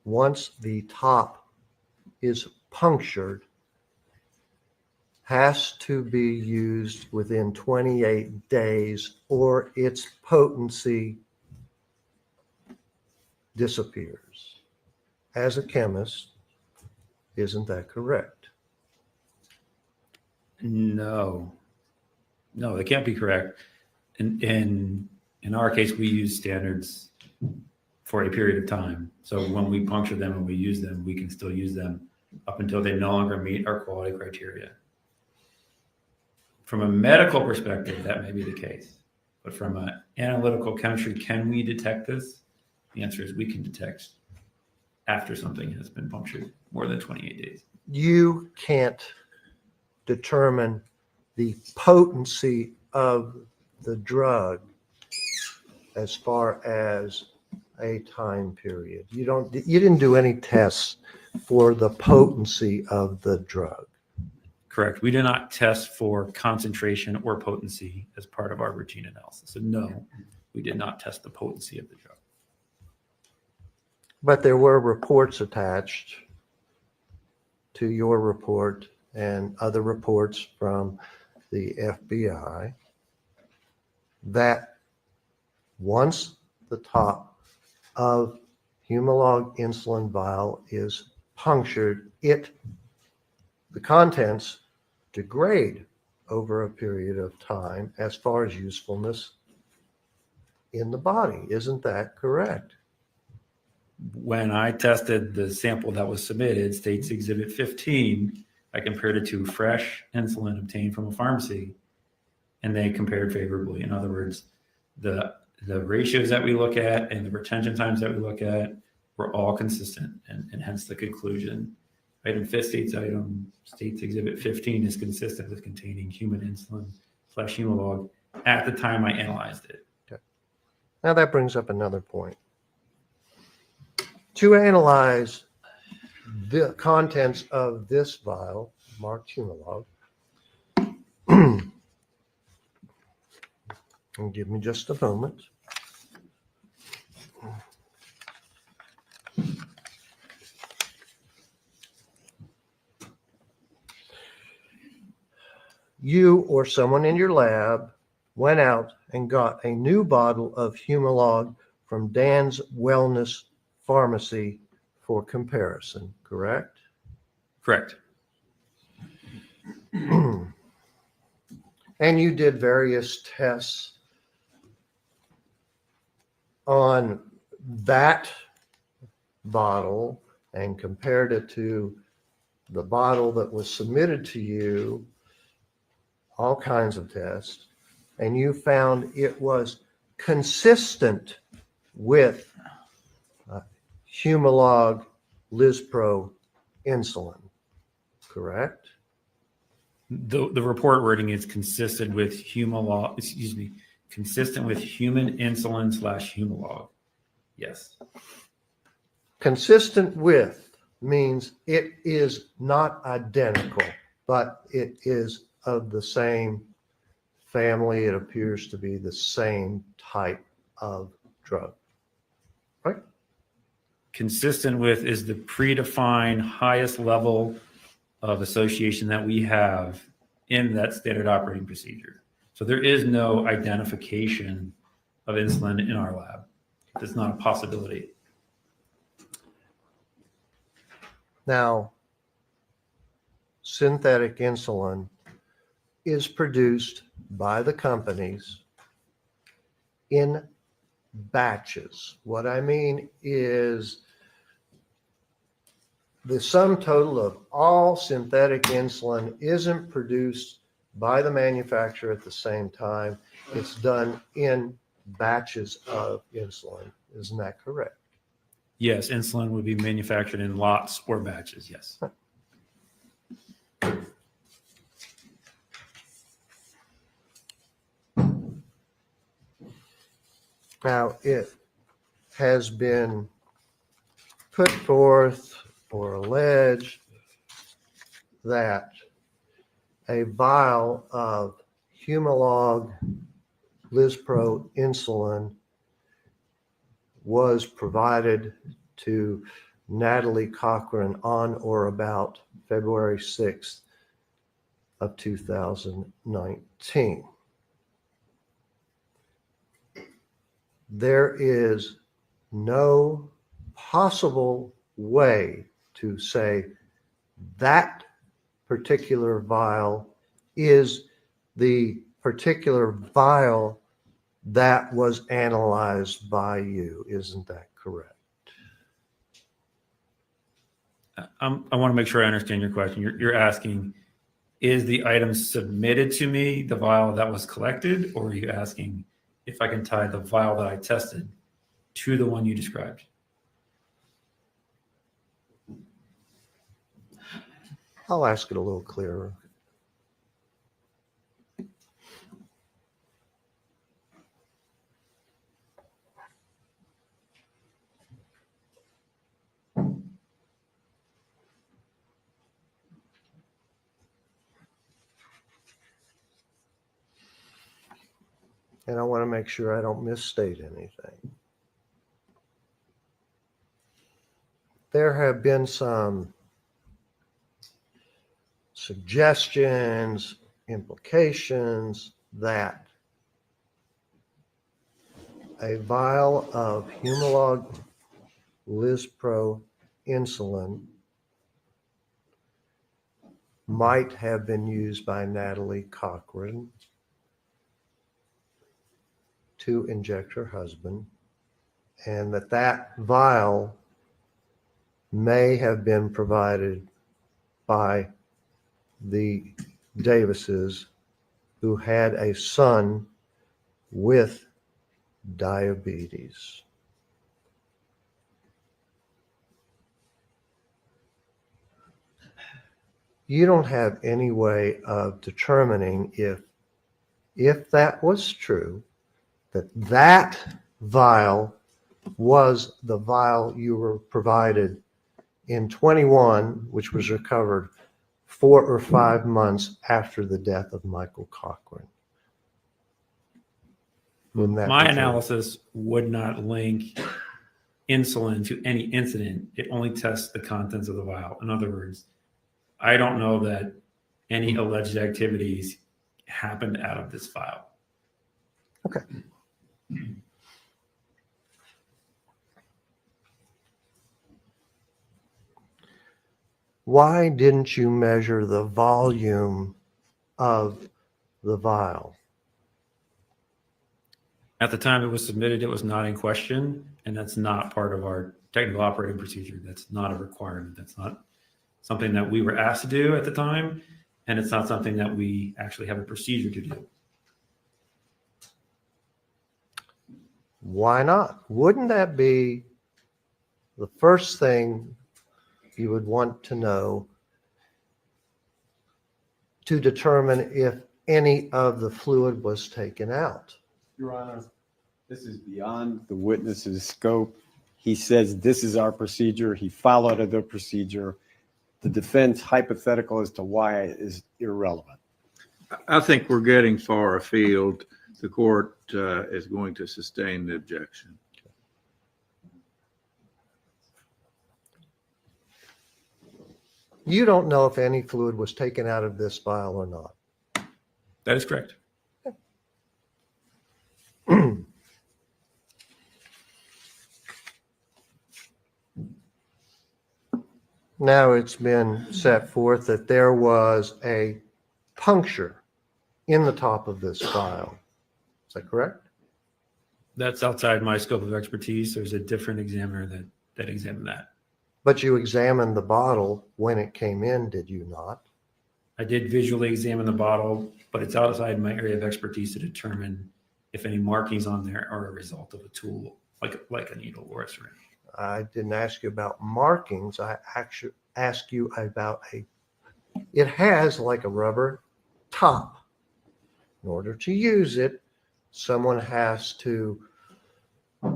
once the top is punctured, has to be used within 28 days or its potency disappears. As a chemist, isn't that correct?
No, that can't be correct. In our case, we use standards for a period of time. So when we puncture them and we use them, we can still use them up until they no longer meet our quality criteria. From a medical perspective, that may be the case. But from an analytical chemistry, can we detect this? The answer is we can detect after something has been punctured more than 28 days.
You can't determine the potency of the drug as far as a time period. You didn't do any tests for the potency of the drug.
Correct. We do not test for concentration or potency as part of our routine analysis. So no, we did not test the potency of the drug.
But there were reports attached to your report and other reports from the FBI that once the top of Humalog insulin vial is punctured, the contents degrade over a period of time as far as usefulness in the body. Isn't that correct?
When I tested the sample that was submitted, States Exhibit 15, I compared it to fresh insulin obtained from a pharmacy, and they compared favorably. In other words, the ratios that we look at and the retention times that we look at were all consistent, and hence the conclusion. States Exhibit 15 is consistent with containing human insulin / Humalog at the time I analyzed it.
Okay. Now that brings up another point. To analyze the contents of this vial, marked Humalog, and give me just a moment. You or someone in your lab went out and got a new bottle of Humalog from Dan's Wellness Pharmacy for comparison, correct?
Correct.
And you did various tests on that bottle and compared it to the bottle that was submitted to you, all kinds of tests, and you found it was consistent with Humalog Lispro insulin, correct?
The report wording is consistent with consistent with human insulin / Humalog. Yes.
Consistent with means it is not identical, but it is of the same family. It appears to be the same type of drug, right?
Consistent with is the predefined highest level of association that we have in that standard operating procedure. So there is no identification of insulin in our lab. It's not a possibility.
Now, synthetic insulin is produced by the companies in batches. What I mean is the sum total of all synthetic insulin isn't produced by the manufacturer at the same time. It's done in batches of insulin. Isn't that correct?
Yes, insulin would be manufactured in lots or batches, yes.
Now, it has been put forth or alleged that a vial of Humalog Lispro insulin was provided to Natalie Cochran on or about February 6th of 2019. There is no possible way to say that particular vial is the particular vial that was analyzed by you. Isn't that correct?
I want to make sure I understand your question. You're asking, is the item submitted to me the vial that was collected, or are you asking, if I can tie the vial that I tested to the one you described.
I'll ask it a little clearer. And I want to make sure I don't misstate anything. There have been some suggestions, implications that a vial of Humalog Lispro insulin might have been used by Natalie Cochran to inject her husband, and that vial may have been provided by the Davises, who had a son with diabetes. You don't have any way of determining if that was true, that vial was the vial you were provided in 21, which was recovered 4 or 5 months after the death of Michael Cochran.
My analysis would not link insulin to any incident. It only tests the contents of the vial. In other words, I don't know that any alleged activities happened out of this vial.
Okay. Why didn't you measure the volume of the vial?
At the time it was submitted, it was not in question, and that's not part of our technical operating procedure. That's not a requirement. That's not something that we were asked to do at the time, and it's not something that we actually have a procedure to do.
Why not? Wouldn't that be the first thing you would want to know to determine if any of the fluid was taken out?
Your Honor, this is beyond the witness's scope. He says this is our procedure. He followed the procedure. The defense hypothetical as to why is irrelevant.
I think we're getting far afield. The court is going to sustain the objection.
You don't know if any fluid was taken out of this vial or not.
That is correct.
Now it's been set forth that there was a puncture in the top of this vial. Is that correct?
That's outside my scope of expertise. There's a different examiner that examined that.
But you examined the bottle when it came in, did you not?
I did visually examine the bottle, but it's outside my area of expertise to determine if any markings on there are a result of a tool, like a needle or a syringe.
I didn't ask you about markings. I actually asked you about it has like a rubber top. In order to use it, someone has to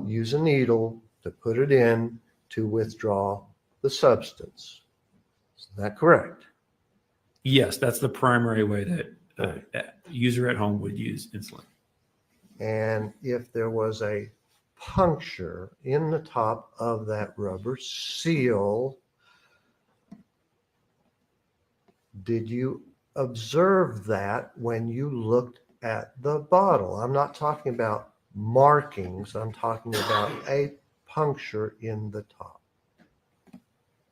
use a needle to put it in to withdraw the substance. Is that correct?
Yes, that's the primary way that a user at home would use insulin.
And if there was a puncture in the top of that rubber seal, did you observe that when you looked at the bottle? I'm not talking about markings. I'm talking about a puncture in the top.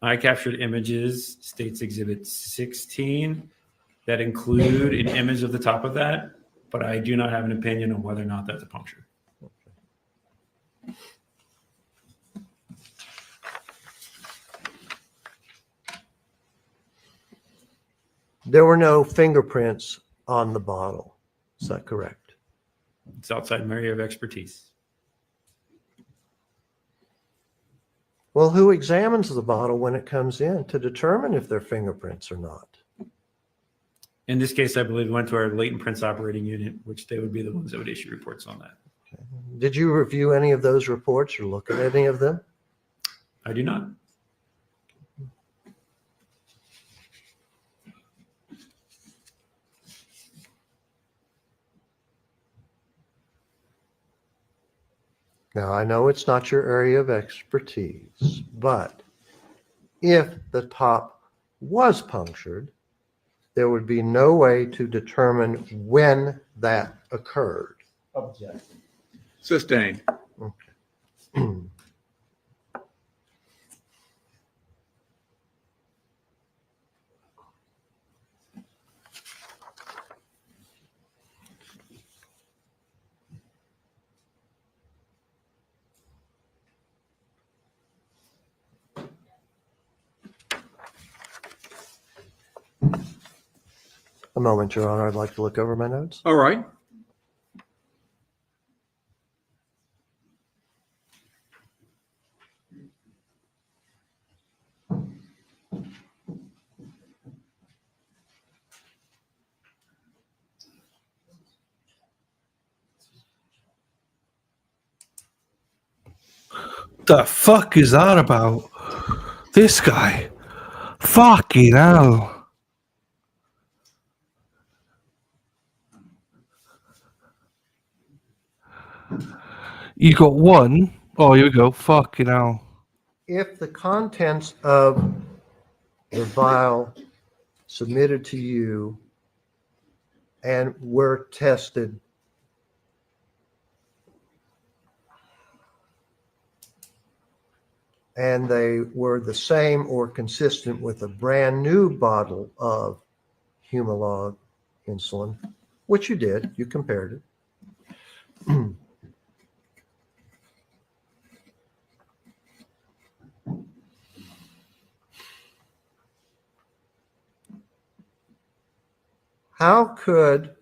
I captured images, States Exhibit 16, that include an image of the top of that, but I do not have an opinion on whether or not that's a puncture.
There were no fingerprints on the bottle. Is that correct?
It's outside my area of expertise.
Well, who examines the bottle when it comes in to determine if they're fingerprints or not?
In this case, I believe it went to our latent prints operating unit, which they would be the ones that would issue reports on that.
Did you review any of those reports or look at any of them?
I do not.
Now, I know it's not your area of expertise, but if the top was punctured, there would be no way to determine when that occurred.
Objection.
Sustained.
A moment, Your Honor. I'd like to look over my notes.
All right.
The fuck is that about? This guy. Fucking hell. You got one. Oh, here we go. Fucking hell.
If the contents of the vial submitted to you and were tested and they were the same or consistent with a brand new bottle of Humalog insulin, which you did, you compared it. How could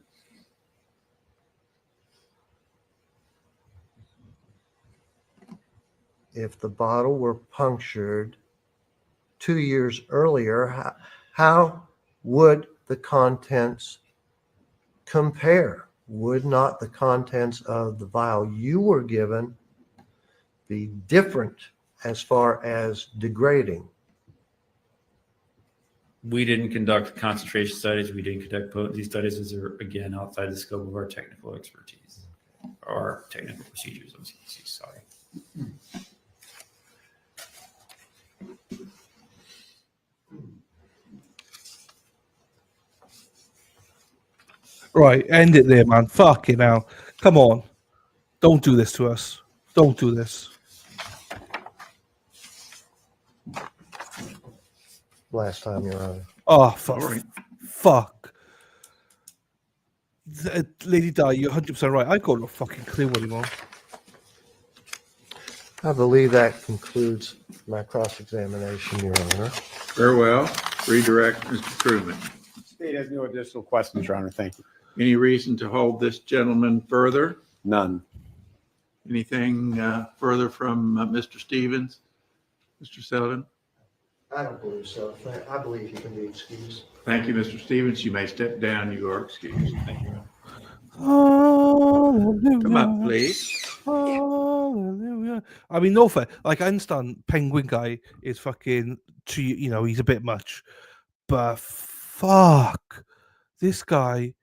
if the bottle were punctured 2 years earlier, how would the contents compare? Would not the contents of the vial you were given be different as far as degrading?
We didn't conduct concentration studies. We didn't conduct potency studies. These are, again, outside the scope of our technical expertise or technical procedures. Sorry.
Right, end it there, man. Fucking hell. Come on. Don't do this to us. Don't do this.
Last time, Your Honor.
Oh, fuck.
All right.
Fuck. Lady Di, you're 100% right. I got no fucking clue anymore.
I believe that concludes my cross-examination, Your Honor.
Very well. Redirect Mr. Truman.
State has no additional questions, Your Honor. Thank you.
Any reason to hold this gentleman further?
None.
Anything further from Mr. Stevens? Mr. Selden?
I don't believe so. I believe he can be excused.
Thank you, Mr. Stevens. You may step down. You are excused. Thank you.
Hallelujah.
Come up, please.
Hallelujah. I mean, no fair. Like, I understand Penguin guy is fucking, he's a bit much. But fuck. This guy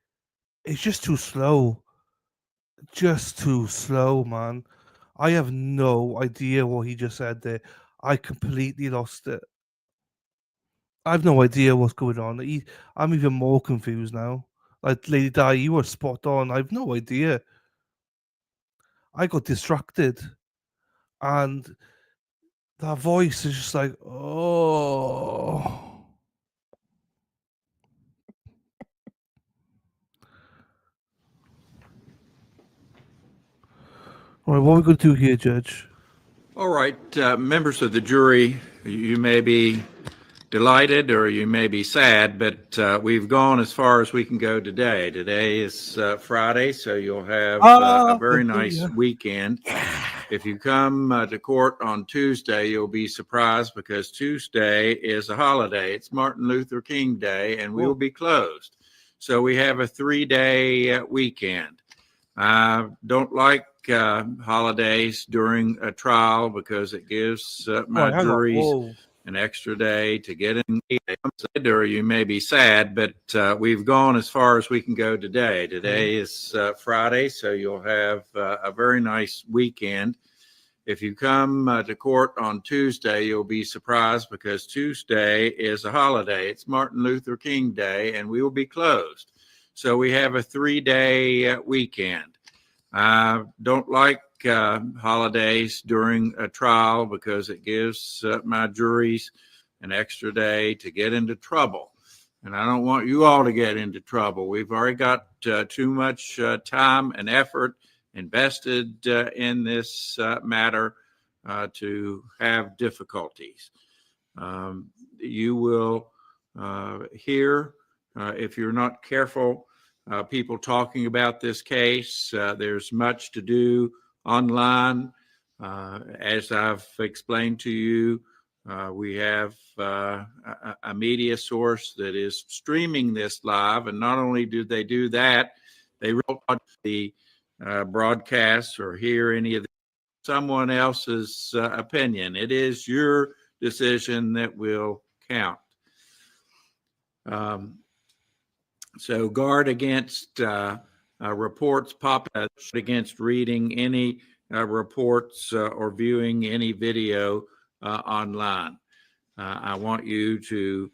is just too slow. Just too slow, man. I have no idea what he just said there. I completely lost it. I have no idea what's going on. I'm even more confused now. Like, Lady Di, you were spot on. I have no idea. I got distracted. And that voice is just like, oh. All right, what are we going to do here, Judge?
All right, members of the jury, you may be delighted or you may be sad, but we've gone as far as we can go today. Today is Friday, so you'll have a very nice weekend. If you come to court on Tuesday, you'll be surprised because Tuesday is a holiday. It's Martin Luther King Day, and we will be closed. So we have a 3-day weekend. I don't like holidays during a trial because it gives my juries an extra day to get in. Or you may be sad, but we've gone as far as we can go today. Today is Friday, so you'll have a very nice weekend. If you come to court on Tuesday, you'll be surprised because Tuesday is a holiday. It's Martin Luther King Day, and we will be closed. So we have a 3-day weekend. I don't like holidays during a trial because it gives my juries an extra day to get into trouble. And I don't want you all to get into trouble. We've already got too much time and effort invested in this matter to have difficulties. You will hear, if you're not careful, people talking about this case. There's much to do online. As I've explained to you, we have a media source that is streaming this live. And not only do they do that, they wrote the broadcasts or hear any of someone else's opinion. It is your decision that will count. So guard against reports popping up, against reading any reports or viewing any video online. I want you to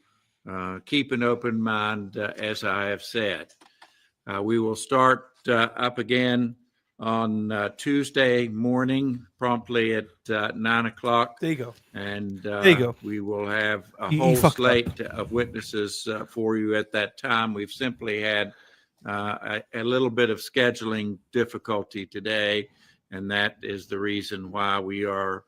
keep an open mind, as I have said. We will start up again on Tuesday morning, promptly at 9 o'clock.
There you go.
And
there you go.
We will have a
You
whole
fucked
slate of witnesses for you at that time. We've simply had a little bit of scheduling difficulty today, and that is the reason why we are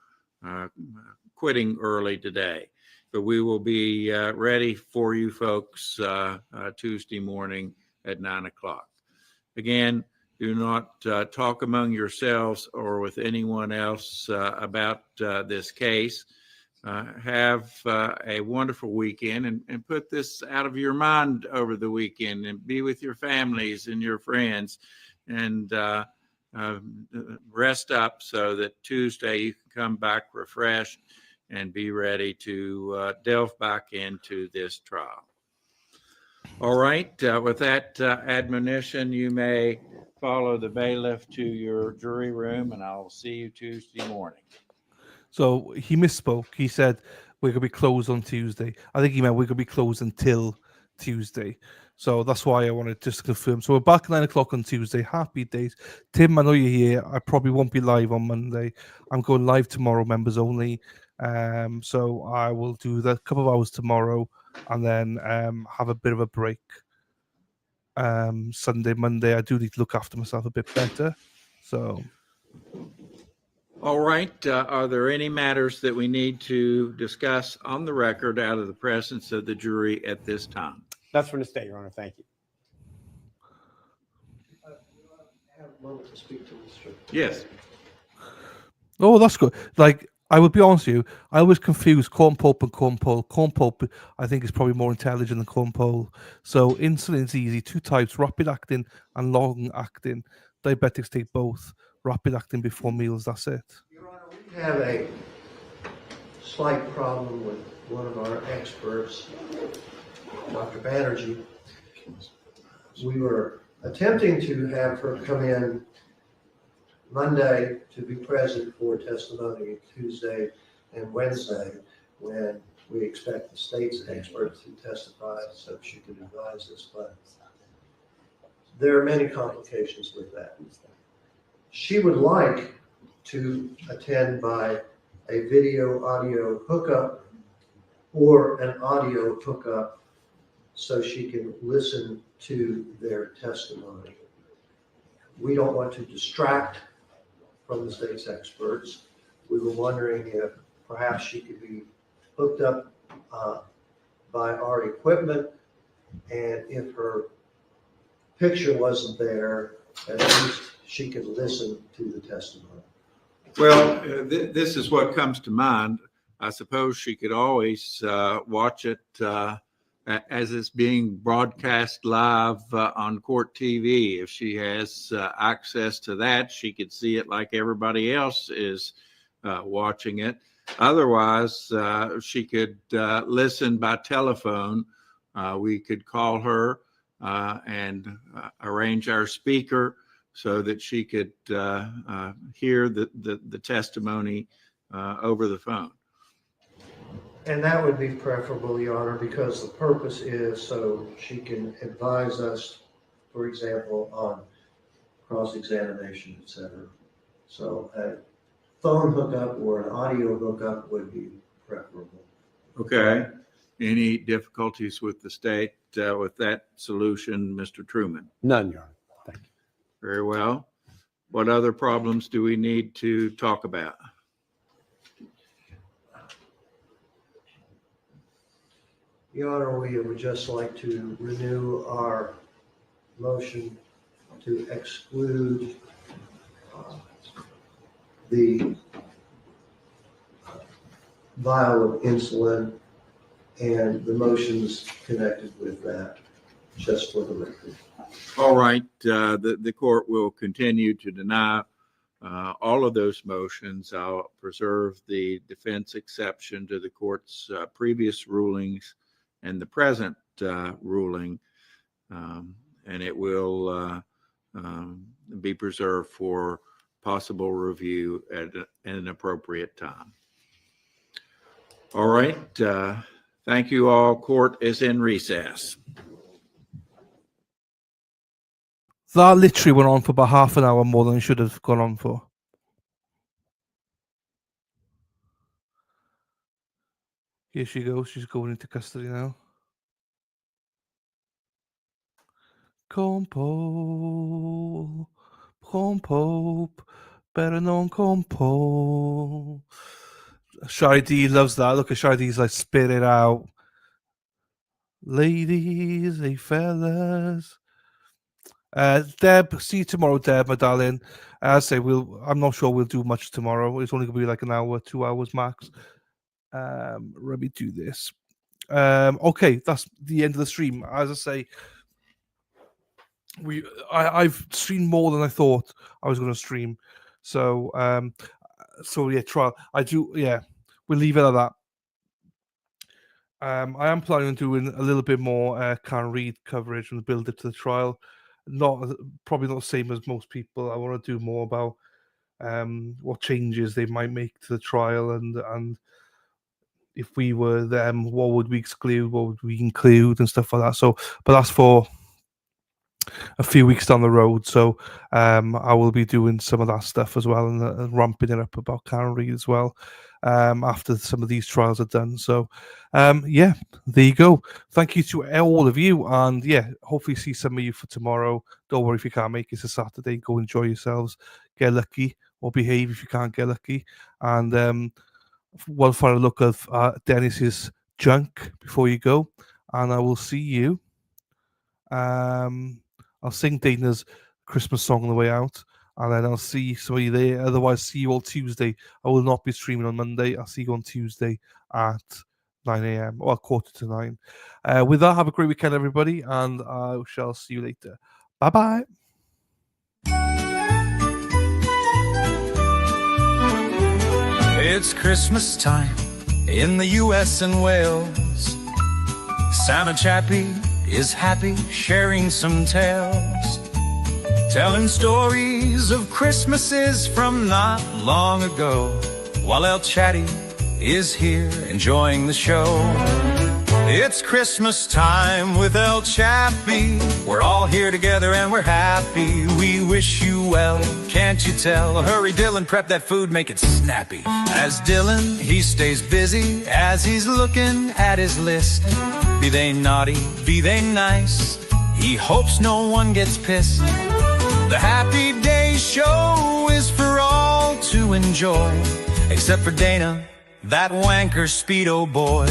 quitting early today. But we will be ready for you folks Tuesday morning at 9 o'clock. Again, do not talk among yourselves or with anyone else about this case. Have a wonderful weekend and put this out of your mind over the weekend and be with your families and your friends and rest up so that Tuesday you can come back refreshed and be ready to delve back into this trial. All right, with that admonition, you may follow the bailiff to your jury room, and I'll see you Tuesday morning.
So he misspoke. He said we're going to be closed on Tuesday. I think he meant we're going to be closed until Tuesday. So that's why I wanted just to confirm. So we're back at 9 o'clock on Tuesday. Happy days. Tim, I know you're here. I probably won't be live on Monday. I'm going live tomorrow, members only. So I will do that couple of hours tomorrow and then have a bit of a break. Sunday, Monday, I do need to look after myself a bit better. So...
All right. Are there any matters that we need to discuss on the record out of the presence of the jury at this time?
That's from the state, Your Honor. Thank you.
I have a moment to speak to Mr.
Yes.
Oh, that's good. Like, I would be honest with you, I was confused corn pulp and corn pole. Corn pulp, I think, is probably more intelligent than corn pole. So insulin's easy. 2 types, rapid acting and long acting. Diabetics take both. Rapid acting before meals, that's it.
Your Honor, we have a slight problem with one of our experts, Dr. Banerjee. We were attempting to have her come in Monday to be present for testimony Tuesday and Wednesday when we expect the state's expert to testify so she could advise us, but there are many complications with that. She would like to attend by a video audio hookup or an audio hookup so she can listen to their testimony. We don't want to distract from the state's experts. We were wondering if perhaps she could be hooked up by our equipment. And if her picture wasn't there, at least she could listen to the testimony.
Well, this is what comes to mind. I suppose she could always watch it as it's being broadcast live on court TV. If she has access to that, she could see it like everybody else is watching it. Otherwise, she could listen by telephone. We could call her and arrange our speaker so that she could hear the testimony over the phone.
And that would be preferable, Your Honor, because the purpose is so she can advise us, for example, on cross-examination, et cetera. So a phone hookup or an audio hookup would be preferable.
Okay. Any difficulties with the state with that solution, Mr. Truman?
None, Your Honor. Thank you.
Very well. What other problems do we need to talk about?
Your Honor, we would just like to renew our motion to exclude the vial of insulin and the motions connected with that, just for the record.
All right. The court will continue to deny all of those motions. I'll preserve the defense exception to the court's previous rulings and the present ruling, and it will be preserved for possible review at an appropriate time. All right. Thank you all. Court is in recess.
That literally went on for about half an hour more than it should have gone on for. Here she goes. She's going into custody now. Compo, better known Compo. Shari D loves that. Look at Shari D's like, spit it out. Ladies, hey fellas. Deb, see you tomorrow, Deb, my darling. As I say, I'm not sure we'll do much tomorrow. It's only gonna be like an hour, 2 hours max. Let me do this. Okay, that's the end of the stream. As I say, I've streamed more than I thought I was gonna stream. So yeah, trial. We'll leave it at that. I am planning on doing a little bit more Karen Reid coverage and build it to the trial. Probably not the same as most people. I want to do more about what changes they might make to the trial, and if we were them, what would we exclude, what would we include, and stuff like that. So, but that's for a few weeks down the road. So I will be doing some of that stuff as well, and ramping it up about Karen Reid as well after some of these trials are done. So yeah, there you go. Thank you to all of you, and yeah, hopefully see some of you for tomorrow. Don't worry if you can't make it. It's a Saturday. Go enjoy yourselves, get lucky, or behave if you can't get lucky, and one final look of Dennis's junk before you go, and I will see you. I'll sing Dana's Christmas song on the way out, and then I'll see some of you there. Otherwise, see you all Tuesday. I will not be streaming on Monday. I'll see you on Tuesday at 9 a.m. or 8:45. With that, have a great weekend, everybody, and I shall see you later. Bye-bye.
It's Christmas time in the U.S. and Wales. Santa Chappie is happy, sharing some tales, telling stories of Christmases from not long ago, while El Chatty is here enjoying the show. It's Christmas time with El Chappie. We're all here together and we're happy. We wish you well, can't you tell? Hurry, Dylan, prep that food, make it snappy. As Dylan, he stays busy as he's looking at his list. Be they naughty, be they nice, he hopes no one gets pissed. The Happy Day show is for all to enjoy, except for Dana, that wanker Speedo boy.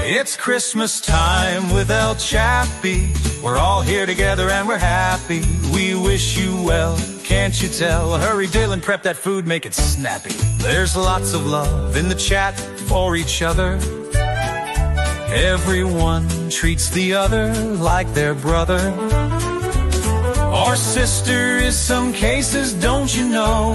It's Christmas time with El Chappie. We're all here together and we're happy. We wish you well, can't you tell? Hurry, Dylan, prep that food, make it snappy. There's lots of love in the chat for each other. Everyone treats the other like their brother or sister in some cases, don't you know?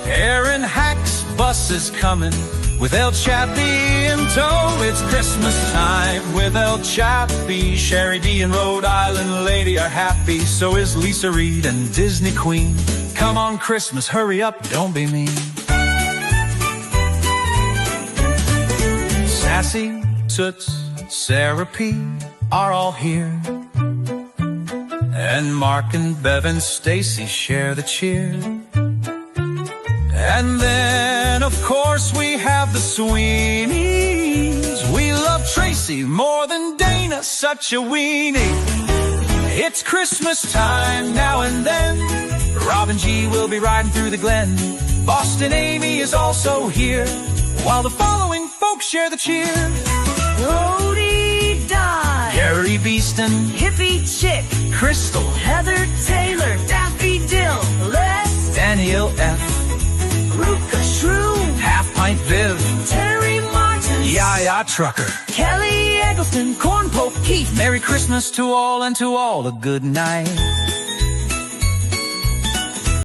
Aaron Hack's bus is coming with El Chappie in tow. It's Christmas time with El Chappie. Ceredigion, Rhode Island lady are happy. So is Lisa Reed and Disney Queen. Come on, Christmas, hurry up, don't be mean. Sassy, Toots, Sarah P. are all here. And Mark and Bev and Stacy share the cheer. And then, of course, we have the Sweeneys. We love Tracy more than Dana, such a weenie. It's Christmas time now and then. Robin G will be riding through the glen. Boston Amy is also here, while the following folks share the cheer.
Rhodey Dodd,
Gary Beeston,
Hippie Chick,
Crystal,
Heather Taylor, Daffy Dill, Les,
Danielle F,
Ruka Shrew,
Half Pint Viv,
Terry Martin,
Yaya Trucker,
Kelly Eggleston, Corn Pope Keith.
Merry Christmas to all and to all a good night.